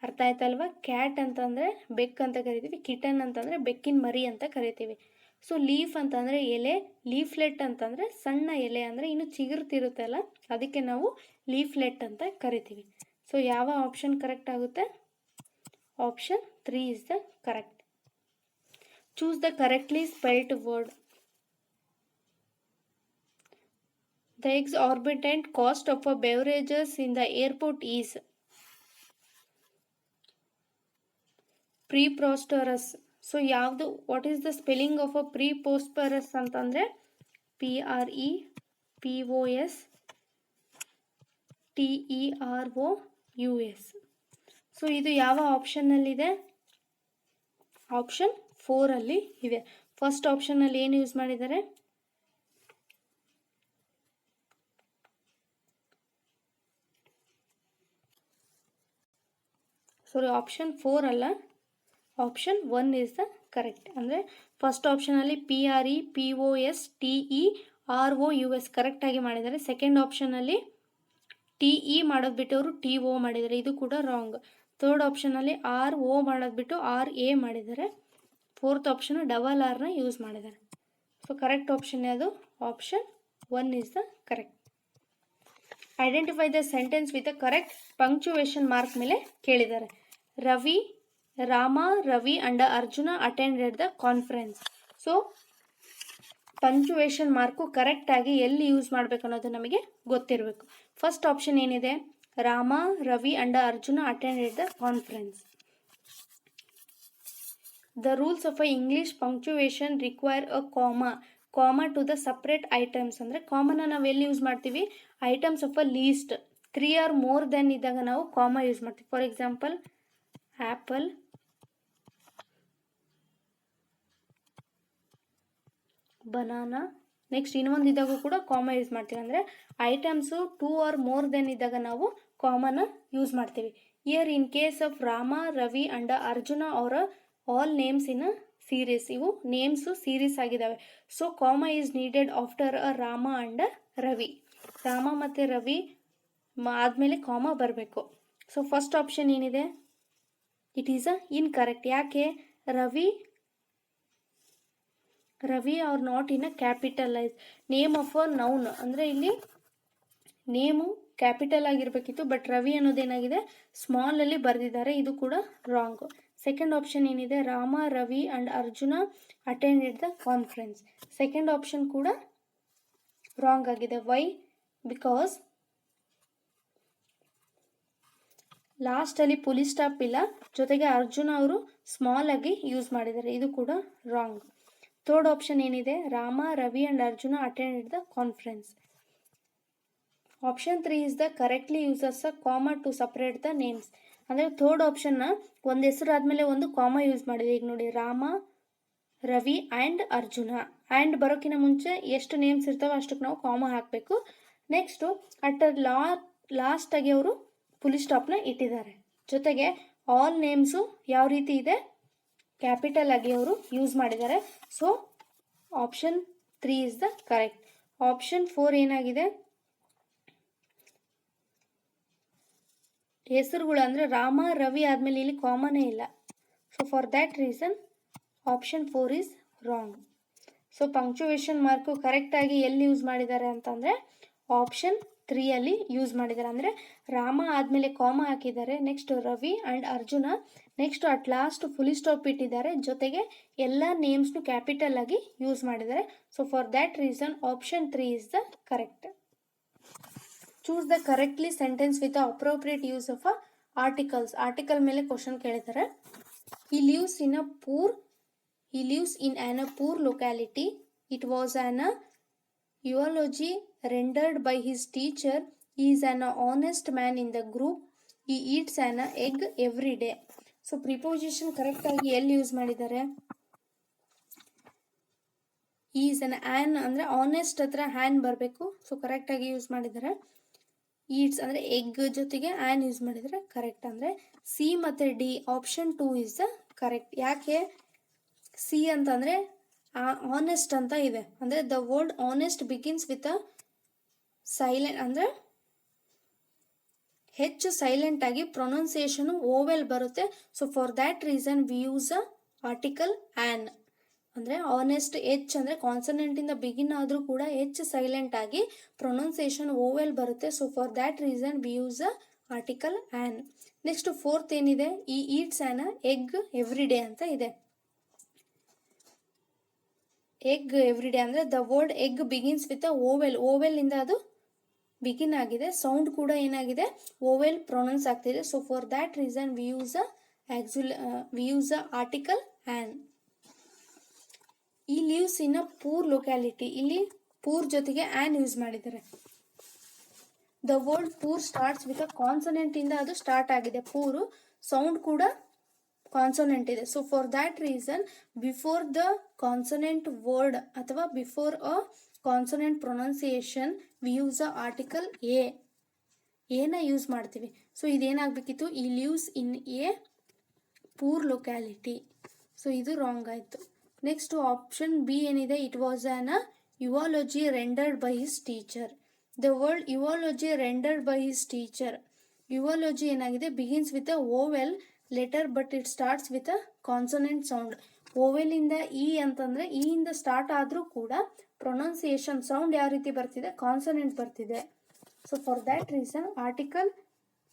ಅರ್ಥ ಆಯ್ತಲ್ವಾ? ಕ್ಯಾಟ್ ಅಂತಂದರೆ ಬೆಕ್ ಅಂತ ಕರಿತೀವಿ, ಕಿಟನ್ ಅಂತಂದರೆ ಬೆಕ್ಕಿನ ಮರಿ ಅಂತ ಕರಿತೀವಿ. ಸೊ ಲೀಫ್ ಅಂತಂದರೆ ಎಲೆ, ಲೀಫ್ಲೆಟ್ ಅಂತಂದರೆ ಸಣ್ಣ ಎಲೆ ಅಂದರೆ ಇನ್ನು ಚಿಗುರ್ತಿರುತ್ತಲ್ಲ, ಅದಕ್ಕೆ ನಾವು ಲೀಫ್ಲೆಟ್ ಅಂತ ಕರಿತೀವಿ. ಸೊ ಯಾವ ಆಪ್ಷನ್ ಕರೆಕ್ಟ್ ಆಗುತ್ತೆ? Option 3 is the correct. Choose the correctly spelled word. The exorbitant cost of a beverages in the airport is preposterous. So ಯಾವುದು, what is the spelling of a preposterous ಅಂತಂದರೆ PREPOSTEROUS. ಸೊ ಇದು ಯಾವ ಆಪ್ಷನ್ನಲ್ಲಿದೆ? ಆಪ್ಷನ್ 4 ಅಲ್ಲಿ ಇದೆ. ಫಸ್ಟ್ ಆಪ್ಷನಲ್ಲಿ ಏನು ಯೂಸ್ ಮಾಡಿದ್ದಾರೆ? ಆಪ್ಷನ್ 4 ಅಲ್ಲ, ಆಪ್ಷನ್ 1 ಇಸ್ ದ ಕರೆಕ್ಟ್. ಅಂದರೆ ಫಸ್ಟ್ ಆಪ್ಷನಲ್ಲಿ PREPOSTEROUS ಕರೆಕ್ಟಾಗಿ ಮಾಡಿದ್ದಾರೆ. ಸೆಕೆಂಡ್ ಆಪ್ಷನಲ್ಲಿ TE ಮಾಡೋದು ಬಿಟ್ಟು ಅವರು TO ಮಾಡಿದ್ದಾರೆ, ಇದು ಕೂಡ ರಾಂಗ್. ಥರ್ಡ್ ಆಪ್ಷನಲ್ಲಿ RO ಮಾಡೋದು ಬಿಟ್ಟು RA ಮಾಡಿದ್ದಾರೆ. ಫೋರ್ತ್ ಆಪ್ಷನ್ ಡಬಲ್ ಆರ್ನ ಯೂಸ್ ಮಾಡಿದ್ದಾರೆ. ಸೊ ಕರೆಕ್ಟ್ ಆಪ್ಷನ್ ಯಾವುದು? Option 1 is the correct. Identify the sentence with a correct punctuation mark ಮೇಲೆ ಕೇಳಿದ್ದಾರೆ. Rama Ravi and Arjuna attended the conference. So punctuation mark correct ಆಗಿ ಎಲ್ಲಿ ಯೂಸ್ ಮಾಡಬೇಕು ಅನ್ನೋದು ನಮಗೆ ಗೊತ್ತಿರಬೇಕು. ಫಸ್ಟ್ ಆಪ್ಷನ್ ಏನಿದೆ, Rama Ravi and Arjuna attended the conference. The rules of a English punctuation require a comma to the separate items. ಅಂದರೆ ಕಾಮನ ನಾವು ಎಲ್ಲಿ ಯೂಸ್ ಮಾಡ್ತೀವಿ, items of a list 3 or more than ಇದ್ದಾಗ ನಾವು ಕಾಮ ಯೂಸ್ ಮಾಡ್ತೀವಿ. For example apple, banana, next ಇನ್ನೊಂದು ಇದ್ದಾಗ ಕೂಡ ಕಾಮ ಯೂಸ್ ಮಾಡ್ತೀವಿ. ಅಂದರೆ ಐಟಮ್ಸು 2 or more than ಇದ್ದಾಗ ನಾವು ಕಾಮನ ಯೂಸ್ ಮಾಡ್ತೀವಿ. Here in case of Rama Ravi and Arjuna ಅವರ all names in a series. ಇವು ನೇಮ್ಸು ಸೀರೀಸ್ ಆಗಿದ್ದಾವೆ. So comma is needed after a Rama and Ravi. Rama ಮತ್ತು ರವಿ ಆದಮೇಲೆ ಕಾಮ ಬರಬೇಕು. ಸೊ ಫಸ್ಟ್ ಆಪ್ಷನ್ ಏನಿದೆ, ಇಟ್ ಈಸ್ ಅ ಇನ್ಕರೆಕ್ಟ್. ಯಾಕೆ, Ravi are not in a capitalise name of a noun. ಅಂದರೆ ಇಲ್ಲಿ ನೇಮು ಕ್ಯಾಪಿಟಲ್ ಆಗಿರಬೇಕಿತ್ತು, ಬಟ್ ರವಿ ಅನ್ನೋದೇನಾಗಿದೆ ಸ್ಮಾಲಲ್ಲಿ ಬರೆದಿದ್ದಾರೆ. ಇದು ಕೂಡ ರಾಂಗ್. ಸೆಕೆಂಡ್ ಆಪ್ಷನ್ ಏನಿದೆ, Rama Ravi and Arjuna attended the conference. Second option ಕೂಡ ರಾಂಗ್ ಆಗಿದೆ. ವೈ? ಬಿಕಾಸ್ ಲಾಸ್ಟಲ್ಲಿ ಪುಲಿ ಸ್ಟಾಪ್ ಇಲ್ಲ, ಜೊತೆಗೆ ಅರ್ಜುನ ಅವರು ಸ್ಮಾಲ್ ಆಗಿ ಯೂಸ್ ಮಾಡಿದ್ದಾರೆ. ಇದು ಕೂಡ ರಾಂಗ್. ಥರ್ಡ್ ಆಪ್ಷನ್ ಏನಿದೆ, Rama Ravi and Arjuna attended the conference. Option 3 is the correctly uses a comma two separate the names. ಅಂದರೆ ಥರ್ಡ್ ಆಪ್ಷನ್ನ ಒಂದು ಹೆಸರು ಆದಮೇಲೆ ಒಂದು ಕಾಮ ಯೂಸ್ ಮಾಡಿದೆ. ಈಗ ನೋಡಿ, ರಾಮ ರವಿ ಆ್ಯಂಡ್ ಅರ್ಜುನ. ಆ್ಯಂಡ್ ಬರೋಕ್ಕಿಂತ ಮುಂಚೆ ಎಷ್ಟು ನೇಮ್ಸ್ ಇರ್ತಾವೆ ಅಷ್ಟಕ್ಕೆ ನಾವು ಕಾಮ ಹಾಕಬೇಕು. ನೆಕ್ಸ್ಟು ಲಾಸ್ಟಾಗಿ ಅವರು ಪುಲಿ ಸ್ಟಾಪ್ನ ಇಟ್ಟಿದ್ದಾರೆ. ಜೊತೆಗೆ ಆಲ್ ನೇಮ್ಸು ಯಾವ ರೀತಿ ಇದೆ, ಕ್ಯಾಪಿಟಲ್ ಆಗಿ ಅವರು ಯೂಸ್ ಮಾಡಿದ್ದಾರೆ. So option 3 is the correct. Option 4 ಏನಾಗಿದೆ, ಹೆಸರುಗಳು ಅಂದರೆ ರಾಮ ರವಿ ಆದಮೇಲೆ ಇಲ್ಲಿ ಕಾಮನೇ ಇಲ್ಲ. So for that reason option 4 is wrong. So punctuation mark ಕರೆಕ್ಟಾಗಿ ಎಲ್ಲಿ ಯೂಸ್ ಮಾಡಿದ್ದಾರೆ ಅಂತಂದರೆ ಆಪ್ಷನ್ 3 ಅಲ್ಲಿ ಯೂಸ್ ಮಾಡಿದ್ದಾರೆ. ಅಂದರೆ ರಾಮ ಆದಮೇಲೆ ಕಾಮ ಹಾಕಿದ್ದಾರೆ, next Ravi and Arjuna, next at last fully stop ಇಟ್ಟಿದ್ದಾರೆ, ಜೊತೆಗೆ ಎಲ್ಲ ನೇಮ್ಸ್ನು ಕ್ಯಾಪಿಟಲ್ ಆಗಿ ಯೂಸ್ ಮಾಡಿದ್ದಾರೆ. So for that reason option 3 is the correct. Choose the correctly sentence with appropriate use of articles. Article ಮೇಲೆ ಕ್ವಶನ್ ಕೇಳಿದ್ದಾರೆ. He lives in an poor locality. It was an eulogy rendered by his teacher. He is an honest man in the group. He eats an egg every day. So preposition correct ಆಗಿ ಎಲ್ಲಿ ಯೂಸ್ ಮಾಡಿದ್ದಾರೆ, ಈಸ್ ಅನ್ ಆ್ಯನ್ ಅಂದರೆ ಆನೆಸ್ಟ್ ಹತ್ರ ಹ್ಯಾನ್ ಬರಬೇಕು. ಸೊ ಕರೆಕ್ಟಾಗಿ ಯೂಸ್ ಮಾಡಿದ್ದಾರೆ. ಈಟ್ಸ್ ಅಂದರೆ ಎಗ್ ಜೊತೆಗೆ ಆ್ಯನ್ ಯೂಸ್ ಮಾಡಿದರೆ ಕರೆಕ್ಟ್. ಅಂದರೆ ಸಿ ಮತ್ತು D option 2 is the correct. ಯಾಕೆ ಸಿ ಅಂತಂದರೆ ಆನೆಸ್ಟ್ ಅಂತ ಇದೆ. ಅಂದರೆ the word honest begins with a silent, ಅಂದರೆ ಹೆಚ್ಚು ಸೈಲೆಂಟ್ ಆಗಿ ಪ್ರೊನೌನ್ಸಿಯೇಷನು ಓವೆಲ್ ಬರುತ್ತೆ. So for that reason we use a article an. ಅಂದರೆ ಆನೆಸ್ಟ್ ಎಚ್ ಅಂದರೆ ಕಾನ್ಸನೆಂಟಿಂದ ಬಿಗಿನ್ ಆದರೂ ಕೂಡ ಹೆಚ್ಚು ಸೈಲೆಂಟ್ ಆಗಿ ಪ್ರೊನೌನ್ಸಿಯೇಷನ್ ಓವೆಲ್ ಬರುತ್ತೆ. So for that reason we use a article an. Next fourth ಏನಿದೆ, he eats an egg every day ಅಂತ ಇದೆ. ಎಗ್ ಎವ್ರಿ ಡೇ ಅಂದರೆ the word egg begins with a vowel ಇಂದ ಅದು ಬಿಗಿನ್ ಆಗಿದೆ. ಸೌಂಡ್ ಕೂಡ ಏನಾಗಿದೆ, ಓವೆಲ್ ಪ್ರೊನೌನ್ಸ್ ಆಗ್ತಿದೆ. So for that reason we use a article an. He lives in a poor locality, ಇಲ್ಲಿ ಪೂರ್ ಜೊತೆಗೆ ಆ್ಯನ್ ಯೂಸ್ ಮಾಡಿದ್ದಾರೆ. The word poor starts with a consonant ಇಂದ ಅದು ಸ್ಟಾರ್ಟ್ ಆಗಿದೆ. ಪೂರು ಸೌಂಡ್ ಕೂಡ ಕಾನ್ಸನೆಂಟ್ ಇದೆ. So for that reason before the consonant word ಅಥವಾ before a consonant pronunciation we use a article ಏನ ಯೂಸ್ ಮಾಡ್ತೀವಿ. ಸೊ ಇದೇನಾಗಬೇಕಿತ್ತು, he lives in a poor locality. So ಇದು ರಾಂಗ್ ಆಯಿತು. ನೆಕ್ಸ್ಟ್ ಆಪ್ಷನ್ ಬಿ ಏನಿದೆ, it was an eulogy rendered by his teacher. The word eulogy rendered by his teacher. Eulogy ಏನಾಗಿದೆ, begins with a vowel letter but it starts with a consonant sound. ಓವೆಲಿಂದ ಇ ಅಂತಂದರೆ ಇಯಿಂದ ಸ್ಟಾರ್ಟ್ ಆದರೂ ಕೂಡ ಪ್ರೊನೌನ್ಸಿಯೇಷನ್ ಸೌಂಡ್ ಯಾವ ರೀತಿ ಬರ್ತಿದೆ, ಕಾನ್ಸನೆಂಟ್ ಬರ್ತಿದೆ. So for that reason article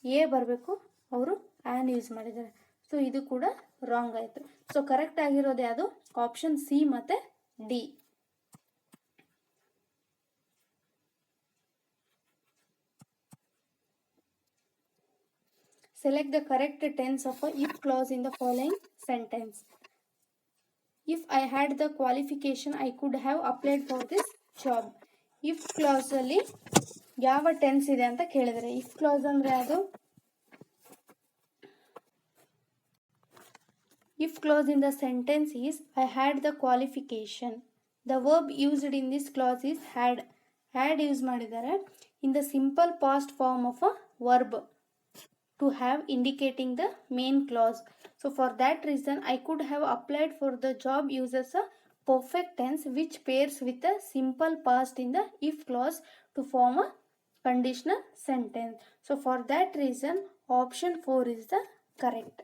A ಬರಬೇಕು, ಅವರು ಆ್ಯನ್ ಯೂಸ್ ಮಾಡಿದ್ದಾರೆ. ಸೊ ಇದು ಕೂಡ ರಾಂಗ್ ಆಯಿತು. ಸೊ ಕರೆಕ್ಟ್ ಆಗಿರೋದು ಯಾವುದು? ಆಪ್ಷನ್ ಸಿ ಮತ್ತು D. Select the correct tense of a if clause in the following sentence. If I had the qualification, I could have applied for this job. If clause ಅಲ್ಲಿ ಯಾವ ಟೆನ್ಸ್ ಇದೆ ಅಂತ ಕೇಳಿದರೆ, if clause ಅಂದ್ರೆ ಅದು if clause in the sentence is I had the qualification. The verb used in this clause is had. Had use ಮಾಡಿದ್ದಾರೆ in the simple past form of a verb to have, indicating the main clause. So for that reason I could have applied for the job uses a perfect tense which pairs with the simple past in the if clause to form a conditional sentence. So for that reason option 4 is the correct.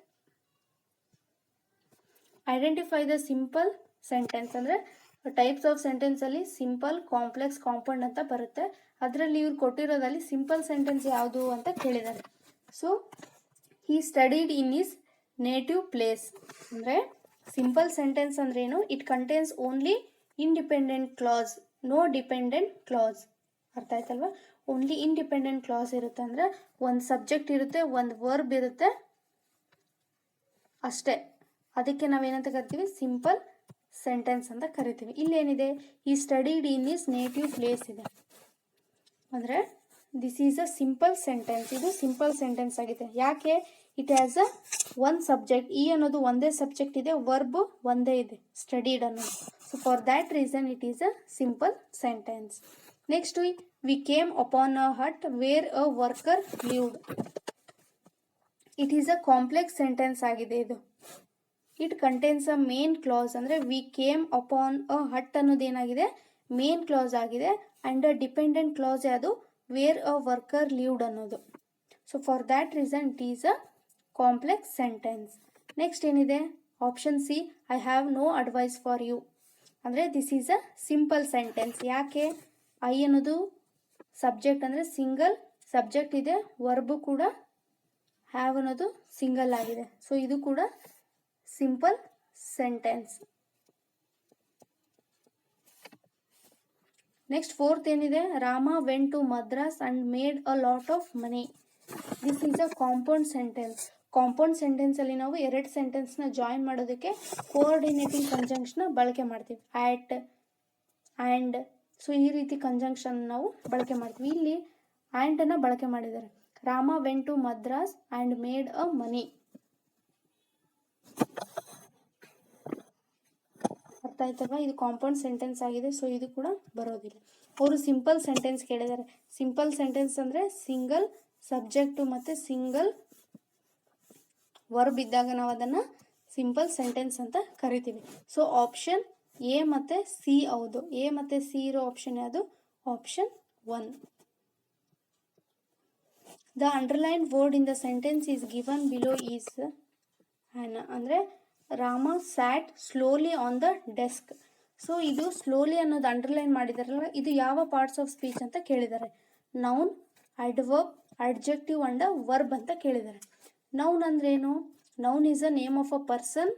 Identify the simple sentence. ಅಂದರೆ ಟೈಪ್ಸ್ ಆಫ್ ಸೆಂಟೆನ್ಸ್ ಅಲ್ಲಿ ಸಿಂಪಲ್, ಕಾಂಪ್ಲೆಕ್ಸ್, ಕಾಂಪೌಂಡ್ ಅಂತ ಬರುತ್ತೆ. ಅದರಲ್ಲಿ ಇವ್ರು ಕೊಟ್ಟಿರೋದಲ್ಲಿ ಸಿಂಪಲ್ ಸೆಂಟೆನ್ಸ್ ಯಾವುದು ಅಂತ ಕೇಳಿದ್ದಾರೆ. So he studied in his native place. ಅಂದರೆ ಸಿಂಪಲ್ ಸೆಂಟೆನ್ಸ್ ಅಂದ್ರೇನು? It contains only independent clause, no dependent clause. ಅರ್ಥ ಆಯ್ತಲ್ವಾ? ಓನ್ಲಿ ಇಂಡಿಪೆಂಡೆಂಟ್ ಕ್ಲಾಸ್ ಇರುತ್ತೆ. ಅಂದರೆ ಒಂದು ಸಬ್ಜೆಕ್ಟ್ ಇರುತ್ತೆ, ಒಂದು ವರ್ಬ್ ಇರುತ್ತೆ, ಅಷ್ಟೇ. ಅದಕ್ಕೆ ನಾವೇನಂತ ಕರಿತೀವಿ? ಸಿಂಪಲ್ ಸೆಂಟೆನ್ಸ್ ಅಂತ ಕರಿತೀವಿ. ಇಲ್ಲೇನಿದೆ? ಈ studied in his native place ಇದೆ. ಅಂದರೆ this is a simple sentence. ಇದು ಸಿಂಪಲ್ ಸೆಂಟೆನ್ಸ್ ಆಗಿದೆ. ಯಾಕೆ? It has a one subject. ಈ ಅನ್ನೋದು ಒಂದೇ ಸಬ್ಜೆಕ್ಟ್ ಇದೆ, ವರ್ಬ್ ಒಂದೇ ಇದೆ, ಸ್ಟಡಿಡ್ ಅನ್ನೋದು. So for that reason it is a simple sentence. Next, we came upon a hut where a worker lived. It is a complex sentence ಆಗಿದೆ ಇದು. It contains a main clause. ಅಂದರೆ we came upon a hut ಅನ್ನೋದೇನಾಗಿದೆ? ಮೇನ್ ಕ್ಲಾಸ್ ಆಗಿದೆ. ಆ್ಯಂಡ್ ಅ ಡಿಪೆಂಡೆಂಟ್ ಕ್ಲಾಸ್ ಯಾವುದು? ವೇರ್ ಅ ವರ್ಕರ್ ಲಿವ್ಡ್ ಅನ್ನೋದು. So for that reason it is a complex sentence. Next ಏನಿದೆ? Option C, I have no advice for you. ಅಂದರೆ this is a simple sentence. ಯಾಕೆ? ಐ ಅನ್ನೋದು ಸಬ್ಜೆಕ್ಟ್, ಅಂದರೆ ಸಿಂಗಲ್ ಸಬ್ಜೆಕ್ಟ್ ಇದೆ, ವರ್ಬು ಕೂಡ ಹ್ಯಾವ್ ಅನ್ನೋದು ಸಿಂಗಲ್ ಆಗಿದೆ. ಸೊ ಇದು ಕೂಡ ಸಿಂಪಲ್ ಸೆಂಟೆನ್ಸ್. ನೆಕ್ಸ್ಟ್ ಫೋರ್ತ್ ಏನಿದೆ? Rama went to Madras and made a lot of money. This is a compound sentence. Compound sentence ಅಲ್ಲಿ ನಾವು ಎರಡು ಸೆಂಟೆನ್ಸ್ನ ಜಾಯಿನ್ ಮಾಡೋದಕ್ಕೆ ಕೋಆರ್ಡಿನೇಟಿಂಗ್ ಕಂಜಂಕ್ಷನ್ ಬಳಕೆ ಮಾಡ್ತೀವಿ. ಆಟ್, ಆ್ಯಂಡ್. ಸೊ ಈ ರೀತಿ ಕಂಜಂಕ್ಷನ್ ನಾವು ಬಳಕೆ ಮಾಡ್ತೀವಿ. ಇಲ್ಲಿ ಆ್ಯಂಡ್ ಅನ್ನ ಬಳಕೆ ಮಾಡಿದ್ದಾರೆ. Rama went to Madras and made a money. ಅರ್ಥ ಆಯ್ತಲ್ವಾ? ಇದು ಕಾಂಪೌಂಡ್ ಸೆಂಟೆನ್ಸ್ ಆಗಿದೆ. ಸೊ ಇದು ಕೂಡ ಬರೋದಿಲ್ಲ. ಅವರು ಸಿಂಪಲ್ ಸೆಂಟೆನ್ಸ್ ಕೇಳಿದ್ದಾರೆ. ಸಿಂಪಲ್ ಸೆಂಟೆನ್ಸ್ ಅಂದರೆ ಸಿಂಗಲ್ ಸಬ್ಜೆಕ್ಟು ಮತ್ತು ಸಿಂಗಲ್ ವರ್ಬ್ ಇದ್ದಾಗ ನಾವು ಅದನ್ನು ಸಿಂಪಲ್ ಸೆಂಟೆನ್ಸ್ ಅಂತ ಕರಿತೀವಿ. ಸೊ ಆಪ್ಷನ್ ಎ ಮತ್ತು ಸಿ ಹೌದು. ಎ ಮತ್ತು ಸಿ ಇರೋ ಆಪ್ಷನ್ ಯಾವುದು? Option 1. The underline word in the sentence is given below is an. ಅಂದರೆ Rama sat slowly on the desk. So ಇದು ಸ್ಲೋಲಿ ಅನ್ನೋದು ಅಂಡರ್ಲೈನ್ ಮಾಡಿದಾರಲ್ಲ, ಇದು ಯಾವ ಪಾರ್ಟ್ಸ್ ಆಫ್ ಸ್ಪೀಚ್ ಅಂತ ಕೇಳಿದ್ದಾರೆ. Noun, adverb, adjective and verb ಅಂತ ಕೇಳಿದ್ದಾರೆ. ನೌನ್ ಅಂದ್ರೇನು? Noun is a name of a person,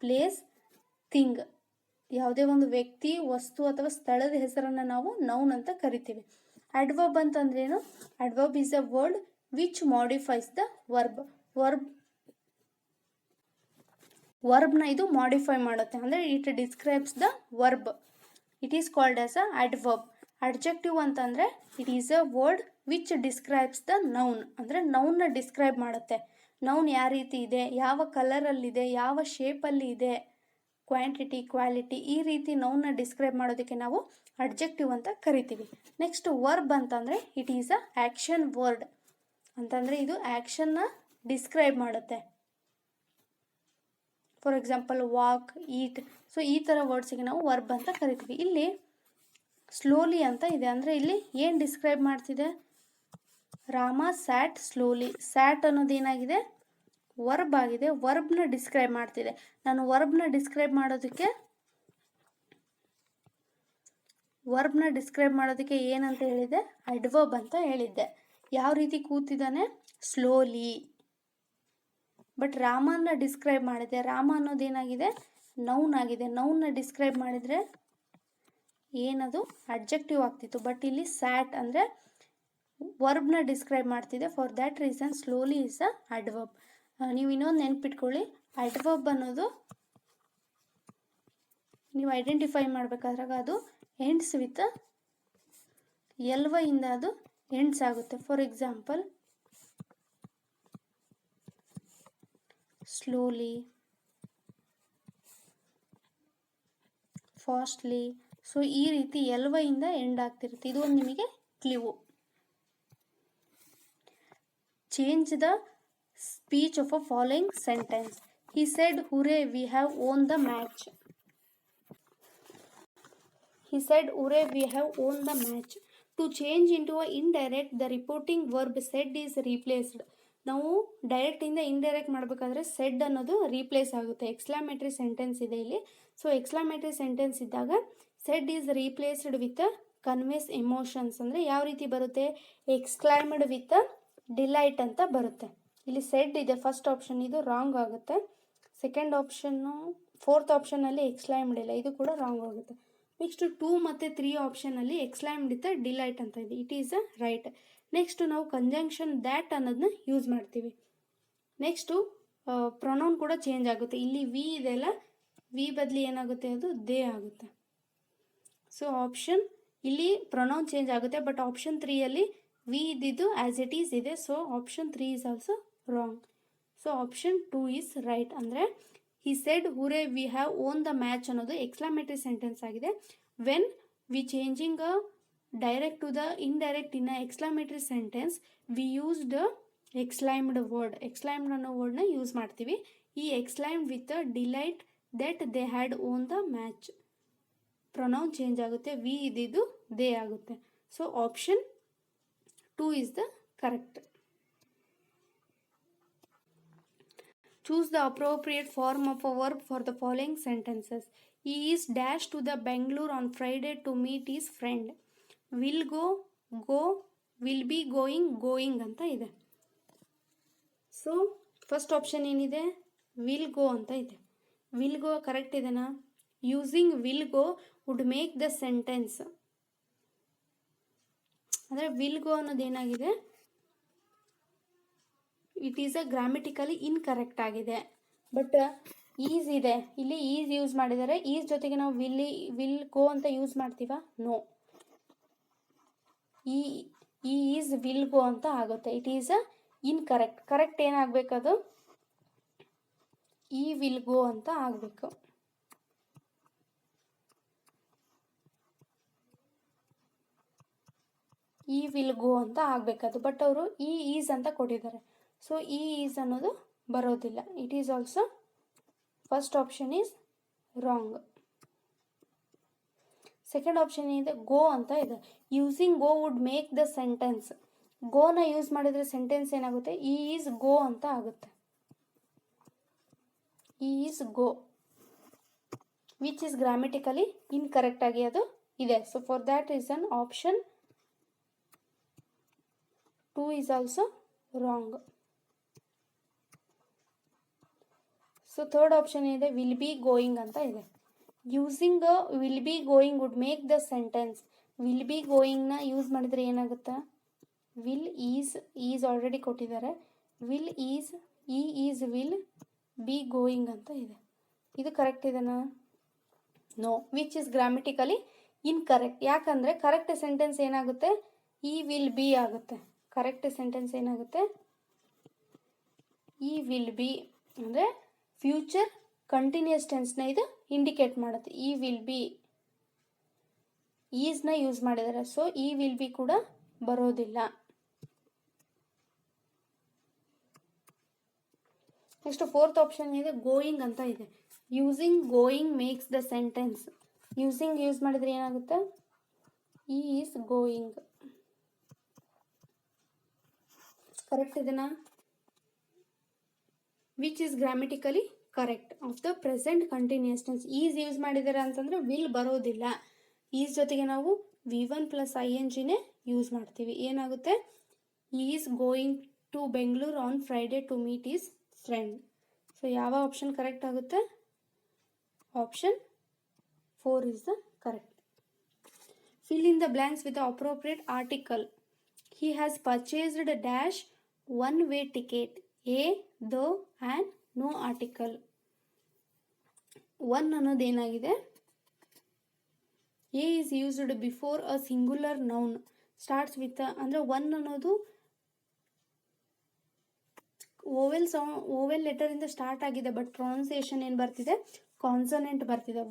place, thing. ಯಾವುದೇ ಒಂದು ವ್ಯಕ್ತಿ, ವಸ್ತು ಅಥವಾ ಸ್ಥಳದ ಹೆಸರನ್ನು ನಾವು ನೌನ್ ಅಂತ ಕರಿತೀವಿ. ಅಡ್ವರ್ಬ್ ಅಂತಂದ್ರೇನು? Adverb is a word which modifies the verb. ವರ್ಬ್ನ ಇದು ಮಾಡಿಫೈ ಮಾಡುತ್ತೆ. ಅಂದರೆ it describes the verb. It is called as a adverb. Adjective ಅಂತಂದರೆ it is a word which describes the noun. ಅಂದರೆ ನೌನ್ನ ಡಿಸ್ಕ್ರೈಬ್ ಮಾಡುತ್ತೆ. ನೌನ್ ಯಾವ ರೀತಿ ಇದೆ, ಯಾವ ಕಲರಲ್ಲಿದೆ, ಯಾವ ಶೇಪಲ್ಲಿ ಇದೆ, ಕ್ವಾಂಟಿಟಿ, ಕ್ವಾಲಿಟಿ, ಈ ರೀತಿ ನೌನ್ನ ಡಿಸ್ಕ್ರೈಬ್ ಮಾಡೋದಕ್ಕೆ ನಾವು ಅಡ್ಜೆಕ್ಟಿವ್ ಅಂತ ಕರಿತೀವಿ. ನೆಕ್ಸ್ಟ್ ವರ್ಬ್ ಅಂತಂದರೆ it is a action word. ಅಂತಂದರೆ ಇದು ಆ್ಯಕ್ಷನ್ನ ಡಿಸ್ಕ್ರೈಬ್ ಮಾಡುತ್ತೆ. For example walk, eat. So ಈ ಥರ ವರ್ಡ್ಸಿಗೆ ನಾವು ವರ್ಬ್ ಅಂತ ಕರಿತೀವಿ. ಇಲ್ಲಿ ಸ್ಲೋಲಿ ಅಂತ ಇದೆ. ಅಂದರೆ ಇಲ್ಲಿ ಏನು ಡಿಸ್ಕ್ರೈಬ್ ಮಾಡ್ತಿದೆ? Rama sat slowly. ಸ್ಯಾಟ್ ಅನ್ನೋದು ಏನಾಗಿದೆ? ವರ್ಬ್ ಆಗಿದೆ. ವರ್ಬ್ನ ಡಿಸ್ಕ್ರೈಬ್ ಮಾಡ್ತಿದೆ. ನಾನು ವರ್ಬ್ನ ಡಿಸ್ಕ್ರೈಬ್ ಮಾಡೋದಕ್ಕೆ ವರ್ಬ್ನ ಡಿಸ್ಕ್ರೈಬ್ ಮಾಡೋದಕ್ಕೆ ಏನಂತ ಹೇಳಿದೆ, ಅಡ್ವರ್ಬ್ ಅಂತ ಹೇಳಿದ್ದೆ. ಯಾವ ರೀತಿ ಕೂತಿದ್ದಾನೆ, ಸ್ಲೋಲಿ. ಬಟ್ ರಾಮನ ಡಿಸ್ಕ್ರೈಬ್ ಮಾಡಿದೆ, ರಾಮ ಅನ್ನೋದೇನಾಗಿದೆ, ನೌನ್ ಆಗಿದೆ. ನೌನ್ನ ಡಿಸ್ಕ್ರೈಬ್ ಮಾಡಿದರೆ ಏನದು ಅಡ್ಜೆಕ್ಟಿವ್ ಆಗ್ತಿತ್ತು. ಬಟ್ ಇಲ್ಲಿ ಸ್ಯಾಟ್ ಅಂದರೆ ವರ್ಬ್ನ ಡಿಸ್ಕ್ರೈಬ್ ಮಾಡ್ತಿದೆ. For that reason slowly is a adverb. ನೀವು ಇನ್ನೊಂದು ನೆನ್ಪಿಟ್ಕೊಳ್ಳಿ, ಅಡ್ವರ್ಬ್ ಅನ್ನೋದು ನೀವು ಐಡೆಂಟಿಫೈ ಮಾಡಬೇಕಾದ್ರಾಗ ಅದು ಎಂಡ್ಸ್ ವಿತ್ ಇಂದ ಅದು ಎಂಡ್ಸ್ ಆಗುತ್ತೆ. For example slowly, fastly. So ಈ ರೀತಿ ಇಂದ ಎಂಡ್ ಆಗ್ತಿರುತ್ತೆ. ಇದು ಒಂದು ನಿಮಗೆ clue. Change the speech of a following sentence. He said, "Hooray, we have won the match." He said, "Hooray, we have won the match." To change into a indirect, the reporting verb said is replaced. ನಾವು ಡೈರೆಕ್ಟ್ ಇಂದ ಇಂಡೈರೆಕ್ಟ್ ಮಾಡಬೇಕಾದ್ರೆ ಸೆಡ್ ಅನ್ನೋದು ರೀಪ್ಲೇಸ್ ಆಗುತ್ತೆ. ಎಕ್ಸ್ಕ್ಲಾಮೇಟರಿ ಸೆಂಟೆನ್ಸ್ ಇದೆ ಇಲ್ಲಿ. ಸೊ ಎಕ್ಸ್ಕ್ಲಾಮೇಟರಿ ಸೆಂಟೆನ್ಸ್ ಇದ್ದಾಗ shed is replaced with conveys emotions. ಅಂದರೆ ಯಾವ ರೀತಿ ಬರುತ್ತೆ, ಎಕ್ಸ್ಕ್ಲೈಮ್ಡ್ ವಿತ್ ಡಿಲೈಟ್ ಅಂತ ಬರುತ್ತೆ. ಇಲ್ಲಿ ಸೆಡ್ ಇದೆ ಫಸ್ಟ್ ಆಪ್ಷನ್, ಇದು ರಾಂಗ್ ಆಗುತ್ತೆ. ಸೆಕೆಂಡ್ ಆಪ್ಷನ್ನು, ಫೋರ್ತ್ ಆಪ್ಷನಲ್ಲಿ ಎಕ್ಸ್ಕ್ಲೈಮ್ಡ್ ಇಲ್ಲ, ಇದು ಕೂಡ ರಾಂಗ್ ಆಗುತ್ತೆ. ನೆಕ್ಸ್ಟ್ 2 ಮತ್ತು 3 ಆಪ್ಷನಲ್ಲಿ ಎಕ್ಸ್ಕ್ಲೈಮ್ಡ್ ವಿತ್ ಡಿಲೈಟ್ ಅಂತ ಇದೆ, it is a right. Next ನಾವು ಕಂಜಂಕ್ಷನ್ ದ್ಯಾಟ್ ಅನ್ನೋದನ್ನ ಯೂಸ್ ಮಾಡ್ತೀವಿ. ನೆಕ್ಸ್ಟು ಪ್ರೊನೌನ್ ಕೂಡ ಚೇಂಜ್ ಆಗುತ್ತೆ. ಇಲ್ಲಿ ವಿ ಇದೆಲ್ಲ, ವಿ ಬದಲಿ ಏನಾಗುತ್ತೆ, ಅದು ದೇ ಆಗುತ್ತೆ. ಸೊ ಆಪ್ಷನ್ ಇಲ್ಲಿ ಪ್ರೊನೌನ್ ಚೇಂಜ್ ಆಗುತ್ತೆ. ಬಟ್ ಆಪ್ಷನ್ 3ಯಲ್ಲಿ ವಿ ಇದ್ದಿದ್ದು ಆ್ಯಸ್ ಇಟ್ ಈಸ್ ಇದೆ. So option 3 is also wrong. So option 2 is right. ಅಂದರೆ he said, "Hooray, we have won the match" ಅನ್ನೋದು ಎಕ್ಸ್ಕ್ಲಾಮೇಟರಿ ಸೆಂಟೆನ್ಸ್ ಆಗಿದೆ. When we changing direct to the indirect in a exclamatory sentence we used exclaimed word. Exclaimed ಅನ್ನೋ ವರ್ಡ್ನ ಯೂಸ್ ಮಾಡ್ತೀವಿ. He exclaimed with delight that they had won the match. Pronoun change ಆಗುತ್ತೆ, ವಿ ಇದ್ದಿದ್ದು ದೇ ಆಗುತ್ತೆ. So option 2 is the correct. Choose the appropriate form of a verb for the following sentences. He is dashed to the Bangalore on Friday to meet his friend. Will go, go, will be going, going ಅಂತ ಇದೆ. ಸೊ ಫಸ್ಟ್ ಆಪ್ಷನ್ ಏನಿದೆ, ವಿಲ್ ಗೋ ಅಂತ ಇದೆ. ವಿಲ್ ಗೋ ಕರೆಕ್ಟ್ ಇದೆನಾ? Using will go would make the sentence. ಅಂದರೆ ವಿಲ್ ಗೋ ಅನ್ನೋದೇನಾಗಿದೆ, it is a grammatically incorrect ಆಗಿದೆ. ಬಟ್ ಈಸ್ ಇದೆ, ಇಲ್ಲಿ ಈಸ್ ಯೂಸ್ ಮಾಡಿದರೆ ಈಸ್ ಜೊತೆಗೆ ನಾವು ವಿಲ್ ಗೋ ಅಂತ ಯೂಸ್ ಮಾಡ್ತೀವ? ನೋ. ಈ ಈಸ್ ವಿಲ್ ಗೋ ಅಂತ ಆಗುತ್ತೆ. It is a incorrect. Correct ಏನಾಗಬೇಕದು, ಈ ವಿಲ್ ಗೋ ಅಂತ ಆಗಬೇಕು. ಈ ವಿಲ್ ಗೋ ಅಂತ ಆಗಬೇಕದು. ಬಟ್ ಅವರು ಈ ಈಸ್ ಅಂತ ಕೊಟ್ಟಿದ್ದಾರೆ. ಸೊ ಈ ಈಸ್ ಅನ್ನೋದು ಬರೋದಿಲ್ಲ. It is also first option is wrong. Second option ಏನಿದೆ, ಗೋ ಅಂತ ಇದೆ. Using go would make the sentence. ಗೋನ use ಮಾಡಿದರೆ ಸೆಂಟೆನ್ಸ್ ಏನಾಗುತ್ತೆ, ಈ ಈಸ್ ಗೋ ಅಂತ ಆಗುತ್ತೆ. ಈ is go which is grammatically incorrect ಆಗಿ ಅದು ಇದೆ. So for that reason option 2 is also wrong. So third option ಏನಿದೆ, ವಿಲ್ ಬಿ ಗೋಯಿಂಗ್ ಅಂತ ಇದೆ. Using will be going wood make the sentence. Will be ಗೋಯಿಂಗ್ನ ಯೂಸ್ ಮಾಡಿದರೆ ಏನಾಗುತ್ತೆ, ವಿಲ್ ಈಸ್ ಆಲ್ರೆಡಿ ಕೊಟ್ಟಿದ್ದಾರೆ. Will is, he is will be going ಅಂತ ಇದೆ. ಇದು ಕರೆಕ್ಟ್ ಇದೆನಾ? No, which is grammatically incorrect. ಯಾಕಂದರೆ ಕರೆಕ್ಟ್ ಸೆಂಟೆನ್ಸ್ ಏನಾಗುತ್ತೆ, ಈ ವಿಲ್ ಬಿ ಆಗುತ್ತೆ. ಕರೆಕ್ಟ್ ಸೆಂಟೆನ್ಸ್ ಏನಾಗುತ್ತೆ, ಈ ವಿಲ್ ಬಿ ಅಂದರೆ ಫ್ಯೂಚರ್ ಕಂಟಿನ್ಯೂಸ್ ಟೆನ್ಸ್ನ ಇದು ಇಂಡಿಕೇಟ್ ಮಾಡುತ್ತೆ. ಈ ವಿಲ್ ಬಿ ಈಸ್ನ ಯೂಸ್ ಮಾಡಿದ್ದಾರೆ. ಸೊ ಈ ವಿಲ್ ಬಿ ಕೂಡ ಬರೋದಿಲ್ಲ. ನೆಕ್ಸ್ಟ್ ಫೋರ್ತ್ ಆಪ್ಷನ್ ಇದೆ, ಗೋಯಿಂಗ್ ಅಂತ ಇದೆ. Using going makes the sentence. Using use ಮಾಡಿದ್ರೆ ಏನಾಗುತ್ತೆ, ಈ ಈಸ್ ಗೋಯಿಂಗ್. ಕರೆಕ್ಟ್ ಇದೆನಾ? Which is grammatically correct of the present continuous tense. Is use ಮಾಡಿದ್ದಾರೆ ಅಂತಂದರೆ ವಿಲ್ ಬರೋದಿಲ್ಲ. ಈಸ್ ಜೊತೆಗೆ ನಾವು V1 ಪ್ಲಸ್ INGನೇ ಯೂಸ್ ಮಾಡ್ತೀವಿ. ಏನಾಗುತ್ತೆ, he's going to Bengaluru on Friday to meet his friend. So ಯಾವ ಆಪ್ಷನ್ ಕರೆಕ್ಟ್ ಆಗುತ್ತೆ? Option 4 is the correct. Fill in the blanks with the appropriate article. He has purchased a dash one-way ticket. A, the, and no article. One ಅನ್ನೋದು ಏನಾಗಿದೆ? A is used before a singular noun. Starts with ಅಂದರೆ ಒನ್ ಅನ್ನೋದು ಓವೆಲ್ ಲೆಟರ್ ಇಂದ ಸ್ಟಾರ್ಟ್ ಆಗಿದೆ, ಬಟ್ ಪ್ರೊನೌನ್ಸಿಯೇಷನ್ ಏನು ಬರ್ತಿದೆ? ಕಾನ್ಸನೆಂಟ್ ಬರ್ತಿದೆ.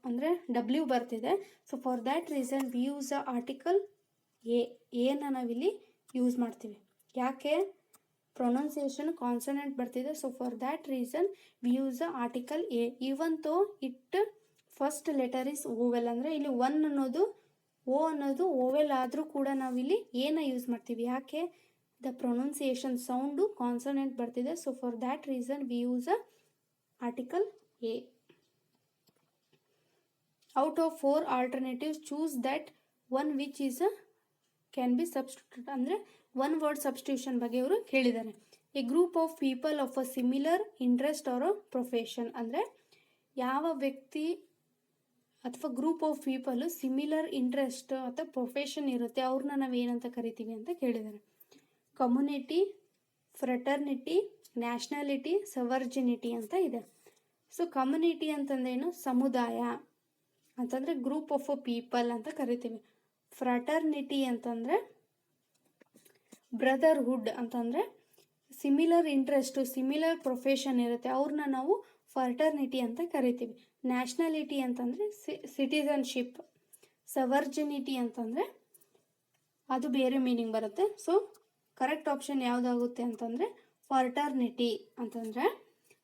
ಅಂದರೆ W ಬರ್ತಿದೆ. So for that reason we use a article ಎನ ನಾವಿಲ್ಲಿ ಯೂಸ್ ಮಾಡ್ತೀವಿ. ಯಾಕೆ? ಪ್ರೊನೌನ್ಸಿಯೇಷನ್ ಕಾನ್ಸನೆಂಟ್ ಬರ್ತಿದೆ. So for that reason we use a article a. Even though it first letter is vowel, ಅಂದರೆ ಇಲ್ಲಿ ಒನ್ ಅನ್ನೋದು ಅನ್ನೋದು ಓವೆಲ್ ಆದರೂ ಕೂಡ ನಾವಿಲ್ಲಿ ಏನ ಯೂಸ್ ಮಾಡ್ತೀವಿ. ಯಾಕೆ? ದ ಪ್ರೊನೌನ್ಸಿಯೇಷನ್ ಸೌಂಡು ಕಾನ್ಸನೆಂಟ್ ಬರ್ತಿದೆ. So for that reason we use a article A. Out of 4 alternatives choose that one which is can be substitute. ಅಂದರೆ ಒನ್ ವರ್ಡ್ ಸಬ್ಸ್ಟಿಟ್ಯೂಷನ್ ಬಗ್ಗೆ ಇವರು ಕೇಳಿದ್ದಾರೆ. A group of people of a similar interest or profession. ಅಂದರೆ ಯಾವ ವ್ಯಕ್ತಿ ಅಥವಾ group of people similar interest ಅಥವಾ ಪ್ರೊಫೆಷನ್ ಇರುತ್ತೆ, ಅವ್ರನ್ನ ನಾವು ಏನಂತ ಕರಿತೀವಿ ಅಂತ ಕೇಳಿದ್ದಾರೆ. ಕಮ್ಯುನಿಟಿ, ಫ್ರೆಟರ್ನಿಟಿ, ನ್ಯಾಷನಾಲಿಟಿ, ಸವರ್ಜಿನಿಟಿ ಅಂತ ಇದೆ. ಸೊ ಕಮ್ಯುನಿಟಿ ಅಂತಂದ್ರೇನು? ಸಮುದಾಯ ಅಂತಂದರೆ ಗ್ರೂಪ್ ಆಫ್ ಅ ಪೀಪಲ್ ಅಂತ ಕರಿತೀವಿ. ಫ್ರಾಟರ್ನಿಟಿ ಅಂತಂದರೆ ಬ್ರದರ್ಹುಡ್ ಅಂತಂದರೆ ಸಿಮಿಲರ್ ಇಂಟ್ರೆಸ್ಟು, ಸಿಮಿಲರ್ ಪ್ರೊಫೆಷನ್ ಇರುತ್ತೆ, ಅವ್ರನ್ನ ನಾವು ಫರ್ಟರ್ನಿಟಿ ಅಂತ ಕರಿತೀವಿ. ನ್ಯಾಷನಾಲಿಟಿ ಅಂತಂದರೆ ಸಿಟಿಸನ್ಶಿಪ್. ಸವರ್ಜಿನಿಟಿ ಅಂತಂದರೆ ಅದು ಬೇರೆ ಮೀನಿಂಗ್ ಬರುತ್ತೆ. ಸೊ ಕರೆಕ್ಟ್ ಆಪ್ಷನ್ ಯಾವುದಾಗುತ್ತೆ ಅಂತಂದರೆ ಫರ್ಟರ್ನಿಟಿ ಅಂತಂದರೆ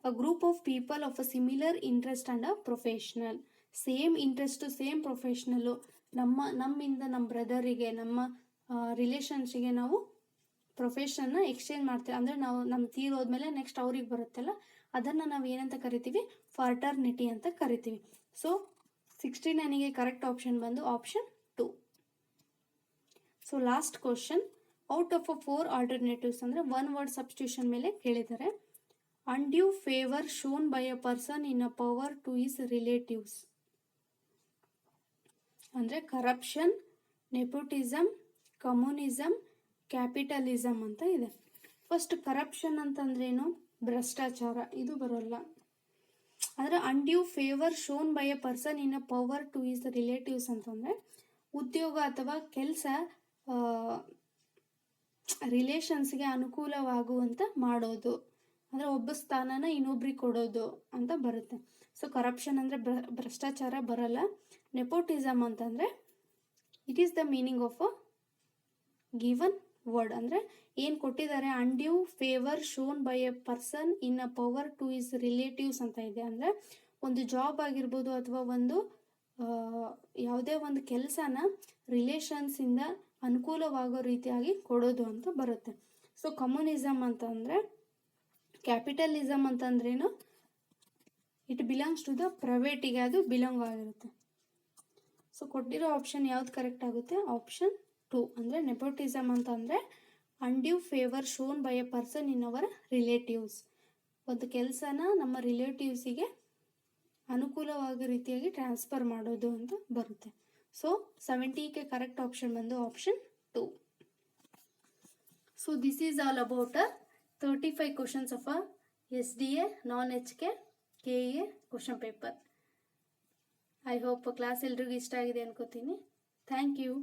a group of people of a similar interest and a professional. Same interest, same professional, ನಮ್ಮಿಂದ ನಮ್ಮ ಬ್ರದರಿಗೆ, ನಮ್ಮ ರಿಲೇಷನ್ಸಿಗೆ ನಾವು ಪ್ರೊಫೆಷನ್ನ ಎಕ್ಸ್ಚೇಂಜ್ ಮಾಡ್ತೀವಿ. ಅಂದರೆ ನಾವು ನಮ್ಮ ತೀರೋದ್ಮೇಲೆ ನೆಕ್ಸ್ಟ್ ಅವ್ರಿಗೆ ಬರುತ್ತಲ್ಲ, ಅದನ್ನು ನಾವು ಏನಂತ ಕರಿತೀವಿ? ಫರ್ಟರ್ನಿಟಿ ಅಂತ ಕರಿತೀವಿ. ಸೊ 69ಗೆ ಕರೆಕ್ಟ್ ಆಪ್ಷನ್ ಬಂದು option 2. So last question, out of 4 alternatives ಅಂದರೆ ಒನ್ ವರ್ಡ್ ಸಬ್ಸ್ಟಿಟ್ಯೂಷನ್ ಮೇಲೆ ಕೇಳಿದ್ದಾರೆ. Undue favour shown by a person in a power to his relatives. ಅಂದರೆ ಕರಪ್ಷನ್, ನೆಪೋಟಿಸಮ್, ಕಮ್ಯುನಿಸಮ್, ಕ್ಯಾಪಿಟಲಿಸಮ್ ಅಂತ ಇದೆ. ಫಸ್ಟ್ ಕರಪ್ಷನ್ ಅಂತಂದ್ರೇನು? ಭ್ರಷ್ಟಾಚಾರ, ಇದು ಬರೋಲ್ಲ. ಅಂದರೆ undue favour shown by a person in a power to his relatives ಅಂತಂದರೆ ಉದ್ಯೋಗ ಅಥವಾ ಕೆಲಸ ರಿಲೇಷನ್ಸ್ಗೆ ಅನುಕೂಲವಾಗುವಂತ ಮಾಡೋದು, ಅಂದರೆ ಒಬ್ಬ ಸ್ಥಾನನ ಇನ್ನೊಬ್ರಿಗೆ ಕೊಡೋದು ಅಂತ ಬರುತ್ತೆ. ಸೊ ಕರಪ್ಷನ್ ಅಂದರೆ ಭ್ರಷ್ಟಾಚಾರ ಬರಲ್ಲ. ನೆಪೋಟಿಸಮ್ ಅಂತಂದರೆ it is the meaning of a given word. ಅಂದರೆ ಏನು ಕೊಟ್ಟಿದ್ದಾರೆ, undue favour shown by a person in a power to his relatives ಅಂತ ಇದೆ. ಅಂದರೆ ಒಂದು ಜಾಬ್ ಆಗಿರ್ಬೋದು ಅಥವಾ ಒಂದು ಯಾವುದೇ ಒಂದು ಕೆಲಸನ ರಿಲೇಷನ್ಸಿಂದ ಅನುಕೂಲವಾಗೋ ರೀತಿಯಾಗಿ ಕೊಡೋದು ಅಂತ ಬರುತ್ತೆ. ಸೊ ಕಮ್ಯುನಿಸಮ್ ಅಂತಂದರೆ, ಕ್ಯಾಪಿಟಲಿಸಮ್ ಅಂತಂದ್ರೇನು? ಇಟ್ ಬಿಲಾಂಗ್ಸ್ ಟು ದ ಪ್ರೈವೇಟಿಗೆ ಅದು ಬಿಲಾಂಗ್ ಆಗಿರುತ್ತೆ. ಸೊ ಕೊಟ್ಟಿರೋ ಆಪ್ಷನ್ ಯಾವ್ದು ಕರೆಕ್ಟ್ ಆಗುತ್ತೆ? ಆಪ್ಷನ್ 2. ಅಂದರೆ ನೆಪೋಟಿಸಮ್ ಅಂತಂದರೆ undue favour shown by a person in our relatives. ಒಂದು ಕೆಲಸನ ನಮ್ಮ ರಿಲೇಟಿವ್ಸಿಗೆ ಅನುಕೂಲವಾಗೋ ರೀತಿಯಾಗಿ ಟ್ರಾನ್ಸ್ಫರ್ ಮಾಡೋದು ಅಂತ ಬರುತ್ತೆ. ಸೊ 70ಗೆ ಕರೆಕ್ಟ್ ಆಪ್ಷನ್ ಬಂದು option 2. So this is all about 35 questions of a SDA, non-HK, KA question paper. I hope class ಎಲ್ರಿಗೂ ಇಷ್ಟ ಆಗಿದೆ ಅನ್ಕೋತೀನಿ. Thank you.